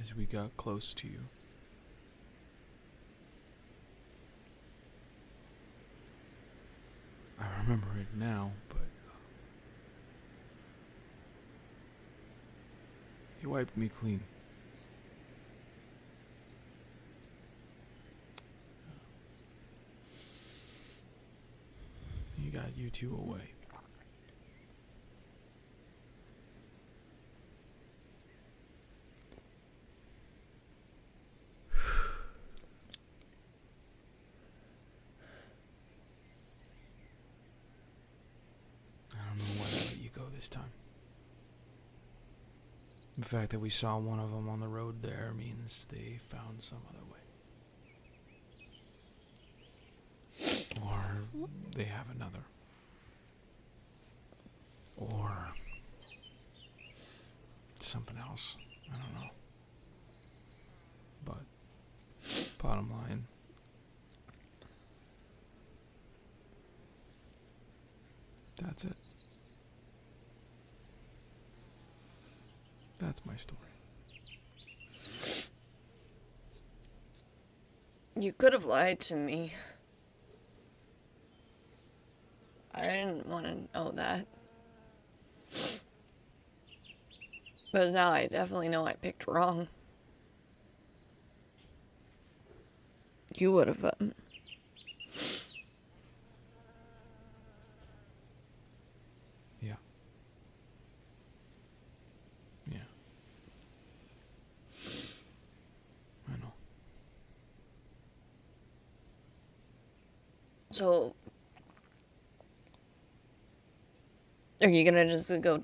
as we got close to you, I remember it now, but he wiped me clean. He got you two away. I don't know why I let you go this time. The fact that we saw one of them on the road there means they found some other way. Or they have another. Or something else. I don't know. But bottom line, that's it. That's my story. You could have lied to me. I didn't want to know that. But now I definitely know I picked wrong. You would have. Yeah. Yeah. I know. So, are you gonna just go,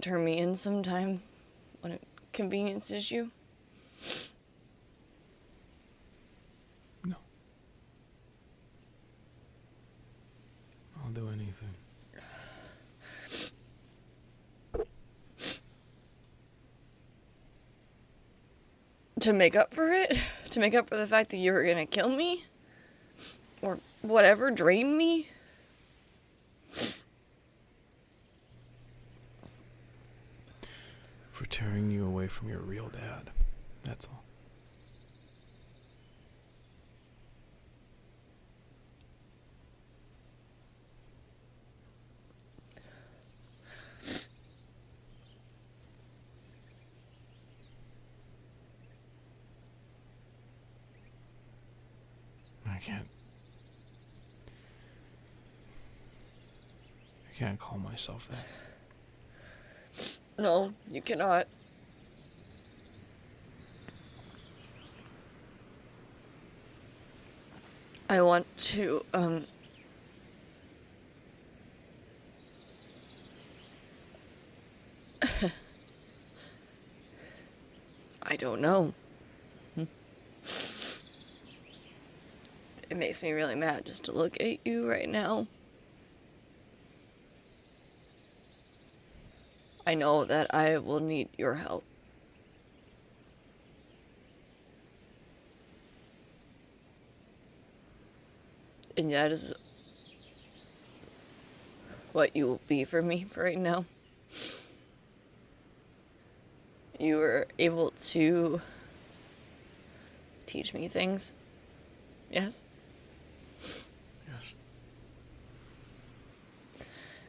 turn me in sometime when it conveniences you? No. To make up for it? To make up for the fact that you were gonna kill me? Or whatever, drain me? For tearing you away from your real dad. That's all. I can't call myself that. No, you cannot. I want to, I don't know. It makes me really mad just to look at you right now. I know that I will need your help. And that is what you will be for me right now. You were able to teach me things. Yes? Yes.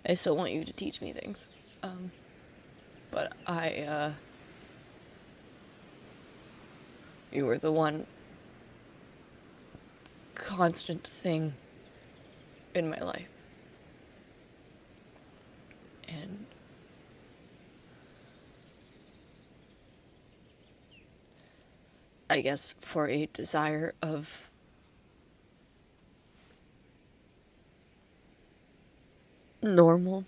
I still want you to teach me things. But you were the one constant thing in my life. And I guess for a desire of normal,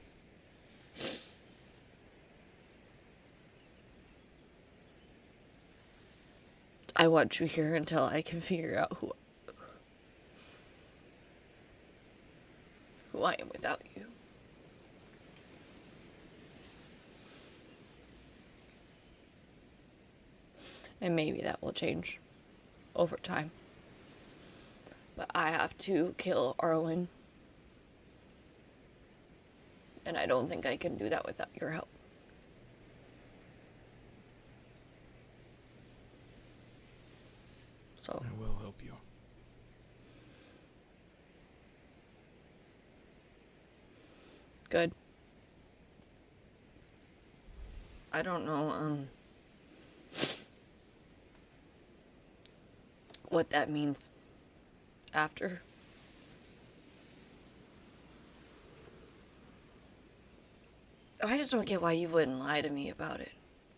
I want you here until I can figure out who I am without you. And maybe that will change over time. But I have to kill Arwen. And I don't think I can do that without your help. So I will help you. good. I don't know, what that means after. I just don't get why you wouldn't lie to me about it.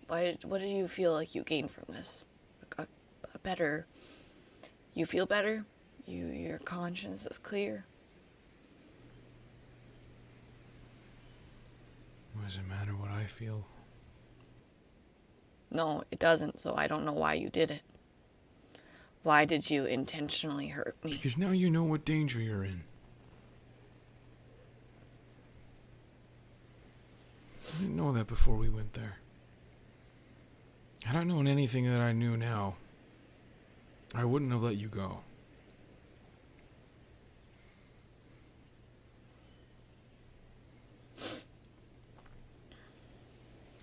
What do you feel like you gained from this? A better... You feel better? Your conscience is clear? Does it matter what I feel? No, it doesn't, so I don't know why you did it. Why did you intentionally hurt me? Because now you know what danger you're in. I didn't know that before we went there. Had I known anything that I knew now, I wouldn't have let you go.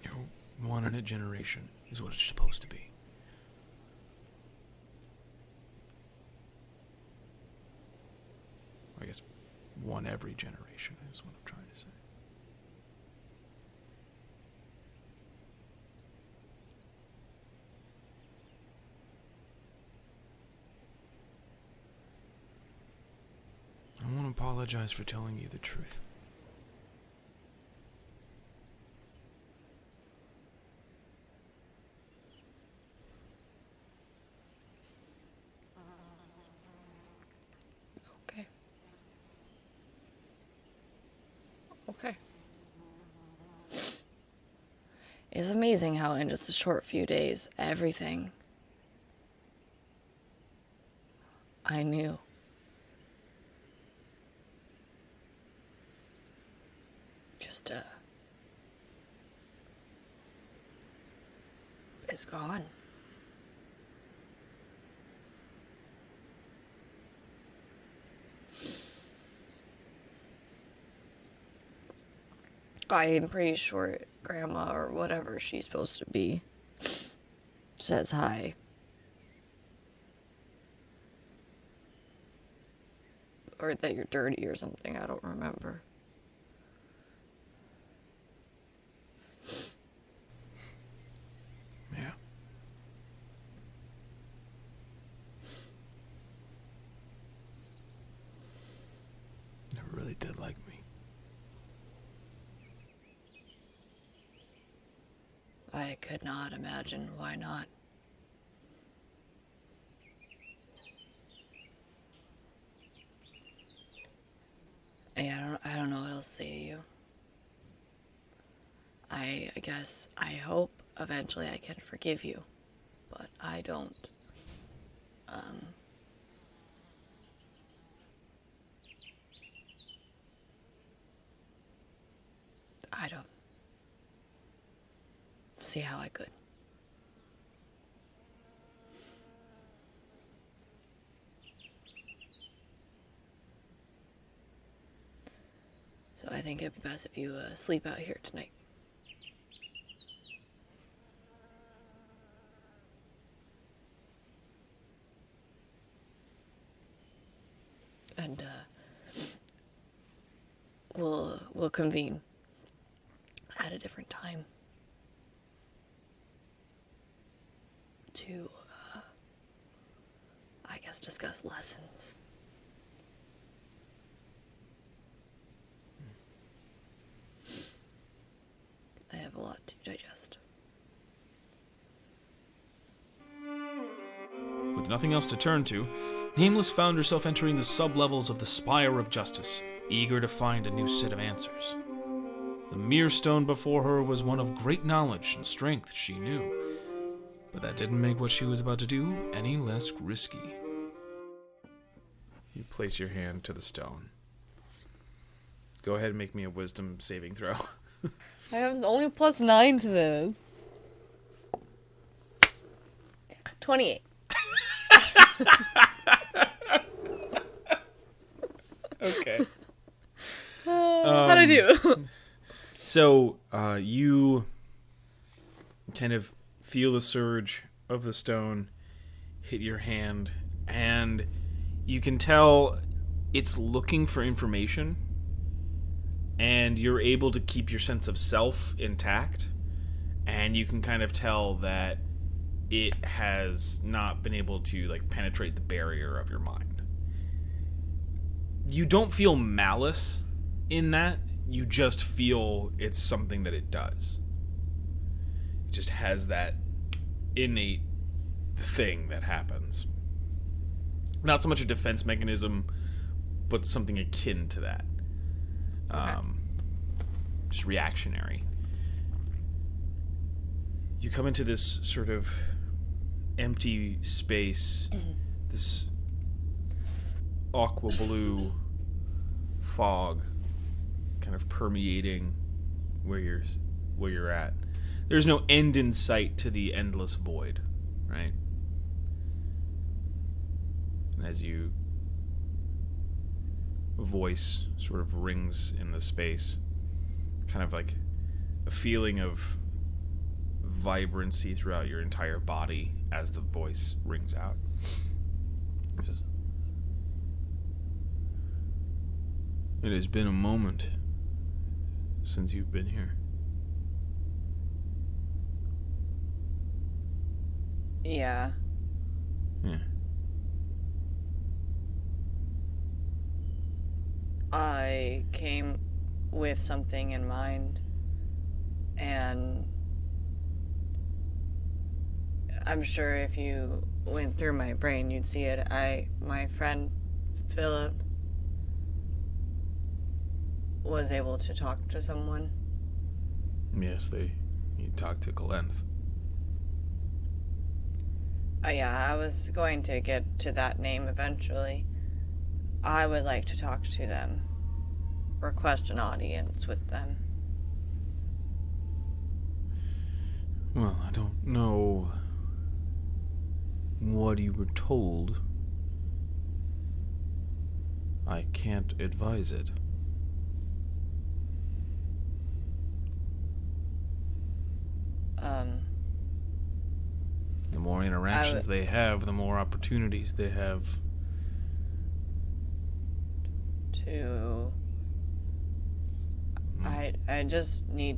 You're one in a generation, is what it's supposed to be. I guess one every generation is what I'm trying to say. I want to apologize for telling you the truth. Okay. Okay. It's amazing how in just a short few days, everything I knew just is gone. I'm pretty sure Grandma or whatever she's supposed to be says hi. Or that you're dirty or something, I don't remember. Yeah. Never really did like me. I could not imagine why not. Yeah, I don't know what else to say to you. I guess I hope eventually I can forgive you, but I don't. I don't see how I could. So I think it'd be best if you sleep out here tonight. And we'll convene at a different time to I guess discuss lessons. I have a lot to digest. With nothing else to turn to, Nameless found herself entering the sub-levels of the Spire of Justice, eager to find a new set of answers. The mere stone before her was one of great knowledge and strength, she knew, but that didn't make what she was about to do any less risky. You place your hand to the stone. Go ahead and make me a wisdom saving throw. I have only +9 to this. 28. Okay. How'd I do? So, you kind of feel the surge of the stone hit your hand, and you can tell it's looking for information, and you're able to keep your sense of self intact, and you can kind of tell that it has not been able to, like, penetrate the barrier of your mind. You don't feel malice in that. You just feel it's something that it does. It just has that innate thing that happens. Not so much a defense mechanism, but something akin to that. Just reactionary. You come into this sort of empty space, this aqua blue fog kind of permeating where you're at. There's no end in sight to the endless void, right? And as a voice sort of rings in the space, kind of like a feeling of vibrancy throughout your entire body as the voice rings out. It says, "It has been a moment since you've been here." Yeah. Yeah. I came with something in mind, and I'm sure if you went through my brain, you'd see it. My friend Philip was able to talk to someone. Yes, you talked to Galenth. Yeah, I was going to get to that name eventually. I would like to talk to them. Request an audience with them. Well, I don't know what you were told. I can't advise it. The more interactions they have, the more opportunities they have. To... I just need...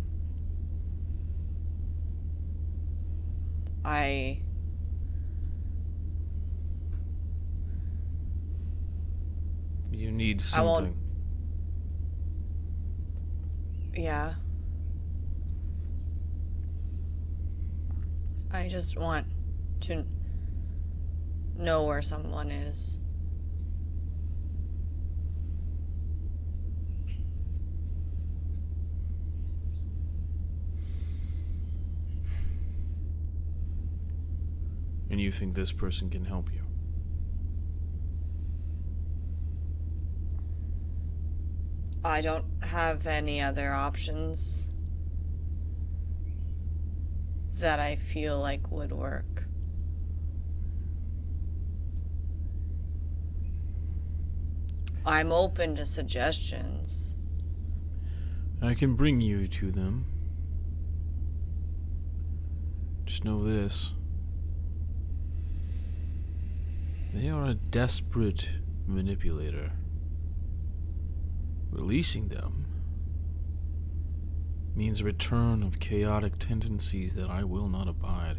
You need I won't- something. Yeah. I just want to know where someone is. And you think this person can help you? I don't have any other options that I feel like would work. I'm open to suggestions. I can bring you to them. Just know this. They are a desperate manipulator. Releasing them means a return of chaotic tendencies that I will not abide.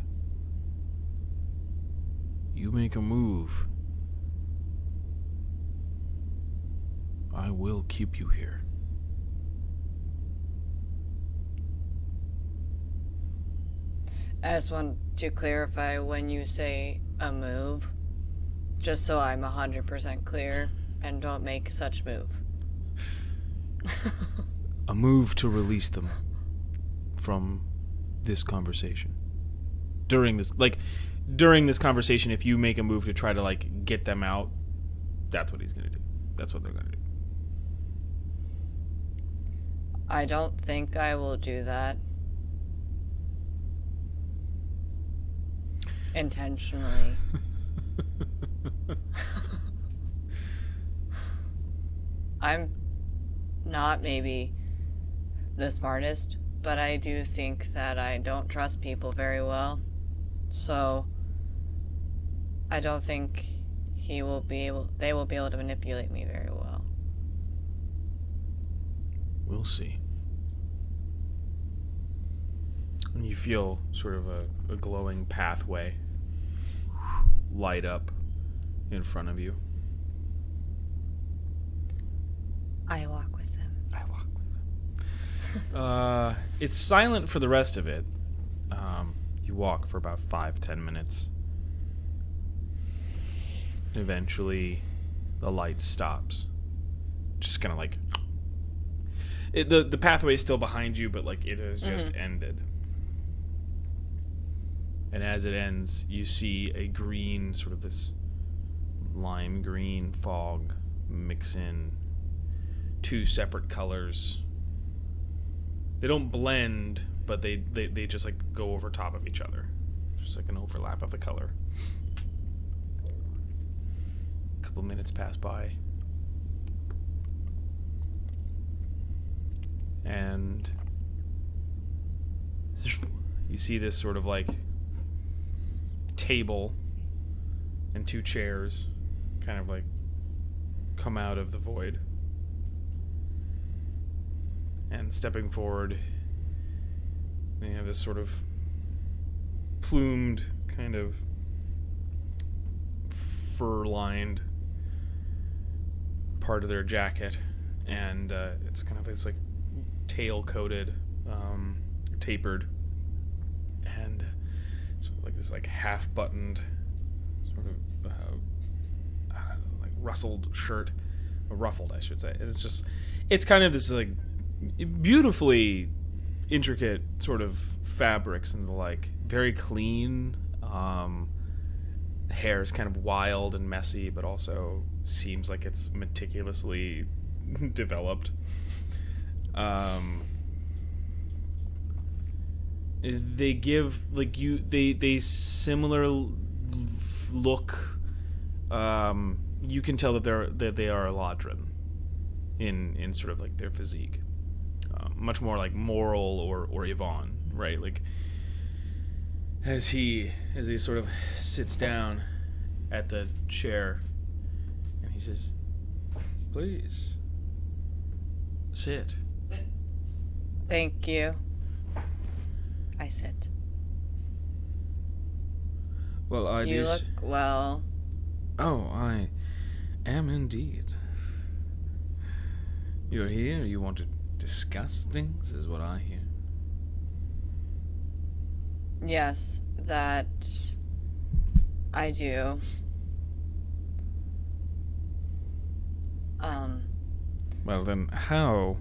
You make a move, I will keep you here. I just want to clarify when you say a move, just so I'm 100% clear and don't make such move. A move to release them from this conversation. During this conversation, if you make a move to try to get them out, that's what he's gonna do. That's what they're gonna do. I don't think I will do that. Intentionally. I'm not maybe the smartest, but I do think that I don't trust people very well. So I don't think they will be able to manipulate me very well. We'll see. And you feel sort of a glowing pathway light up in front of you. I walk with them. I walk with them. It's silent for the rest of it. You walk for about 5-10 minutes. Eventually, the light stops. Just kind of the pathway is still behind you, but it has just ended. And as it ends, you see a green, sort of this lime green fog mix in two separate colors. They don't blend, but they just go over top of each other. Just an overlap of the color. A couple minutes pass by. And you see this sort of table and two chairs kind of come out of the void. And stepping forward, they have this sort of plumed, kind of fur-lined part of their jacket, and it's kind of this tail-coated, tapered, and sort of this half-buttoned, sort of I don't know, rustled shirt, or ruffled, I should say. And it's kind of this beautifully intricate sort of fabrics and very clean. Hair is kind of wild and messy, but also seems like it's meticulously developed. They give they similar look. You can tell that they are Eladrin in sort of their physique. Much more like Moral or Yvonne, right? as he sort of sits down at the chair, and he says, "Please sit." Thank you. I sit. Well, I You do. look well. Oh, I am indeed. You're here. You want to discuss things, is what I hear. Yes, that I do. Well, then, how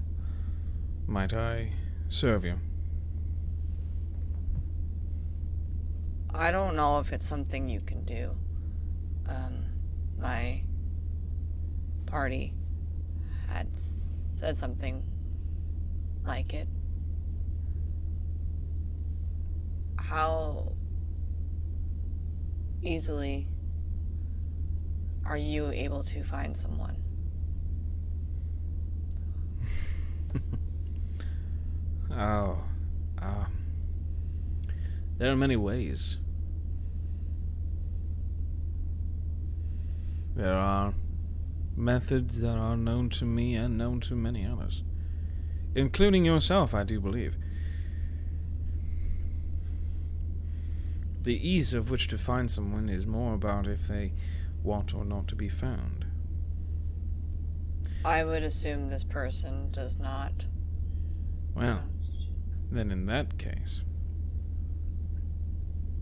might I serve you? I don't know if it's something you can do. My party had said something like it. How easily are you able to find someone? Oh, there are many ways. There are methods that are known to me and known to many others, including yourself, I do believe. The ease of which to find someone is more about if they want or not to be found. I would assume this person does not. Well, then in that case,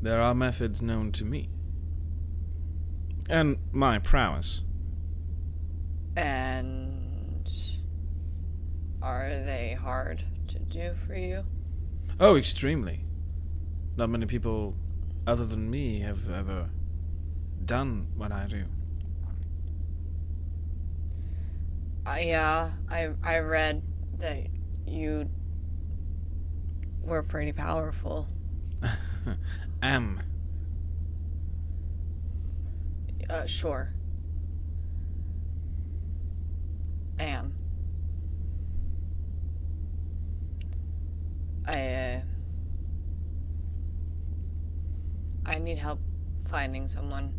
there are methods known to me. And my prowess. And are they hard to do for you? Oh, extremely. Not many people other than me have ever done what I do. I read that you were pretty powerful. Am. Sure. Am. I need help finding someone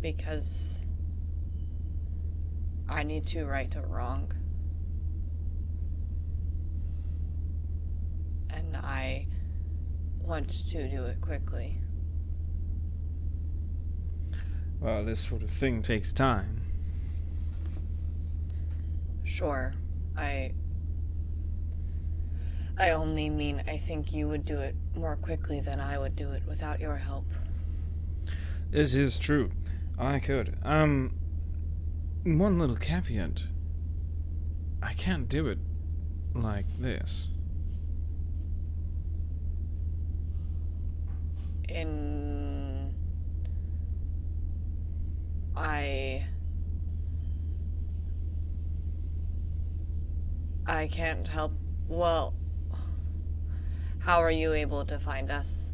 because I need to right a wrong. And I want to do it quickly. Well, this sort of thing takes time. Sure. I only mean I think you would do it more quickly than I would do it without your help. This is true. I could. One little caveat. I can't do it like this. I can't help. Well, how are you able to find us?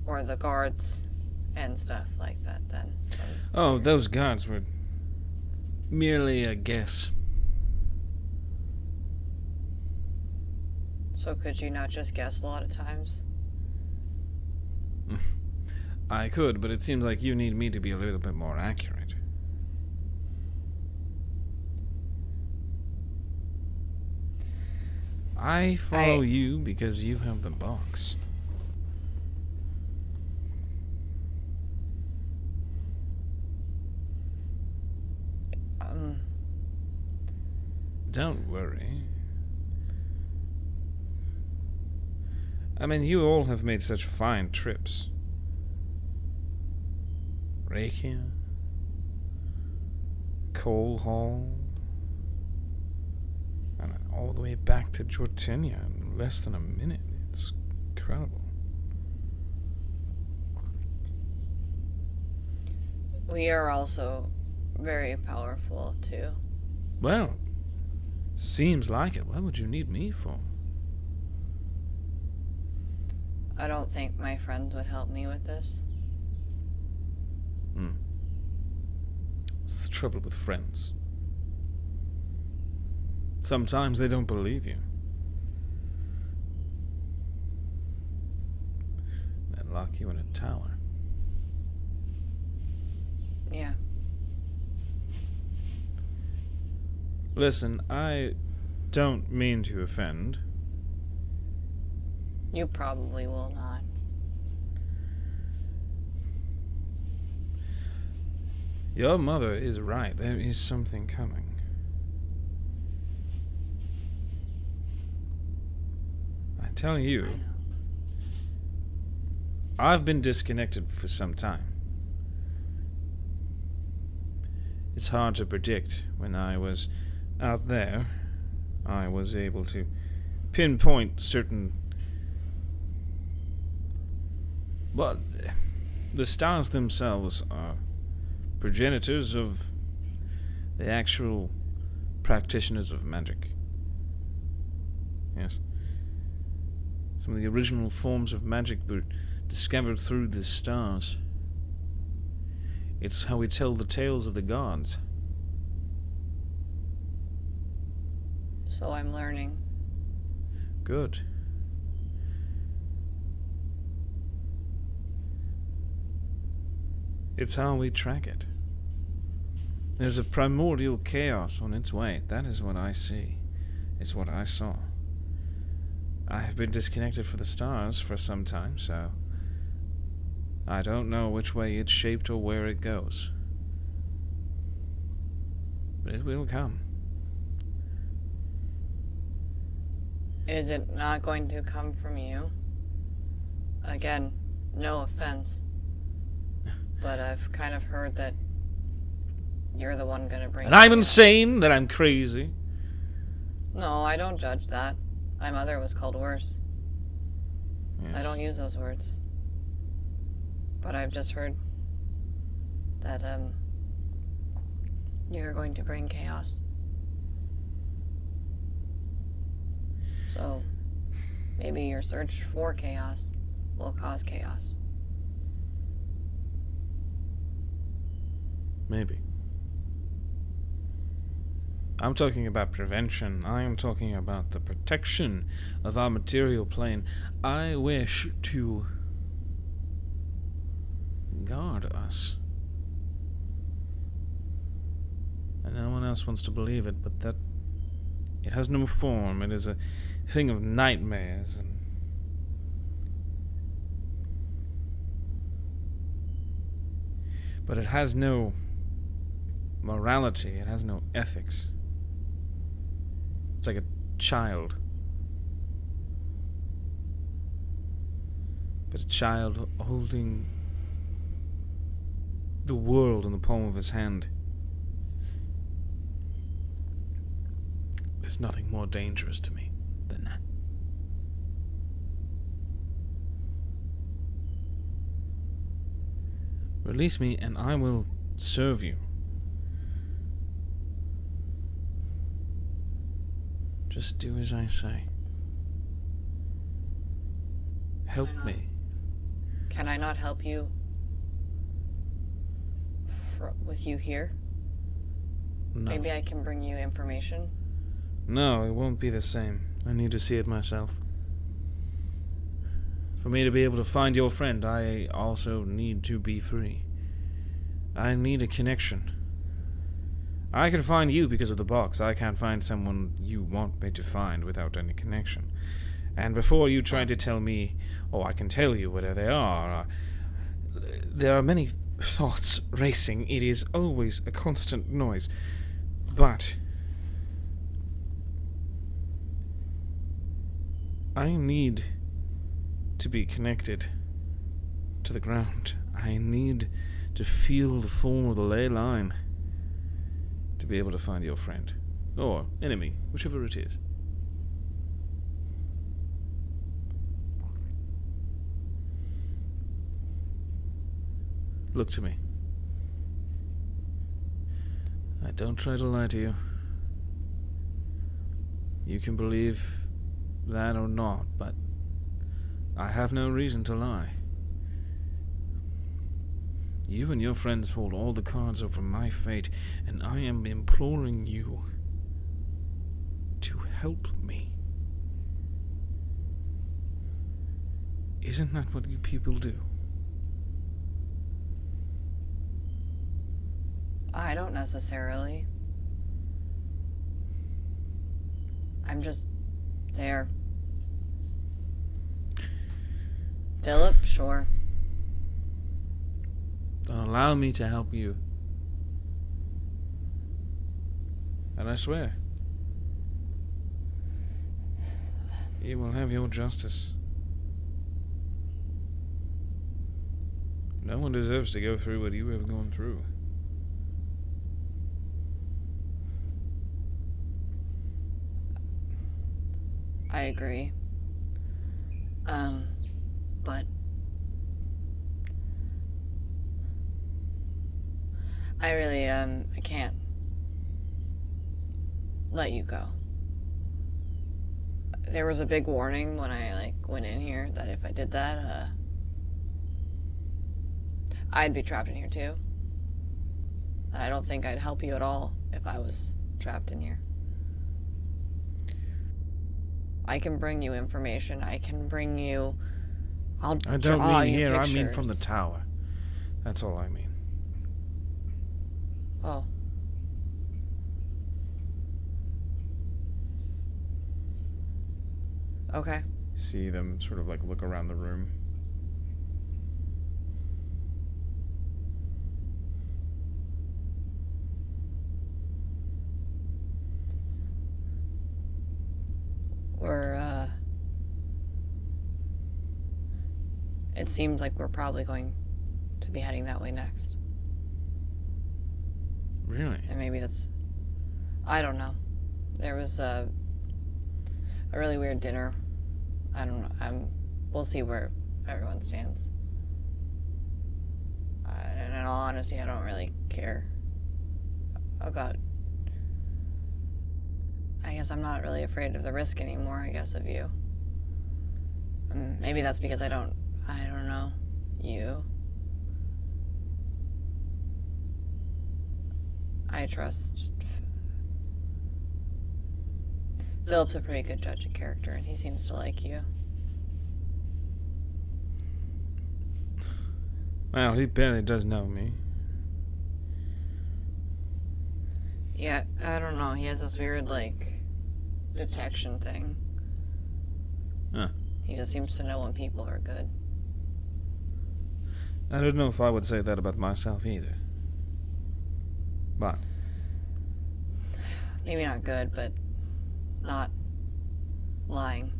Or the guards and stuff like that then? Oh, those guards were merely a guess. So could you not just guess a lot of times? I could, but it seems like you need me to be a little bit more accurate. I follow you because you have the box. Don't worry. I mean, you all have made such fine trips. Rakia, Coal Hall, and all the way back to Jortenia in less than a minute. It's incredible. We are also very powerful, too. Well, seems like it. What would you need me for? I don't think my friends would help me with this. It's the trouble with friends. Sometimes they don't believe you. lock you in a tower. Yeah. Listen, I don't mean to offend. You probably will not. Your mother is right. There is something coming. I tell you, I've been disconnected for some time. It's hard to predict. When I was out there, I was able to pinpoint certain... But the stars themselves are progenitors of the actual practitioners of magic. Yes. Some of the original forms of magic were discovered through the stars. It's how we tell the tales of the gods. So I'm learning. Good. It's how we track it. There's a primordial chaos on its way. That is what I see. It's what I saw. I have been disconnected from the stars for some time, so I don't know which way it's shaped or where it goes. But it will come. Is it not going to come from you? Again, no offense. But I've kind of heard that you're the one gonna bring... And I'm insane, that I'm crazy. No, I don't judge that. My mother was called worse. Yes. I don't use those words. But I've just heard that, you're going to bring chaos. So, maybe your search for chaos will cause chaos. Maybe. I'm talking about prevention. I am talking about the protection of our material plane. I wish to guard us. And no one else wants to believe it, but that it has no form. It is a thing of nightmares and but it has no morality. It has no ethics. It's like a child. But a child holding the world in the palm of his hand. There's nothing more dangerous to me than that. Release me and I will serve you. Just do as I say. Help me. Can I not help you with you here? No. Maybe I can bring you information. No, it won't be the same. I need to see it myself. For me to be able to find your friend, I also need to be free. I need a connection. I can find you because of the box. I can't find someone you want me to find without any connection. And before you try to tell me, oh, I can tell you where they are, there are many thoughts racing. It is always a constant noise. But I need to be connected to the ground. I need to feel the form of the ley line to be able to find your friend. Or enemy, whichever it is. Look to me. I don't try to lie to you. You can believe that or not, but I have no reason to lie. You and your friends hold all the cards over my fate, and I am imploring you to help me. Isn't that what you people do? I don't necessarily. I'm just there. Philip, sure. Then allow me to help you. And I swear, you will have your justice. No one deserves to go through what you have gone through. I agree. But I really, I can't let you go. There was a big warning when I, went in here that if I did that, I'd be trapped in here too. I don't think I'd help you at all if I was trapped in here. I can bring you information. I can bring you... I don't draw mean you here, pictures. I mean from the tower. That's all I mean. Oh. Okay. See them sort of look around the room. It seems like we're probably going to be heading that way next. Really? And maybe that's... I don't know. There was a really weird dinner. I don't know. We'll see where everyone stands. And in all honesty, I don't really care about... I guess I'm not really afraid of the risk anymore, I guess, of you. Maybe that's because I don't know you. I trust... Philip's a pretty good judge of character, and he seems to like you. Well, he barely does know me. Yeah, I don't know. He has this weird, detection thing. Huh. He just seems to know when people are good. I don't know if I would say that about myself either. But Maybe not good, but not lying.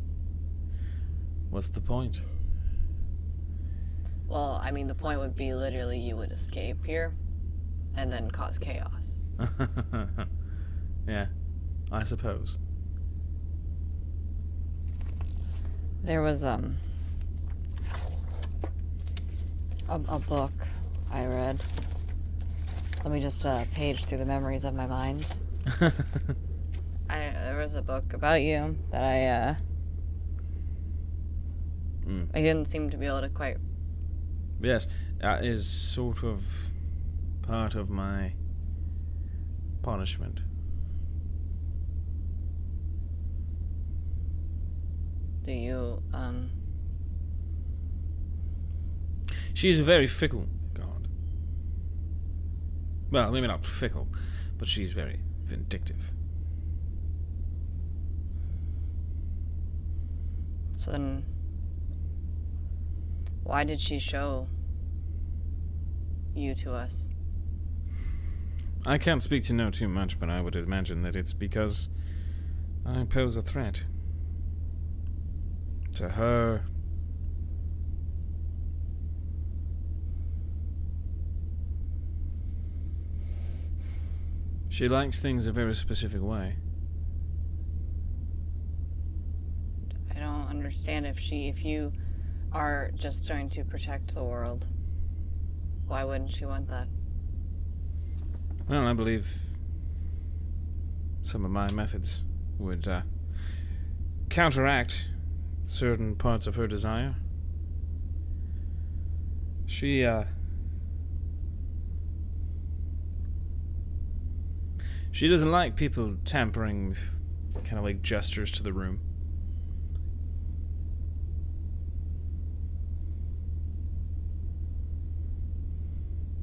what's the point? Well, I mean, the point would be literally you would escape here and then cause chaos. Yeah, I suppose. There was, a book I read. Let me just, page through the memories of my mind. There was a book about you that I didn't seem to be able to quite... Yes, that is sort of part of my punishment. Do you, She's a very fickle god. Well, maybe not fickle, but she's very vindictive. So then, why did she show you to us? I can't speak to know too much, but I would imagine that it's because I pose a threat. To her. She likes things a very specific way. I don't understand if you are just trying to protect the world. Why wouldn't she want that? Well, I believe some of my methods would counteract certain parts of her desire. She doesn't like people tampering with kind of gestures to the room.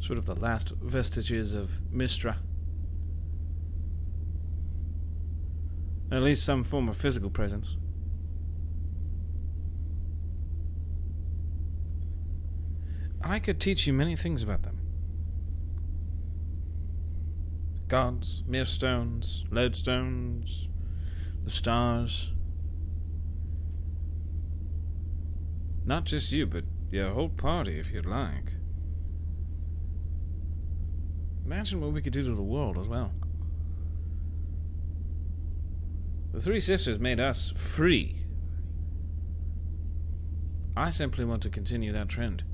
Sort of the last vestiges of Mistra. At least some form of physical presence. I could teach you many things about them. Gods, millstones, lodestones, the stars. Not just you, but your whole party, if you'd like. Imagine what we could do to the world as well. The Three Sisters made us free. I simply want to continue that trend.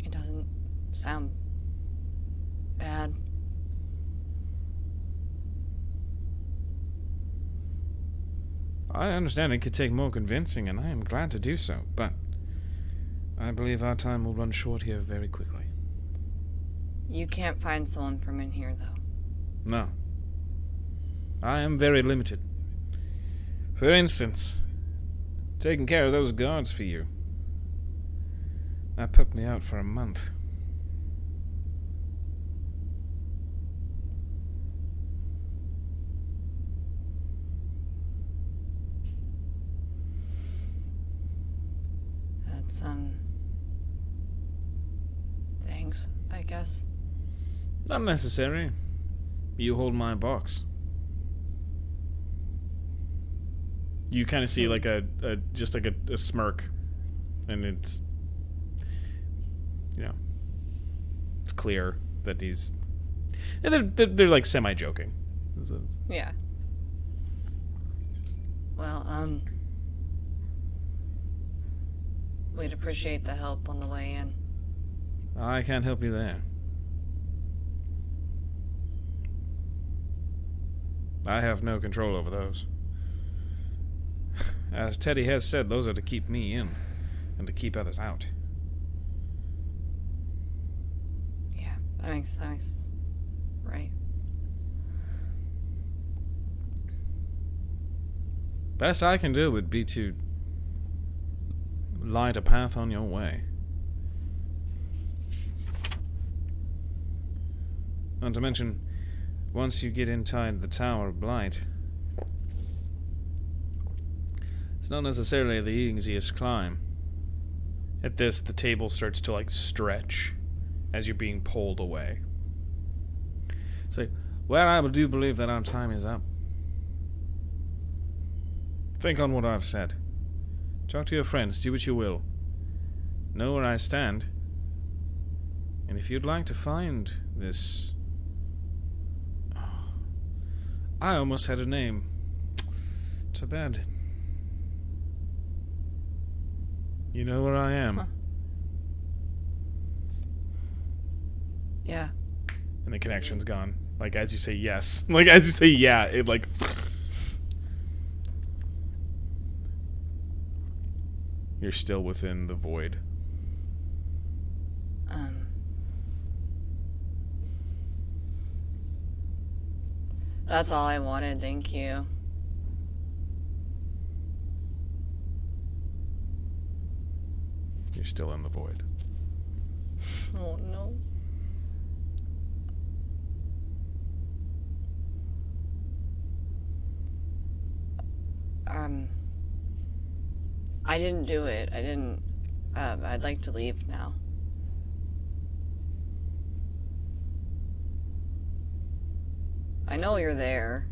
It doesn't sound bad. I understand it could take more convincing, and I am glad to do so, but I believe our time will run short here very quickly. You can't find someone from in here, though. No. I am very limited. For instance, taking care of those guards for you. That put me out for a month. That's, thanks, I guess. Not necessary. You hold my box. You kind of see like a smirk, and it's, you know, it's clear that he's, they're like semi-joking. Yeah. Well, we'd appreciate the help on the way in. I can't help you there. I have no control over those. As Teddy has said, those are to keep me in and to keep others out. Yeah, that makes right. Best I can do would be to light a path on your way. Not to mention, once you get inside the Tower of Blight, it's not necessarily the easiest climb. At this, the table starts to like stretch as you're being pulled away. It's like, well, I do believe that our time is up. Think on what I've said. Talk to your friends, do what you will. Know where I stand. And if you'd like to find this... I almost had a name. Too bad. You know where I am. Huh. Yeah. And the connection's gone. Like, as you say yes. Like, as you say yeah, it like... You're still within the void. That's all I wanted, thank you. You're still in the void. Oh no. I didn't do it. I didn't. I'd like to leave now. I know you're there.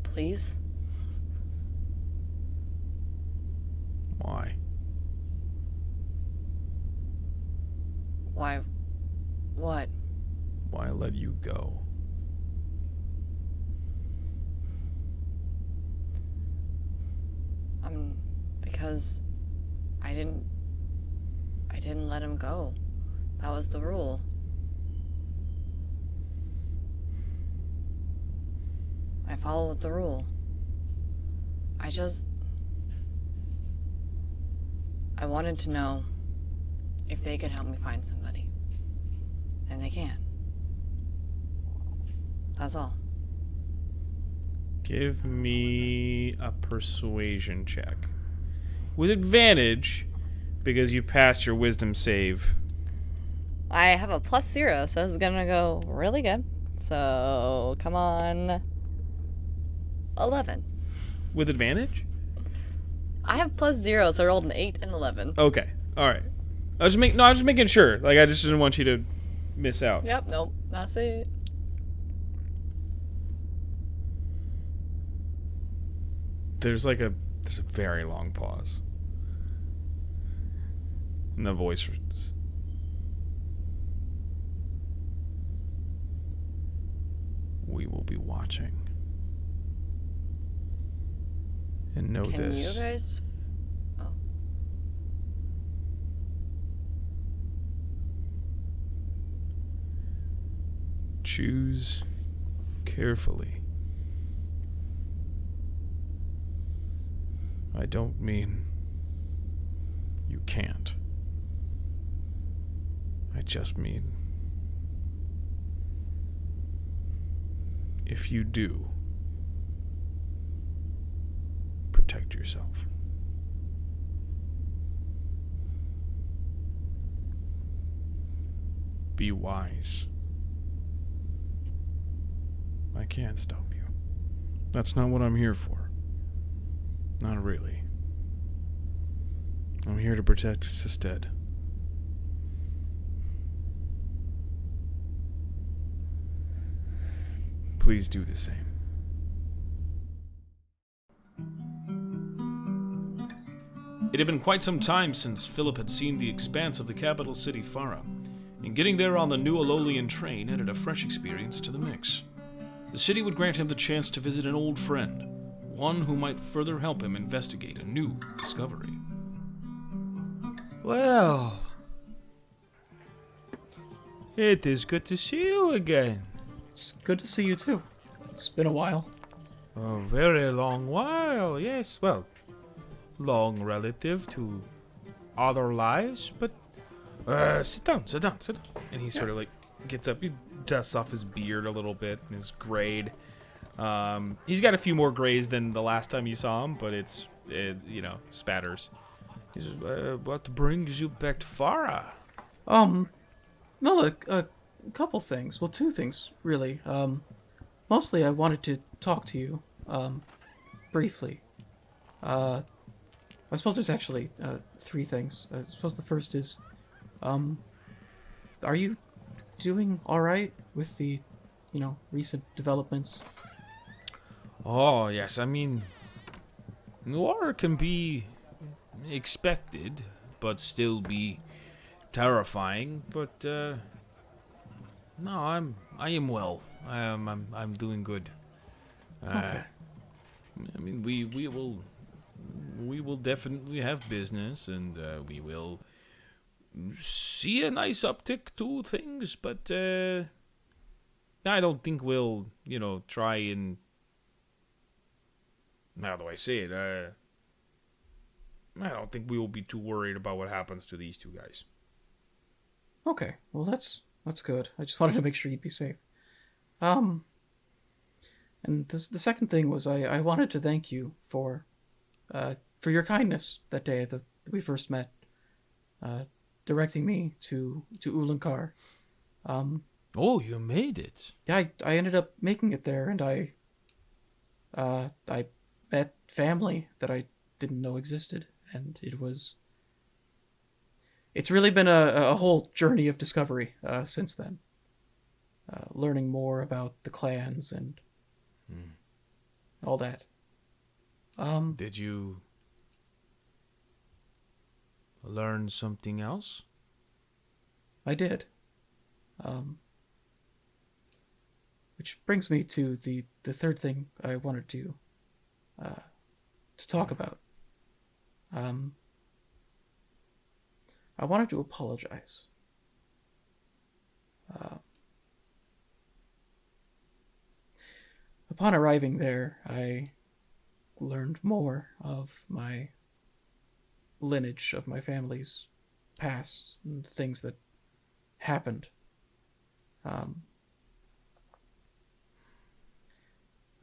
Please? Why? Why? What? Why let you go? Because I didn't let him go. That was the rule. I followed the rule. I wanted to know if they could help me find somebody. And they can. That's all. Give me a persuasion check. With advantage, because you passed your wisdom save. I have a +0, so this is gonna go really good. So, come on. 11. With advantage? I have +0, so I rolled an 8 and 11. Okay. Alright. I was just making sure. Like, I just didn't want you to miss out. Yep, nope, that's it. There's a very long pause. And the voice. We will be watching. And know Can this. you guys... Oh. Choose carefully. I don't mean you can't. I just mean if you do, protect yourself. Be wise. I can't stop you. That's not what I'm here for. Not really. I'm here to protect Sisted. Please do the same. It had been quite some time since Philip had seen the expanse of the capital city, Farah, and getting there on the new Alolian train added a fresh experience to the mix. The city would grant him the chance to visit an old friend, one who might further help him investigate a new discovery. Well, it is good to see you again. It's good to see you too. It's been a while. A very long while, yes. Well, long relative to other lives, but Sit down. And he sort of gets up, he dusts off his beard a little bit and his grade. He's got a few more grays than the last time you saw him, but it spatters. he says, what brings you back to Farah? No, a couple things. Well, two things, really. Mostly I wanted to talk to you, briefly. I suppose there's actually, three things. I suppose the first is, are you doing alright with the, recent developments? Oh, yes, I mean, war can be expected, but still be terrifying, but, no, I am well. I'm doing good. Okay. I mean, we will definitely have business, and we will see a nice uptick to things, but I don't think we'll, try and, how do I say it? I don't think we will be too worried about what happens to these two guys. Okay, well that's good. I just wanted to make sure you'd be safe. And the second thing was I wanted to thank you for your kindness that day that we first met, directing me to Ulankar. Oh, you made it. I ended up making it there, and I met family that I didn't know existed, and it's really been a whole journey of discovery since then. Learning more about the clans and all that. Did you learn something else? I did. Which brings me to the third thing I wanted to talk about. I wanted to apologize. Upon arriving there, I learned more of my lineage of my family's past and things that happened. I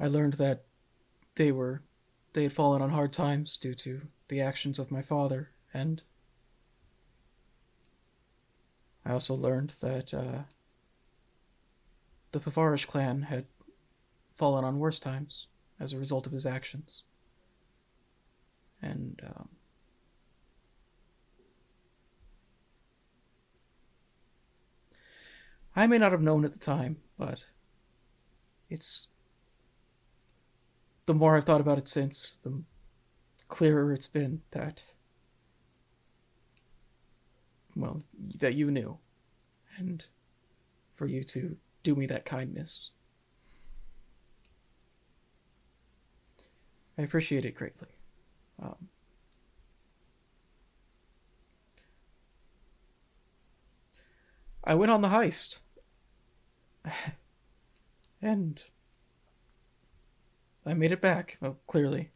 learned that they had fallen on hard times due to the actions of my father, and I also learned that the Pavarish clan had fallen on worse times as a result of his actions. And I may not have known at the time, but it's the more I've thought about it since, the clearer it's been that, well, that you knew, and for you to do me that kindness. I appreciate it greatly. I went on the heist. And I made it back, well, clearly.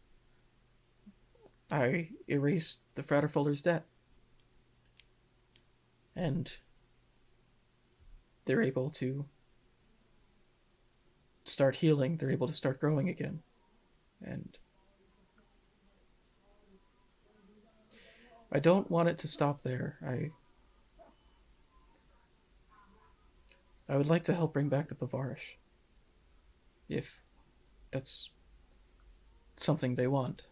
I erased the Fraterfolder's debt. And they're able to start healing, they're able to start growing again. And I don't want it to stop there. I would like to help bring back the Pavarish, if that's something they want.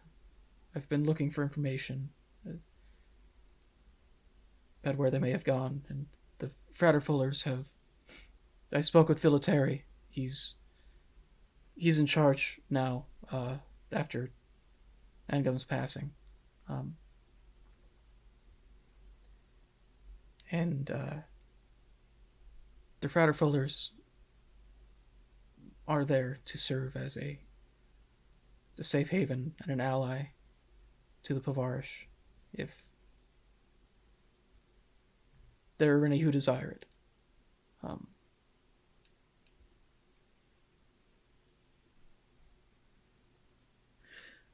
I've been looking for information about where they may have gone, and the Fraterfullers have... I spoke with Philateri. He's in charge now, after Angum's passing. The Fraterfullers are there to serve as a safe haven and an ally to the Pavarish, if there are any who desire it.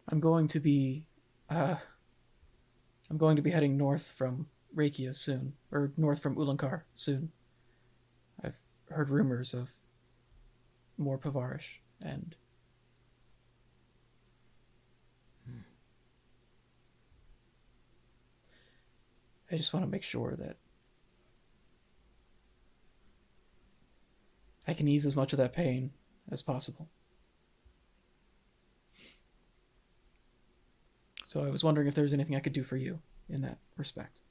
I'm going to be heading north from Rakia soon, or north from Ulankar soon. I've heard rumors of more Pavarish, and I just want to make sure that I can ease as much of that pain as possible. So I was wondering if there was anything I could do for you in that respect.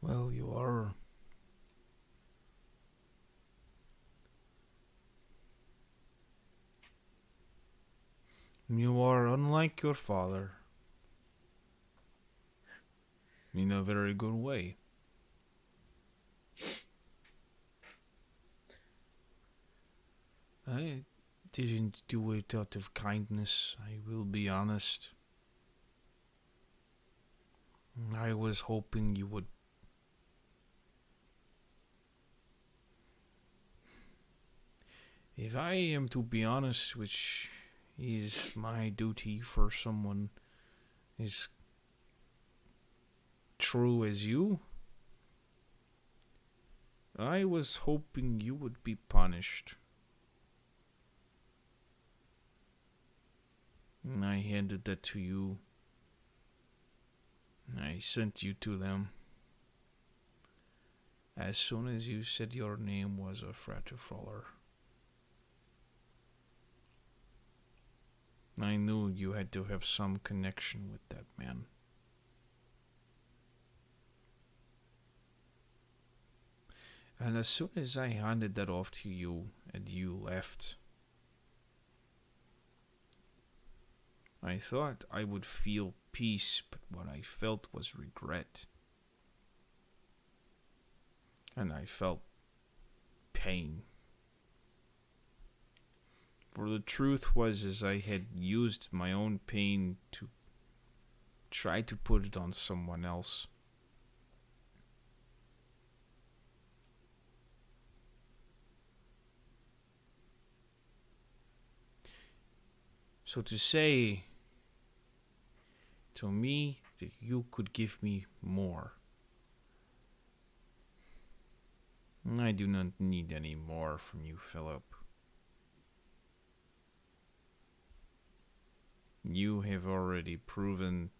Well, you are unlike your father in a very good way. I didn't do it out of kindness, I will be honest. I was hoping you would... If I am to be honest, which is my duty for someone as true as you, I was hoping you would be punished. I handed that to you. I sent you to them. As soon as you said your name was a Fraterfuller, I knew you had to have some connection with that man. And as soon as I handed that off to you and you left, I thought I would feel peace, but what I felt was regret. And I felt pain. For the truth was, as I had used my own pain to try to put it on someone else. So to say to me that you could give me more, I do not need any more from you, Philip. You have already proven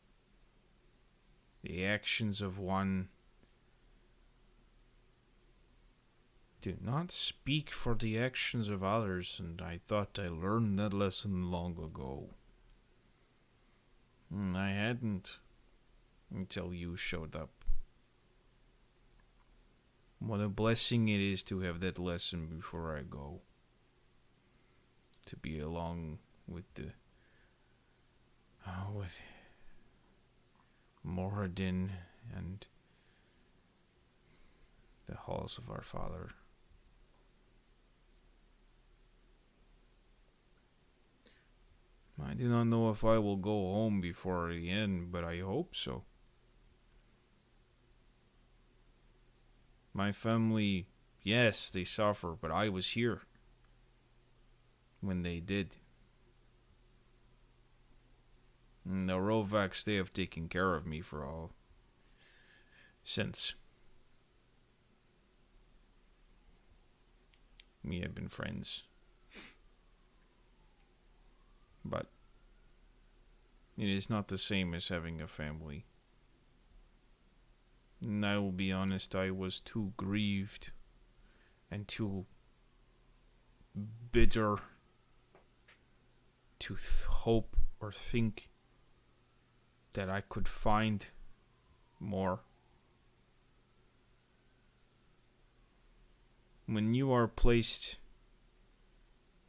the actions of one do not speak for the actions of others, and I thought I learned that lesson long ago. I hadn't until you showed up. What a blessing it is to have that lesson before I go. To be along with with Moradin and the halls of our father. I do not know if I will go home before the end, but I hope so. My family, yes, they suffer, but I was here when they did. And the Rovaks, they have taken care of me for all since. We have been friends. But it is not the same as having a family. And I will be honest, I was too grieved and too bitter to hope or think that I could find more. When you are placed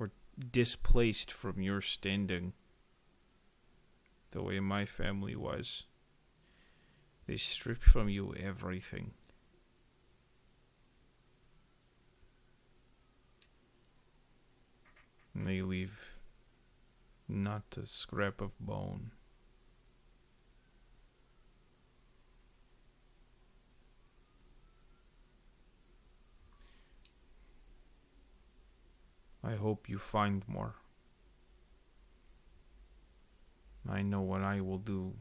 or displaced from your standing, the way my family was, they strip from you everything. And they leave not a scrap of bone. I hope you find more. I know what I will do.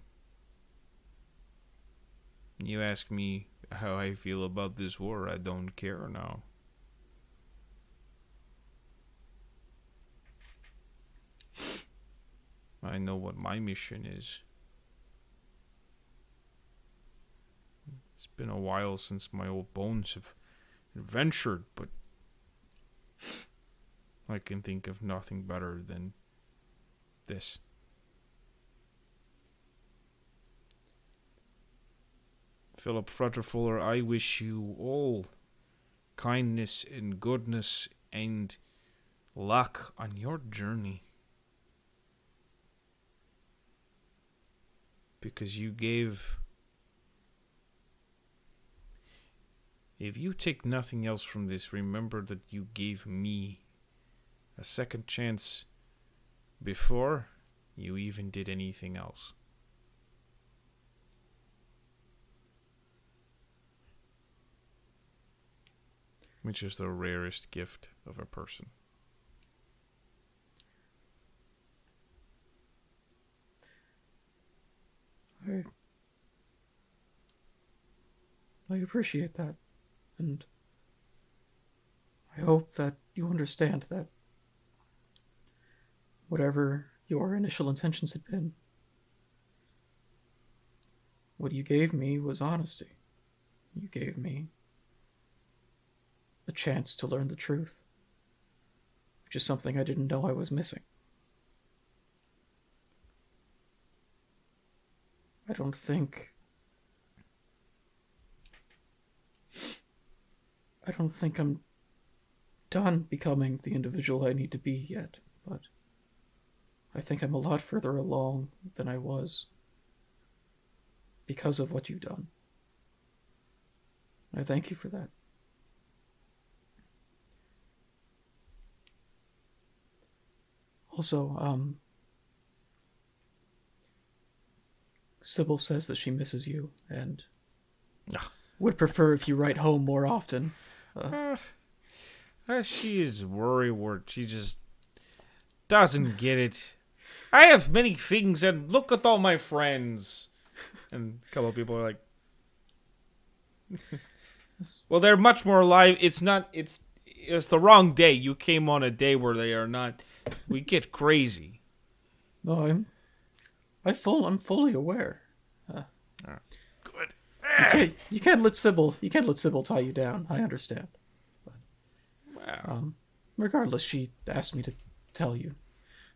You ask me how I feel about this war, I don't care now. I know what my mission is. It's been a while since my old bones have adventured, but I can think of nothing better than this. Philip Frutterfuller, I wish you all kindness and goodness and luck on your journey. Because you gave... If you take nothing else from this, remember that you gave me a second chance before you even did anything else. Which is the rarest gift of a person. I appreciate that, and I hope that you understand that whatever your initial intentions had been, what you gave me was honesty. You gave me a chance to learn the truth, which is something I didn't know I was missing. I don't think I'm done becoming the individual I need to be yet, but I think I'm a lot further along than I was because of what you've done. I thank you for that. Also, Sybil says that she misses you and would prefer if you write home more often. She is worrywart. She just doesn't get it. I have many things, and look at all my friends. And a couple of people are like, well, they're much more alive. It's the wrong day. You came on a day where they are not. We get crazy. No, I'm fully aware. Good. You can't let Sybil tie you down. I understand. Wow. Regardless, she asked me to tell you.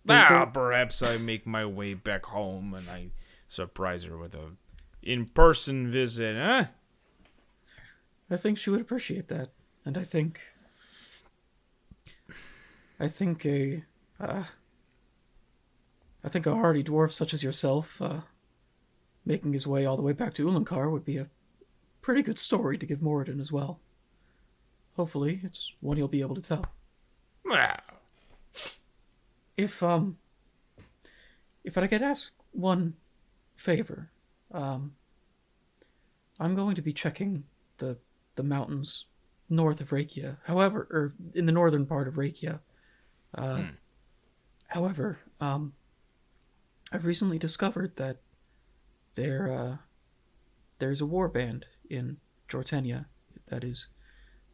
Perhaps I make my way back home and I surprise her with a in-person visit, huh? I think she would appreciate that, and I think a hardy dwarf such as yourself, making his way all the way back to Ulankar would be a pretty good story to give Moradin as well. Hopefully, it's one you'll be able to tell. Wow. If I could ask one favor, I'm going to be checking the mountains north of Rakia. However, or in the northern part of Rakia. However, I've recently discovered that there's a warband in Jortenia that is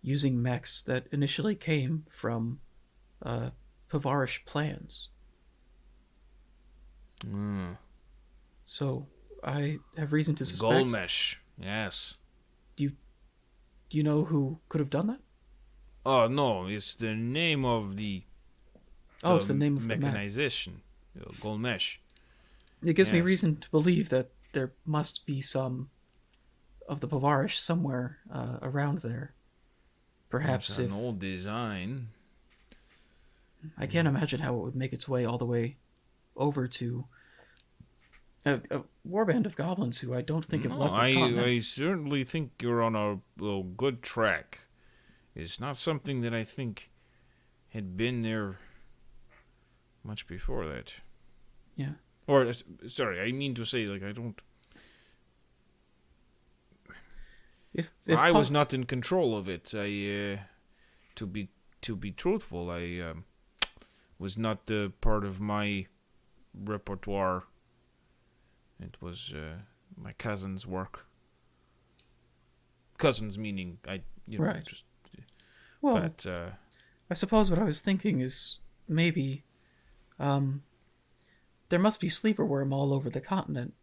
using mechs that initially came from Pavarish plans. So I have reason to suspect. Golmesh, yes. Do you know who could have done that? Oh no, it's the name of the. It's the name of the mechanization. Golmesh. It gives me reason to believe that there must be some of the Pavarish somewhere around there. Perhaps it's an old design. I can't imagine how it would make its way all the way over to a warband of goblins who I don't think have left this continent. I certainly think you're on a good track. It's not something that I think had been there much before that. Yeah. Or, sorry, I mean to say, I don't... If I was not in control of it. To be truthful, I was not part of my repertoire. It was my cousin's work. Cousins meaning right. Just. Well, but I suppose what I was thinking is maybe, there must be sleeper worm all over the continent,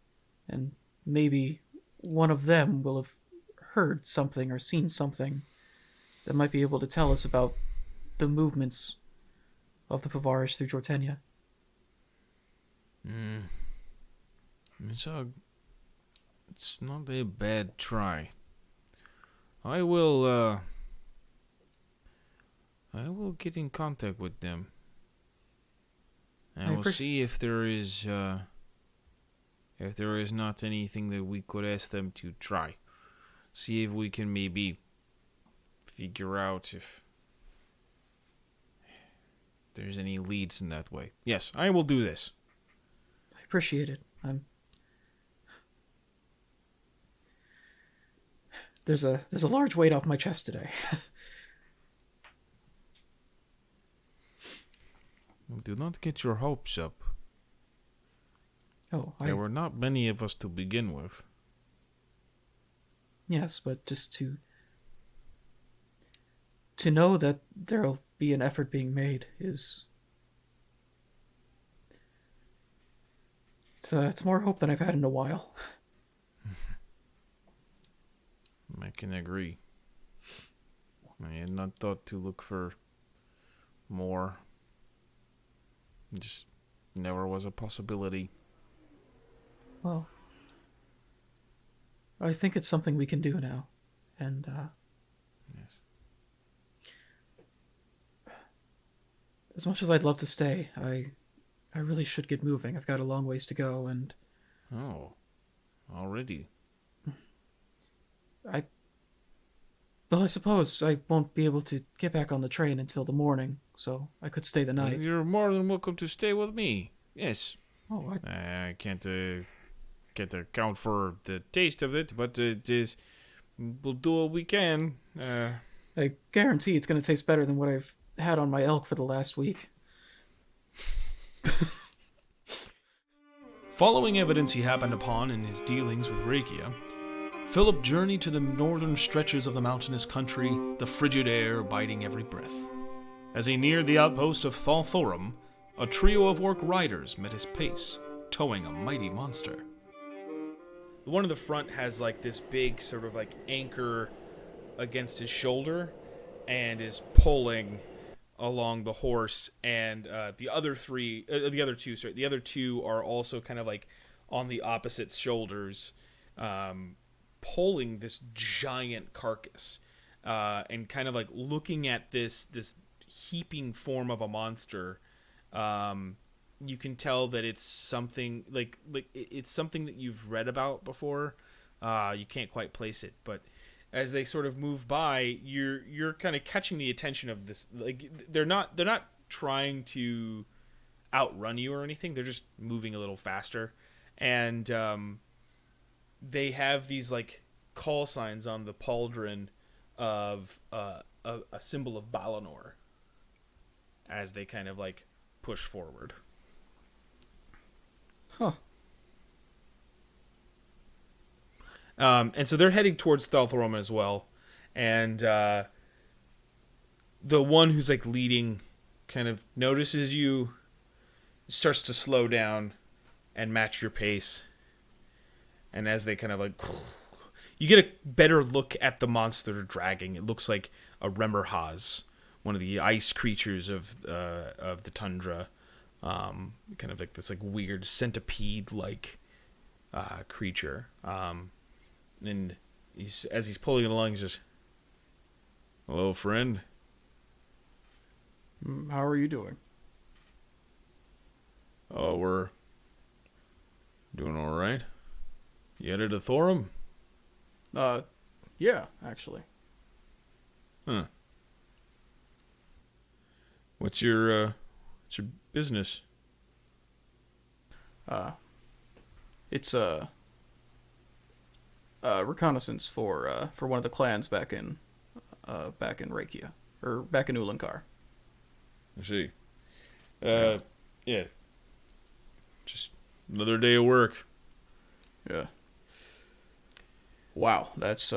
and maybe one of them will have heard something or seen something that might be able to tell us about the movements of the Pavarish through Jortenia. It's not a bad try. I will get in contact with them. I will see if there is not anything that we could ask them to try. See if we can maybe figure out if there's any leads in that way. Yes, I will do this. I appreciate it. There's a large weight off my chest today. Do not get your hopes up. Oh, there were not many of us to begin with. Yes, but just to know that there'll be an effort being made is it's more hope than I've had in a while. I can agree. I had not thought to look for more. It just never was a possibility. Well, I think it's something we can do now. And, yes. As much as I'd love to stay, I really should get moving. I've got a long ways to go, and... Oh. Already? Well, I suppose I won't be able to get back on the train until the morning, so I could stay the night. You're more than welcome to stay with me. Yes. Oh, I can't account for the taste of it, but we'll do what we can. I guarantee it's going to taste better than what I've had on my elk for the last week. Following evidence he happened upon in his dealings with Rakia, Philip journeyed to the northern stretches of the mountainous country, the frigid air biting every breath. As he neared the outpost of Thalthorum, a trio of orc riders met his pace, towing a mighty monster. The one in the front has like this big sort of like anchor against his shoulder and is pulling along the horse, and the other two are also kind of like on the opposite shoulders, pulling this giant carcass, and kind of like looking at this heaping form of a monster. You can tell that it's something like it's something that you've read about before. You can't quite place it, but as they sort of move by, you're kind of catching the attention of this. Like they're not trying to outrun you or anything. They're just moving a little faster, and they have these like call signs on the pauldron of a symbol of Balinor as they kind of like push forward. Huh. And so they're heading towards Thalthorum as well. And the one who's like leading kind of notices you, starts to slow down and match your pace. And as they kind of like... You get a better look at the monster they're dragging. It looks like a Remmerhaz, one of the ice creatures of the tundra. Kind of like this like weird centipede-like creature. And as he's pulling it along, he's just, "Hello, friend." How are you doing? "Oh, we're doing all right. You headed to Thorum?" Yeah, actually. Huh. What's your business? It's reconnaissance for one of the clans back in Rakia, or back in Ulankar. I see. Yeah. Just another day of work. Yeah. Wow, that's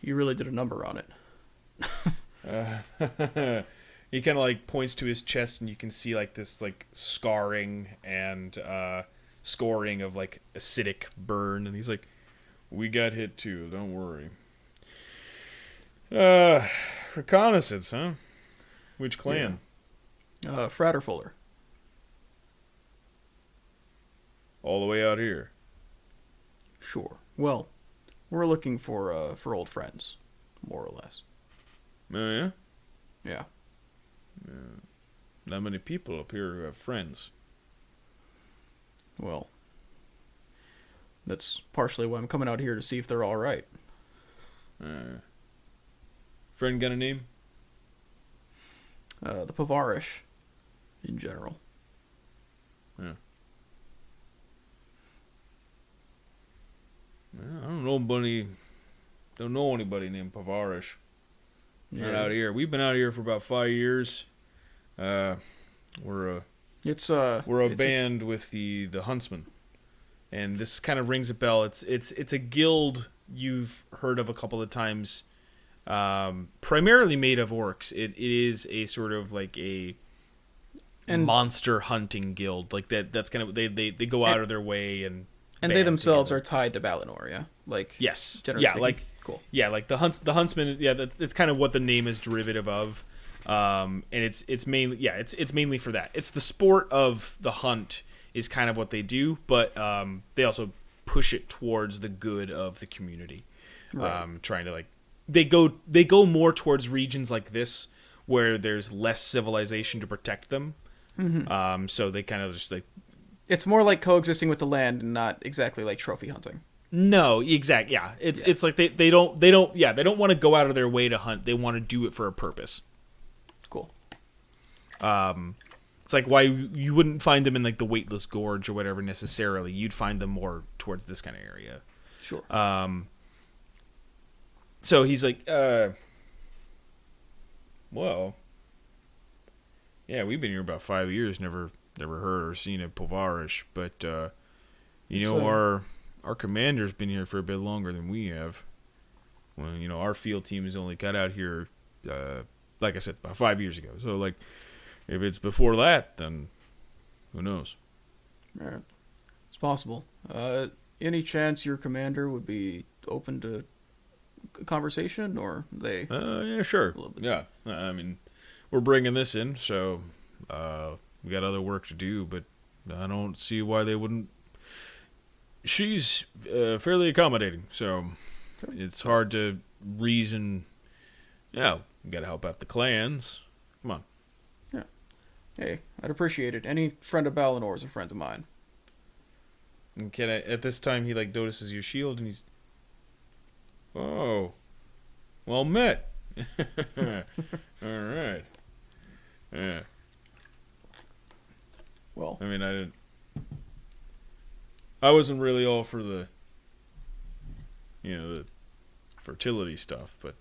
you really did a number on it. He kind of like points to his chest, and you can see like this like scarring and scoring of like acidic burn, and he's like, "We got hit too, don't worry." Reconnaissance, huh? Which clan? Yeah. Fratterfuller. All the way out here. Sure. Well, we're looking for old friends, more or less. Oh, yeah? Yeah. Not many people up here who have friends. Well, that's partially why I'm coming out here to see if they're all right. Friend got a name? The Pavarish, in general. Yeah. I don't know anybody named Pavarish. Not out here. We've been out here for about 5 years. We're a band with the Huntsmen, and this kind of rings a bell. It's a guild you've heard of a couple of times, primarily made of orcs. It is a sort of like a monster hunting guild, like that. That's kind of they go out of their way and they themselves are tied to Balinor, yeah. Like yes, generally speaking. like cool. Yeah, like the Huntsman. Yeah, that's kind of what the name is derivative of. And it's mainly for that. It's the sport of the hunt is kind of what they do, but they also push it towards the good of the community. Right. Trying to like they go more towards regions like this where there's less civilization to protect them. Mm-hmm. So they kind of just like it's more like coexisting with the land and not exactly like trophy hunting. No, exactly. Yeah, it's like they don't want to go out of their way to hunt. They want to do it for a purpose. Cool. It's like why you wouldn't find them in like the Weightless Gorge or whatever necessarily. You'd find them more towards this kind of area. Sure. So he's like, well, yeah, we've been here about 5 years, never heard or seen a Povarish, but You know, our commander's been here for a bit longer than we have. Well, you know, our field team is only got out here, like I said, about 5 years ago. So, like, if it's before that, then who knows? All right. It's possible. Any chance your commander would be open to conversation, or they? Yeah, sure. Yeah, I mean, we're bringing this in, so we got other work to do, but I don't see why they wouldn't. She's fairly accommodating, so it's hard to reason. Yeah, we got to help out the clans. Come on. Yeah. Hey, I'd appreciate it. Any friend of Balinor is a friend of mine. And at this time, he like notices your shield, and he's, oh, well met. All right. Yeah. Well, I mean, I wasn't really all for the, the fertility stuff, but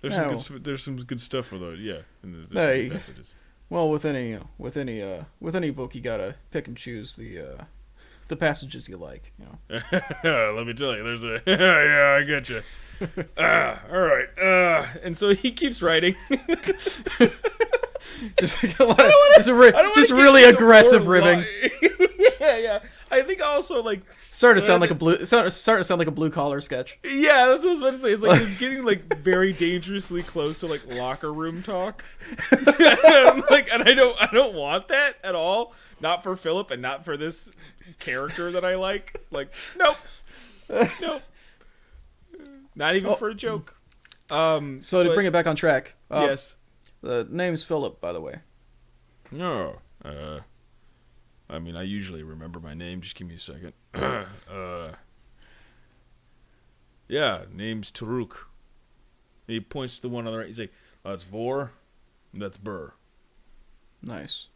there's some good stuff with it. Yeah, and there's some messages. Well, with any book, you gotta pick and choose the passages you like. You know. Let me tell you, there's a yeah, I get you. All right, and so he keeps writing. Just like a lot of, just really aggressive ribbing. Yeah. I think also like starting to sound like a blue collar sketch. Yeah, that's what I was about to say. It's like it's getting like very dangerously close to like locker room talk. And I don't want that at all. Not for Philip and not for this character that I like. Like, nope. Not even for a joke. So to bring it back on track. Yes. The name's Philip, by the way. No. I mean, I usually remember my name. Just give me a second. Yeah, name's Taruk. He points to the one on the right. He's like, that's Vor, and that's Burr. Nice.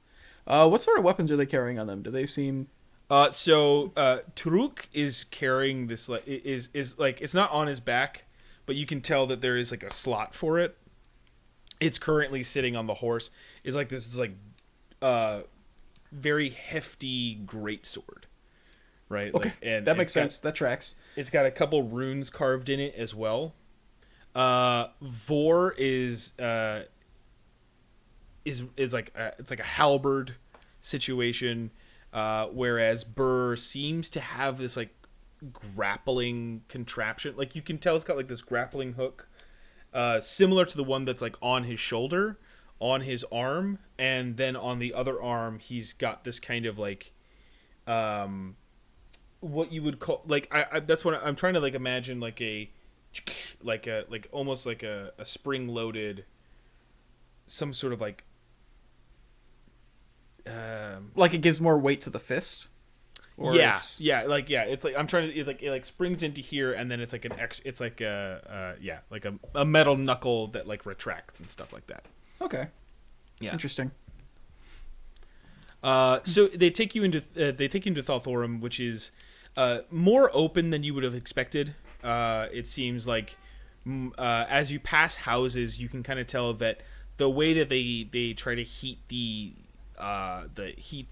What sort of weapons are they carrying on them? Do they seem... Taruk is carrying this, like, is like, it's not on his back, but you can tell that there is, like, a slot for it. It's currently sitting on the horse. It's like, this is, like, very hefty greatsword, right? Okay, like, and that makes sense. That tracks. It's got a couple runes carved in it as well. Vor is like it's like a halberd situation, whereas Burr seems to have this like grappling contraption. Like you can tell it's got like this grappling hook, similar to the one that's like on his shoulder, on his arm, and then on the other arm he's got this kind of like what you would call like I that's what I'm trying to like imagine like almost like a spring loaded some sort of like it gives more weight to the fist. It's like I'm trying to it like springs into here, and then it's like it's like a metal knuckle that like retracts and stuff like that. Okay. Yeah. Interesting. So they take you into Thalthorum, which is more open than you would have expected. It seems like as you pass houses, you can kind of tell that the way that they try to heat the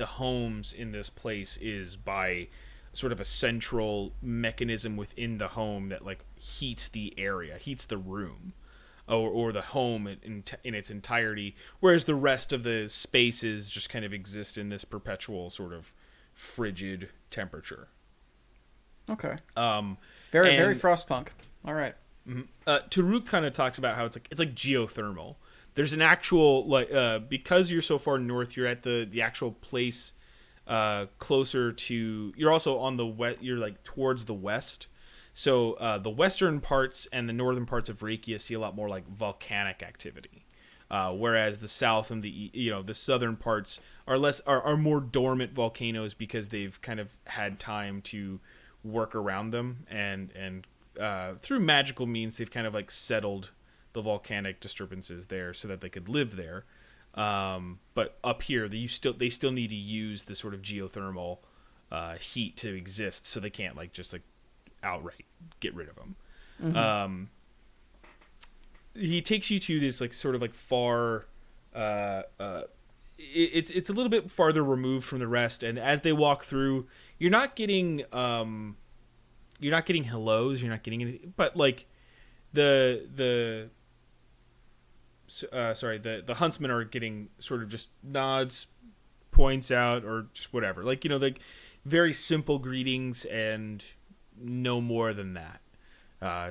homes in this place is by sort of a central mechanism within the home that like heats the area, heats the room. Or the home in its entirety, whereas the rest of the spaces just kind of exist in this perpetual sort of frigid temperature. Okay. Very frostpunk. All right. Mm-hmm. Taruk kind of talks about how it's like geothermal. There's an actual like because you're so far north, you're at the actual place closer to. You're also on the west. You're like towards the west. So the western parts and the northern parts of Rekia see a lot more like volcanic activity, whereas the south and the southern parts are more dormant volcanoes because they've kind of had time to work around them and through magical means they've kind of like settled the volcanic disturbances there so that they could live there. But up here, they still need to use the sort of geothermal heat to exist, so they can't like just like outright get rid of them. Mm-hmm. He takes you to this like sort of like far it's a little bit farther removed from the rest, and as they walk through, you're not getting hellos, you're not getting anything, but like the huntsmen are getting sort of just nods, points out, or just whatever, like like very simple greetings and no more than that.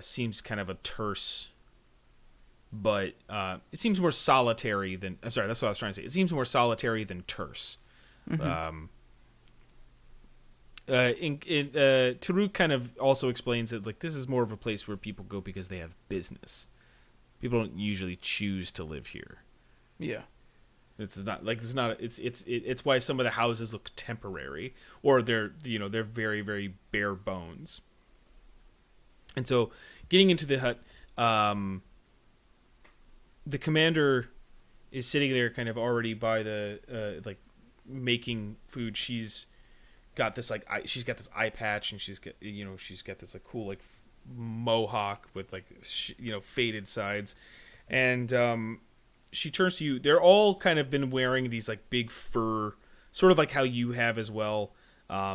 Seems kind of a terse, but it seems more solitary than. I'm sorry, that's what I was trying to say. It seems more solitary than terse. Mm-hmm. Taruk kind of also explains that like this is more of a place where people go because they have business. People don't usually choose to live here. Yeah. It's why some of the houses look temporary, or they're very, very bare bones. And so, getting into the hut, the commander is sitting there, kind of already by the making food. She's got this eye patch, and she's got this like cool like mohawk with like faded sides, and she turns to you. They're all kind of been wearing these like big fur, sort of like how you have as well.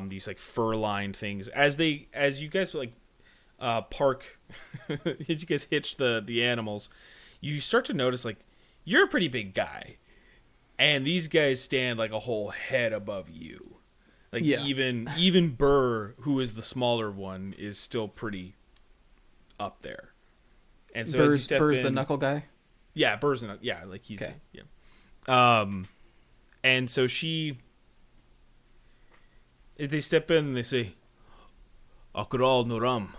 These like fur lined things as you guys like park, as you guys hitch the animals, you start to notice like you're a pretty big guy, and these guys stand like a whole head above you. Like even Burr, who is the smaller one, is still pretty up there. And so Burr's the knuckle guy. Yeah, Burr's like he's okay. And so they step in and they say, "Akural Nuram,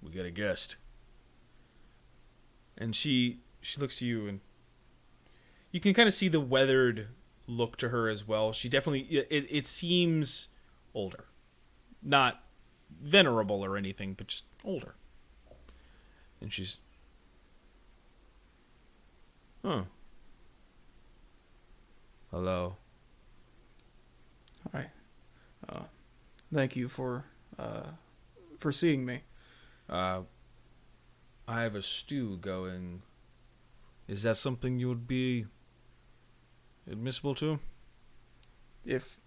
we got a guest." And she looks to you, and you can kind of see the weathered look to her as well. She definitely it seems older, not venerable or anything, but just older. And she's, hello. Hi. Thank you for seeing me. I have a stew going. Is that something you would be admissible to? If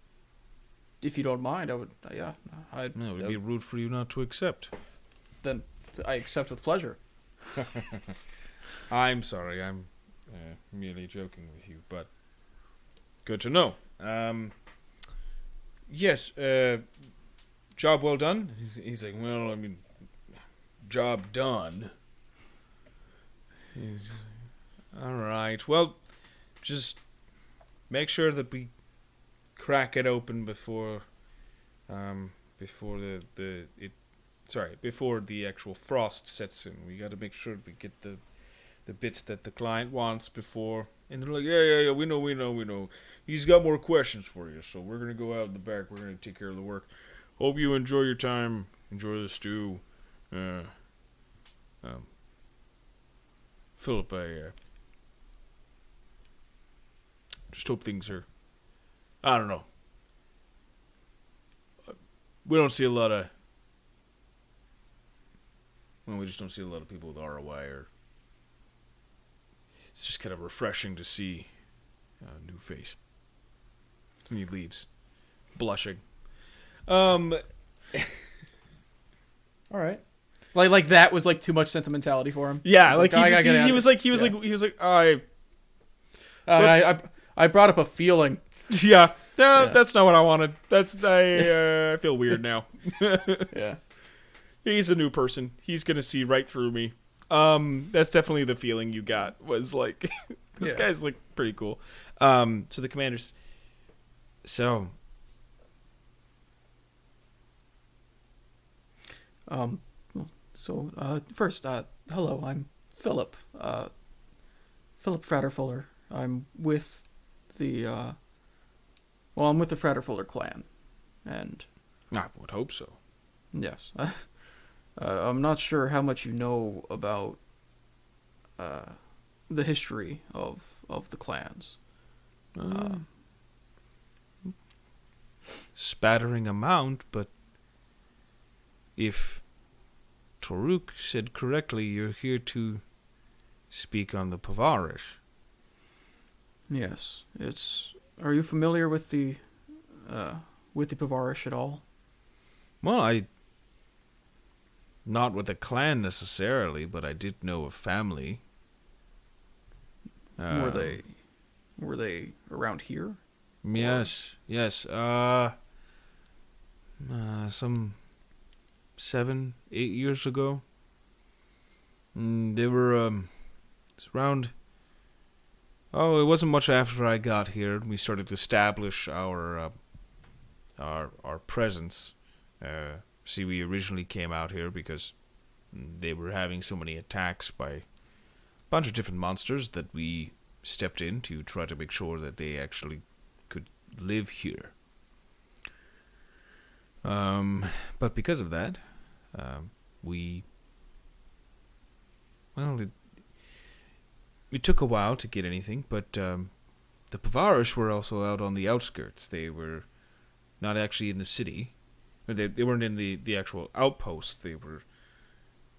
you don't mind, I would. It would be rude for you not to accept. Then I accept with pleasure. I'm sorry. I'm merely joking with you, but good to know. Yes. Job well done. He's like, well, I mean, job done. All right. Well, just make sure that we crack it open before the actual frost sets in. We got to make sure we get the bits that the client wants before. And they're like, yeah, we know. He's got more questions for you, so we're gonna go out in the back. We're gonna take care of the work. Hope you enjoy your time. Enjoy the stew. Philip, I just hope things are, I don't know. We just don't see a lot of people with ROI, or it's just kind of refreshing to see a new face. And he leaves, blushing. All right. Like that was like too much sentimentality for him. Yeah, he was like, I brought up a feeling. Yeah. That's not what I wanted. I feel weird now. Yeah. He's a new person. He's gonna see right through me. That's definitely the feeling you got, was like, this guy's like pretty cool. So the commander's, first, hello, I'm Philip. Philip Fratterfuller. I'm with the Fratterfuller clan, and I would hope so. Yes, I'm not sure how much you know about the history of the clans. Spattering amount, but if Toruk said correctly, you're here to speak on the Pavarish. Yes, it's Are you familiar with the Pavarish at all? Well, not with a clan necessarily, but I did know a family. Were they around here? Yes. Some 7, 8 years ago. They were it's around. Oh, it wasn't much after I got here. We started to establish our presence. See, we originally came out here because they were having so many attacks by a bunch of different monsters that we stepped in to try to make sure that they actually could live here. But because of that, it took a while to get anything, but the Pavarish were also out on the outskirts. They were not actually in the city. They weren't in the actual outpost. They were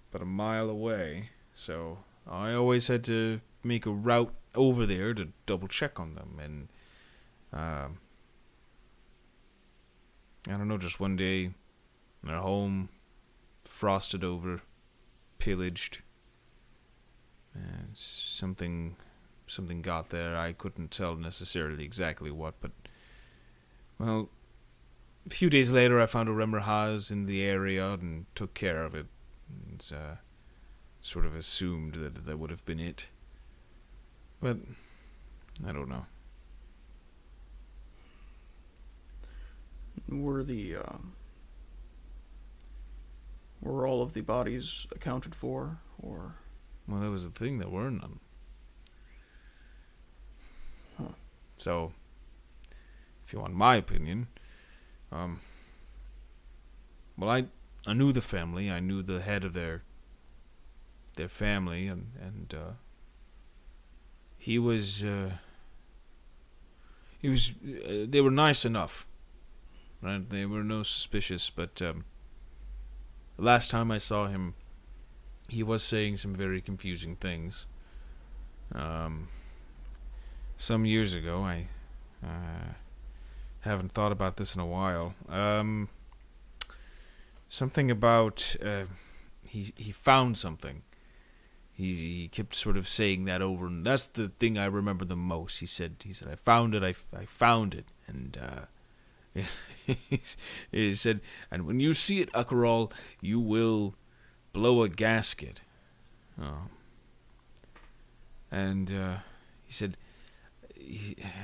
about a mile away. So I always had to make a route over there to double check on them. And I don't know, just one day, their home frosted over, pillaged. And something got there. I couldn't tell necessarily exactly what, but well, a few days later I found a Remmerhaz in the area and took care of it. And sort of assumed that would have been it. But I don't know. Were all of the bodies accounted for, or? Well, that was the thing. There were none. Huh. So, if you want my opinion, well, I knew the family. I knew the head of their family, and he was. They were nice enough, right? They were no suspicious, but last time I saw him, he was saying some very confusing things. Some years ago, I haven't thought about this in a while. Something about he found something. He kept sort of saying that over, and that's the thing I remember the most. He said, I found it, I found it, and he said, and when you see it, Akaral, you will blow a gasket. Oh. And he said,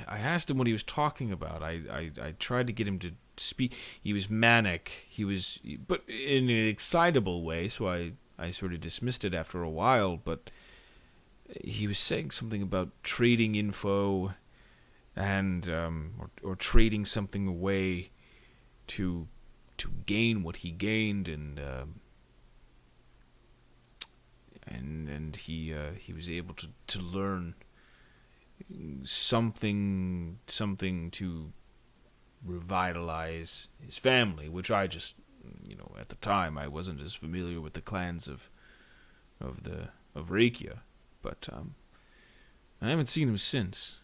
I asked him what he was talking about. I tried to get him to speak. He was manic. But in an excitable way, so I sort of dismissed it after a while, but he was saying something about trading info and or trading something away to gain what he gained, and he was able to learn something to revitalize his family, which I just, at the time I wasn't as familiar with the clans of Rakia, but I haven't seen him since.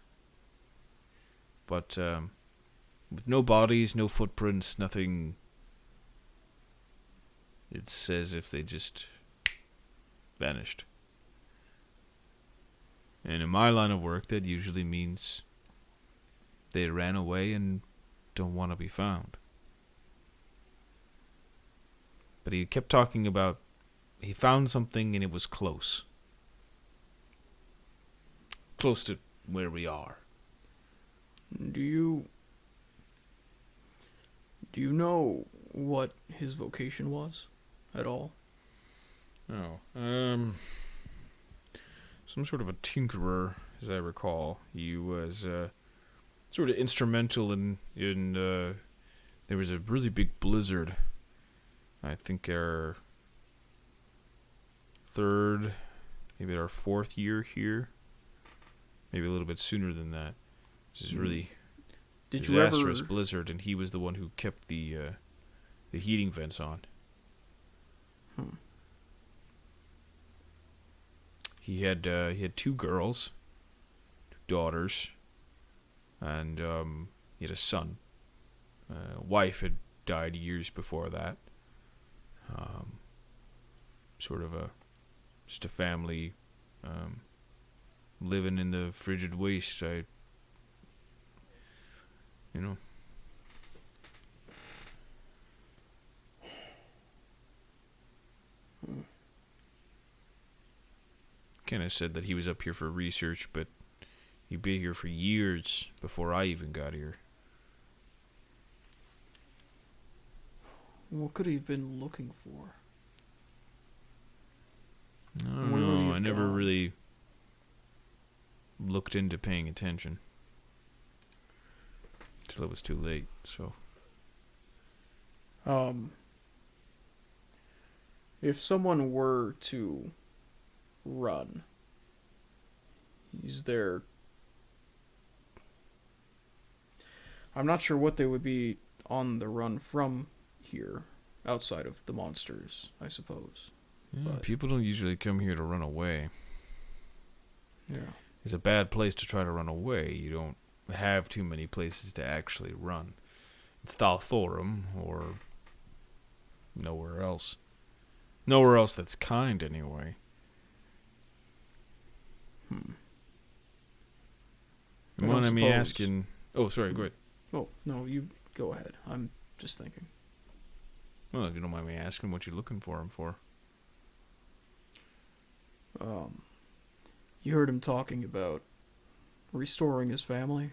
But with no bodies, no footprints, nothing, it's as if they just vanished. And in my line of work, that usually means they ran away and don't want to be found. But he kept talking about he found something and it was close. Close to where we are. Do you know what his vocation was at all? Oh, some sort of a tinkerer, as I recall. He was sort of instrumental in there was a really big blizzard. I think our third, maybe our fourth year here, maybe a little bit sooner than that. This is really disastrous blizzard, and he was the one who kept the heating vents on. He had 2 girls, 2 daughters. and he had a son. Wife had died years before that. Sort of just a family living in the frigid waste. You know. Kind of said that he was up here for research, but he'd be here for years before I even got here. What could he have been looking for? I don't Where would he know. have I never gone? really looked into paying attention till it was too late. So If someone were to run, is there... I'm not sure what they would be on the run from here, outside of the monsters, I suppose. But- people don't usually come here to run away. Yeah. It's a bad place to try to run away. You don't have too many places to actually run. It's Thalthorum or nowhere else. Nowhere else that's kind, anyway. I You don't mind me suppose- asking... Oh, sorry, go ahead. Oh, no, you go ahead. I'm just thinking. Well, if you don't mind me asking what you're looking for him for. You heard him talking about restoring his family?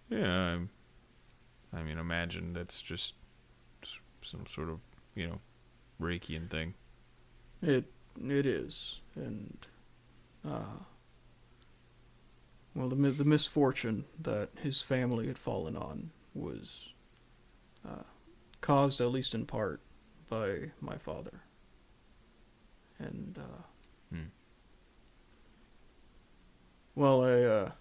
Yeah, I mean, imagine that's just some sort of, Reikian thing. It is, and well, the misfortune that his family had fallen on was caused, at least in part, by my father. And well,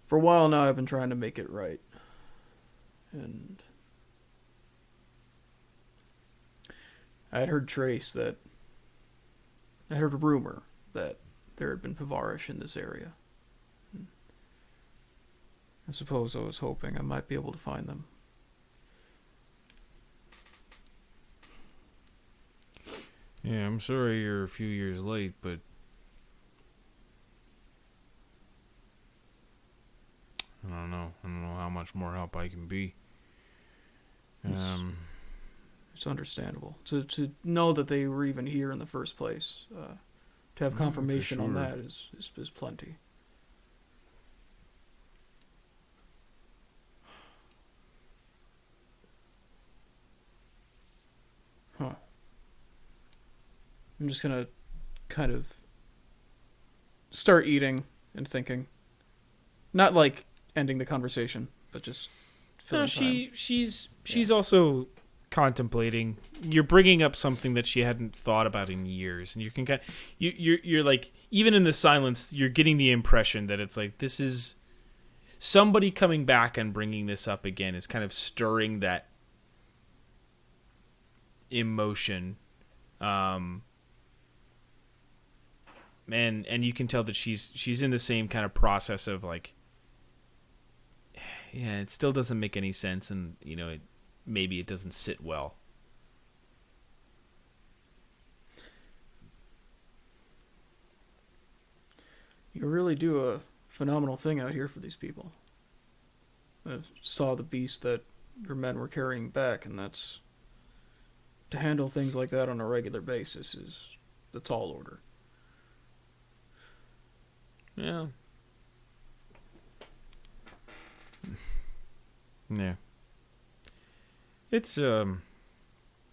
for a while now, I've been trying to make it right, and I had heard I heard a rumor that there had been Pavarish in this area. I suppose I was hoping I might be able to find them. Yeah, I'm sorry you're a few years late, but I don't know. I don't know how much more help I can be. It's understandable. To know that they were even here in the first place, to have confirmation on sure. that is plenty. Huh. I'm just gonna kind of start eating and thinking. Not like ending the conversation, but just filling No, time. she's also contemplating. You're bringing up something that she hadn't thought about in years, and you can you're like, even in the silence, you're getting the impression that it's like, this is somebody coming back and bringing this up again is kind of stirring that emotion, and you can tell that she's in the same kind of process of like, yeah, it still doesn't make any sense, and maybe it doesn't sit well. You really do a phenomenal thing out here for these people. I saw the beast that your men were carrying back, and that's... To handle things like that on a regular basis is the tall order. Yeah. Yeah. It's I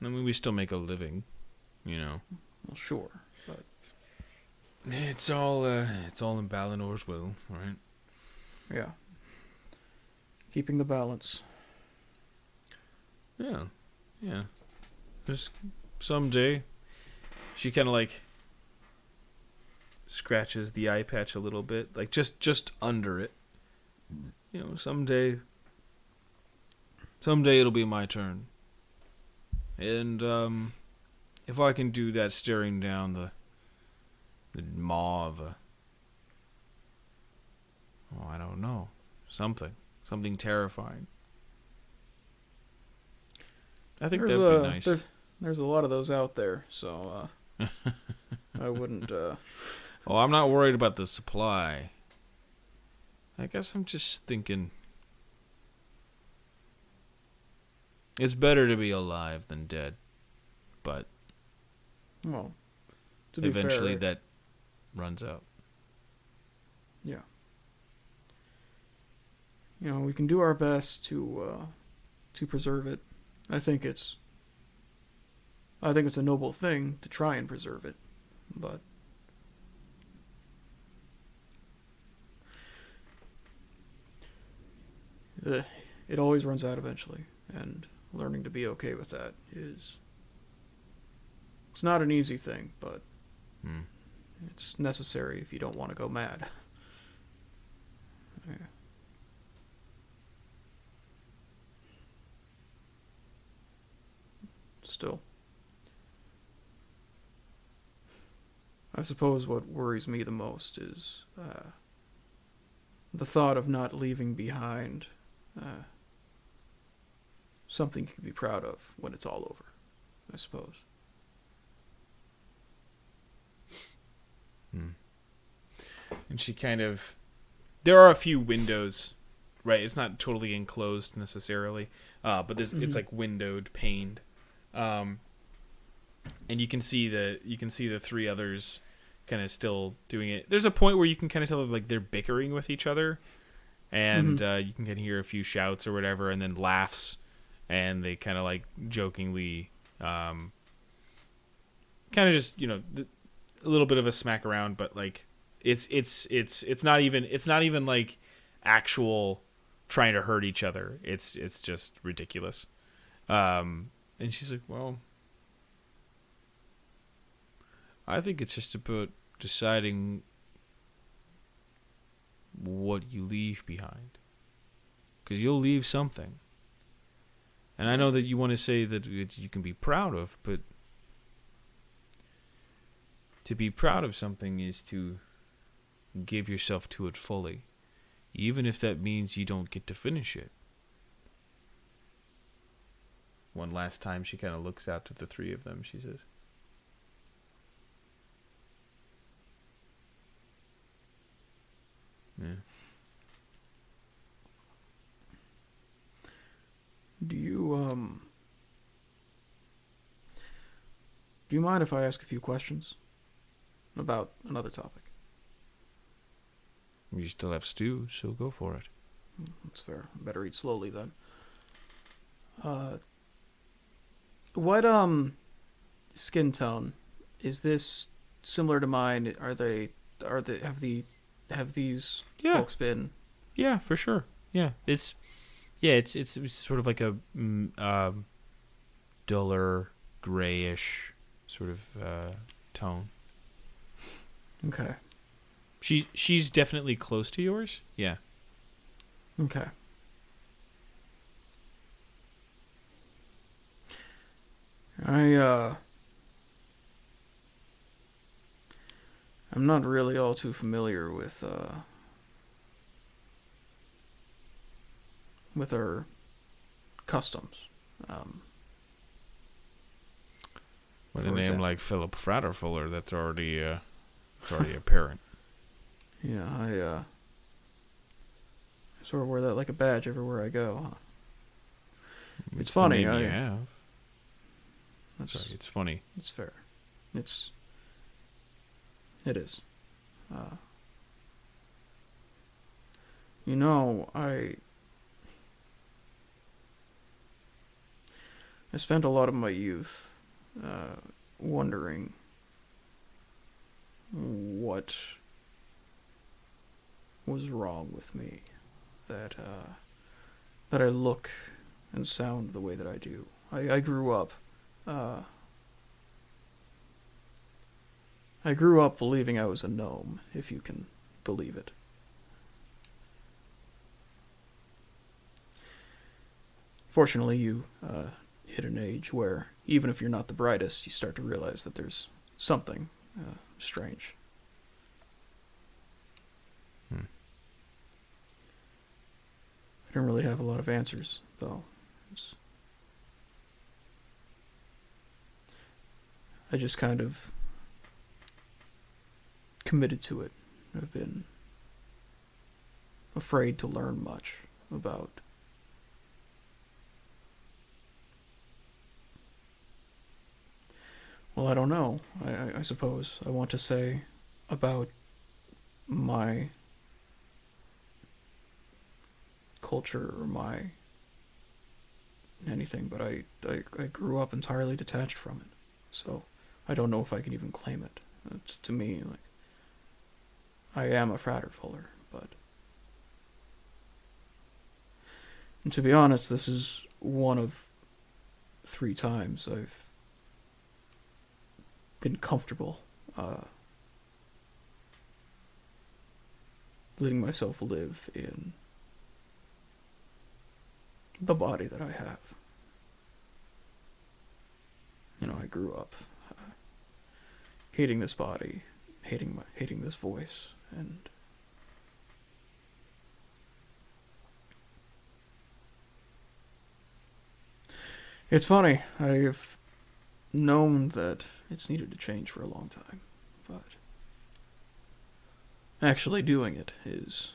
mean, we still make a living, Well, sure, but... It's all in Balinor's will, right? Yeah. Keeping the balance. Yeah. Yeah. Just someday, she kind of like scratches the eye patch a little bit, like just under it. Someday it'll be my turn. And if I can do that, staring down the maw of a... Oh, I don't know. Something terrifying. I think that'd be nice. There's a lot of those out there, so I wouldn't. Oh, I'm not worried about the supply. I guess I'm just thinking it's better to be alive than dead. But Well, to be eventually fair, that runs out. yeah. We can do our best to preserve it. I think it's a noble thing to try and preserve it, but it always runs out eventually, and learning to be okay with that it's not an easy thing, but it's necessary if you don't want to go mad. Yeah. Still, I suppose what worries me the most is the thought of not leaving behind something you can be proud of when it's all over, I suppose. And she kind of... There are a few windows, right? It's not totally enclosed necessarily, but it's like windowed, paned. And you can see the three others kind of still doing it. There's a point where you can kind of tell like they're bickering with each other, and you can kind of hear a few shouts or whatever, and then laughs, and they kind of like jokingly, kind of just a little bit of a smack around, but like it's not even like actual trying to hurt each other. It's just ridiculous. And she's like, well, I think it's just about deciding what you leave behind. Because you'll leave something. And I know that you want to say that you can be proud of, but to be proud of something is to give yourself to it fully. Even if that means you don't get to finish it. One last time, she kind of looks out to the three of them. She says, "Yeah." Do you mind if I ask a few questions about another topic? You still have stew, so go for it. That's fair. Better eat slowly then. What skin tone is this similar to mine? Have these folks been? Yeah, for sure. Yeah, it's sort of like a duller grayish sort of tone. Okay. She's definitely close to yours. Yeah. Okay. I'm not really all too familiar with her customs. With a name like Philip Fratterfuller, that's already apparent. Yeah, I sort of wear that like a badge everywhere I go. Huh? It's funny. The name you have. That's Sorry, it's funny. It's fair. It is. I spent a lot of my youth wondering what was wrong with me that I look and sound the way that I do. I grew up believing I was a gnome, if you can believe it. Fortunately, you hit an age where, even if you're not the brightest, you start to realize that there's something strange. I don't really have a lot of answers, though. I just kind of committed to it. I've been afraid to learn much about well, I don't know. I suppose I want to say about my culture or my anything, but I grew up entirely detached from it. So I don't know if I can even claim it. It's, to me, like, I am a Fratterfuller, but... And to be honest, this is one of 3 times I've been comfortable letting myself live in the body that I have. You know, I grew up hating this body, hating this voice, and it's funny. I've known that it's needed to change for a long time, but actually doing it is...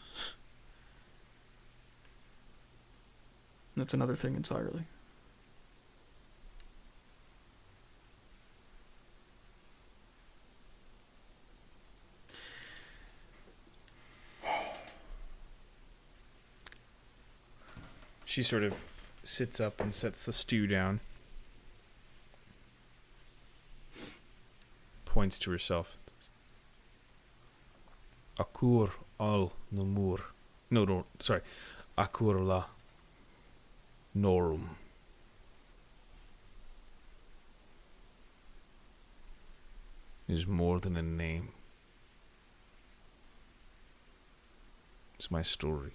that's another thing entirely. She sort of sits up and sets the stew down. Points to herself. Akur al numur. No, sorry. Akur la norum. Is more than a name. It's my story.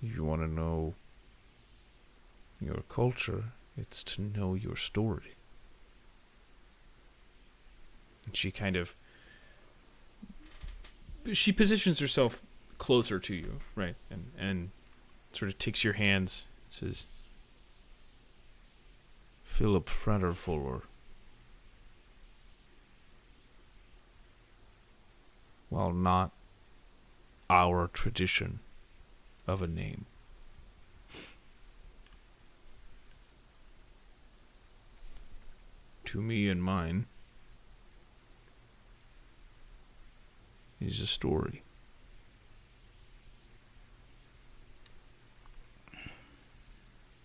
If you want to know your culture, it's to know your story. And she kind of... she positions herself closer to you, right? And sort of takes your hands and says, Philip Fratterfuller. While not our tradition of a name. To me and mine is a story.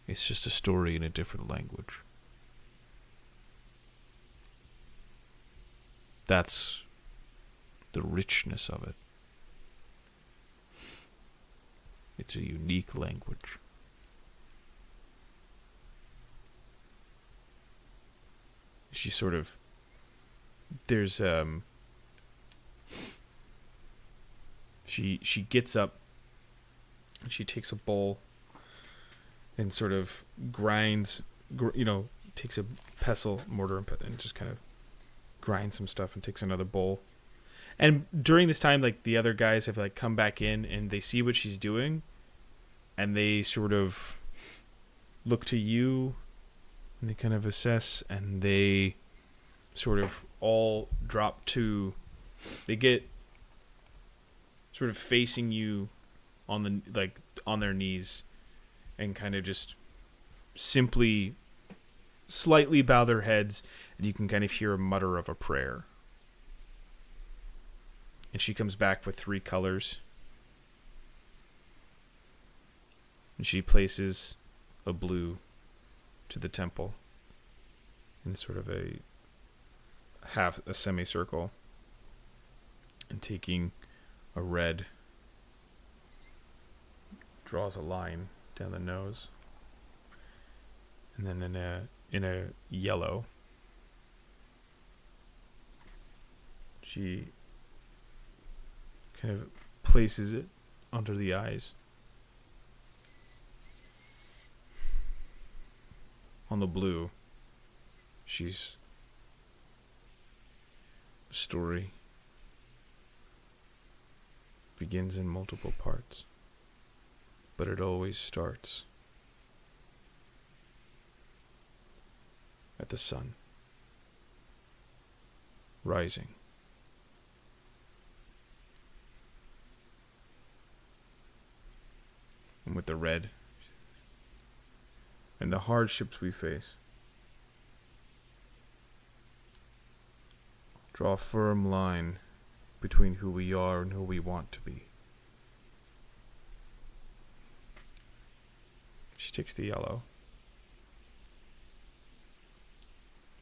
It's just a story in a different language. That's the richness of it. It's a unique language. She sort of... there's she gets up and she takes a bowl and sort of grinds, takes a pestle, mortar, and just kind of grinds some stuff and takes another bowl. And during this time, like, the other guys have, like, come back in and they see what she's doing and they sort of look to you and they kind of assess and they sort of all drop to... they get sort of facing you on their knees and kind of just simply slightly bow their heads, and you can kind of hear a mutter of a prayer. And she comes back with 3 colors. And she places a blue to the temple in sort of a semicircle. And taking a red, draws a line down the nose. And then in a yellow, she kind of places it under the eyes. On the blue, she's A story begins in multiple parts, but it always starts at the sun rising. And with the red and the hardships we face, draw a firm line between who we are and who we want to be. She takes the yellow.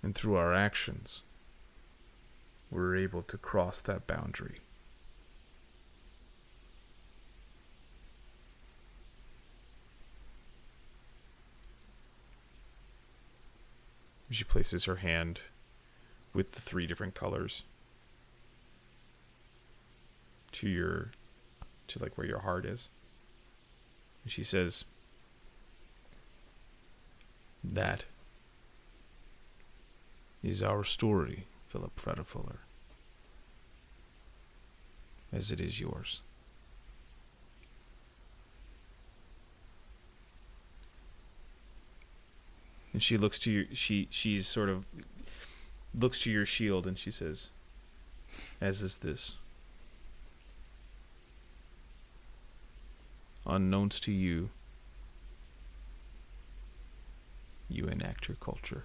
And through our actions, we're able to cross that boundary. She places her hand with the 3 different colors to like where your heart is. And she says, "That is our story, Philip Fretterfuller, as it is yours." And she looks to you. She's sort of looks to your shield, and she says, "As is this. Unknowns to you, you enact your culture."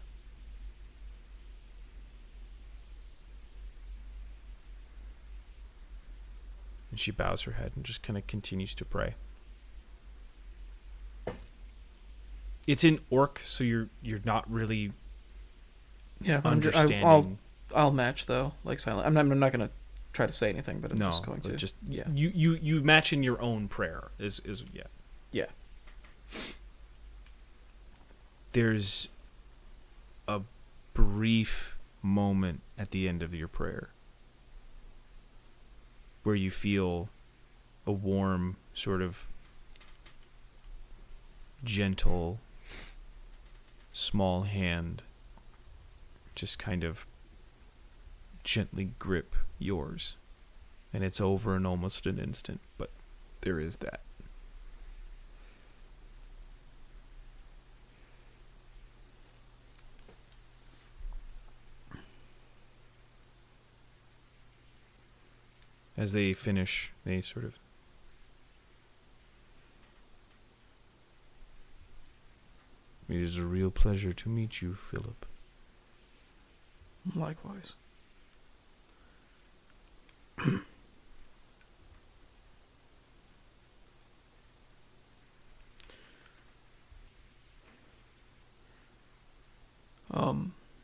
And she bows her head and just kind of continues to pray. It's in Orc, so you're not really understanding. I'll match though, like silent. I'm not gonna try to say anything, but I'm just going to. Just you match in your own prayer. Is Yeah. There's a brief moment at the end of your prayer where you feel a warm, sort of gentle, small hand just kind of gently grip yours. And it's over in almost an instant, but there is that. As they finish, they sort of "It is a real pleasure to meet you, Philip." Likewise.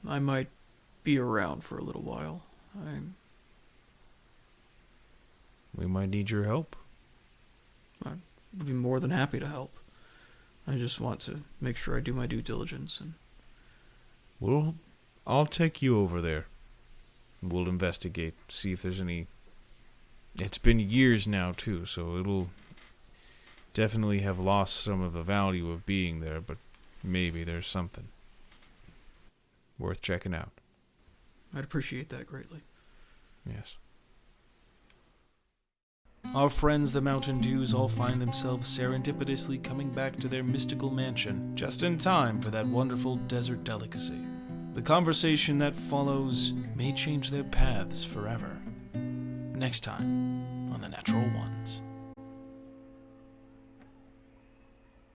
I might be around for a little while. We might need your help. I would be more than happy to help. I just want to make sure I do my due diligence. And Well, I'll take you over there. We'll investigate, see if there's any... It's been years now, too, so it'll definitely have lost some of the value of being there, but maybe there's something worth checking out. I'd appreciate that greatly. Yes. Our friends the Mountain Dews all find themselves serendipitously coming back to their mystical mansion just in time for that wonderful desert delicacy. The conversation that follows may change their paths forever. Next time on The Natural One.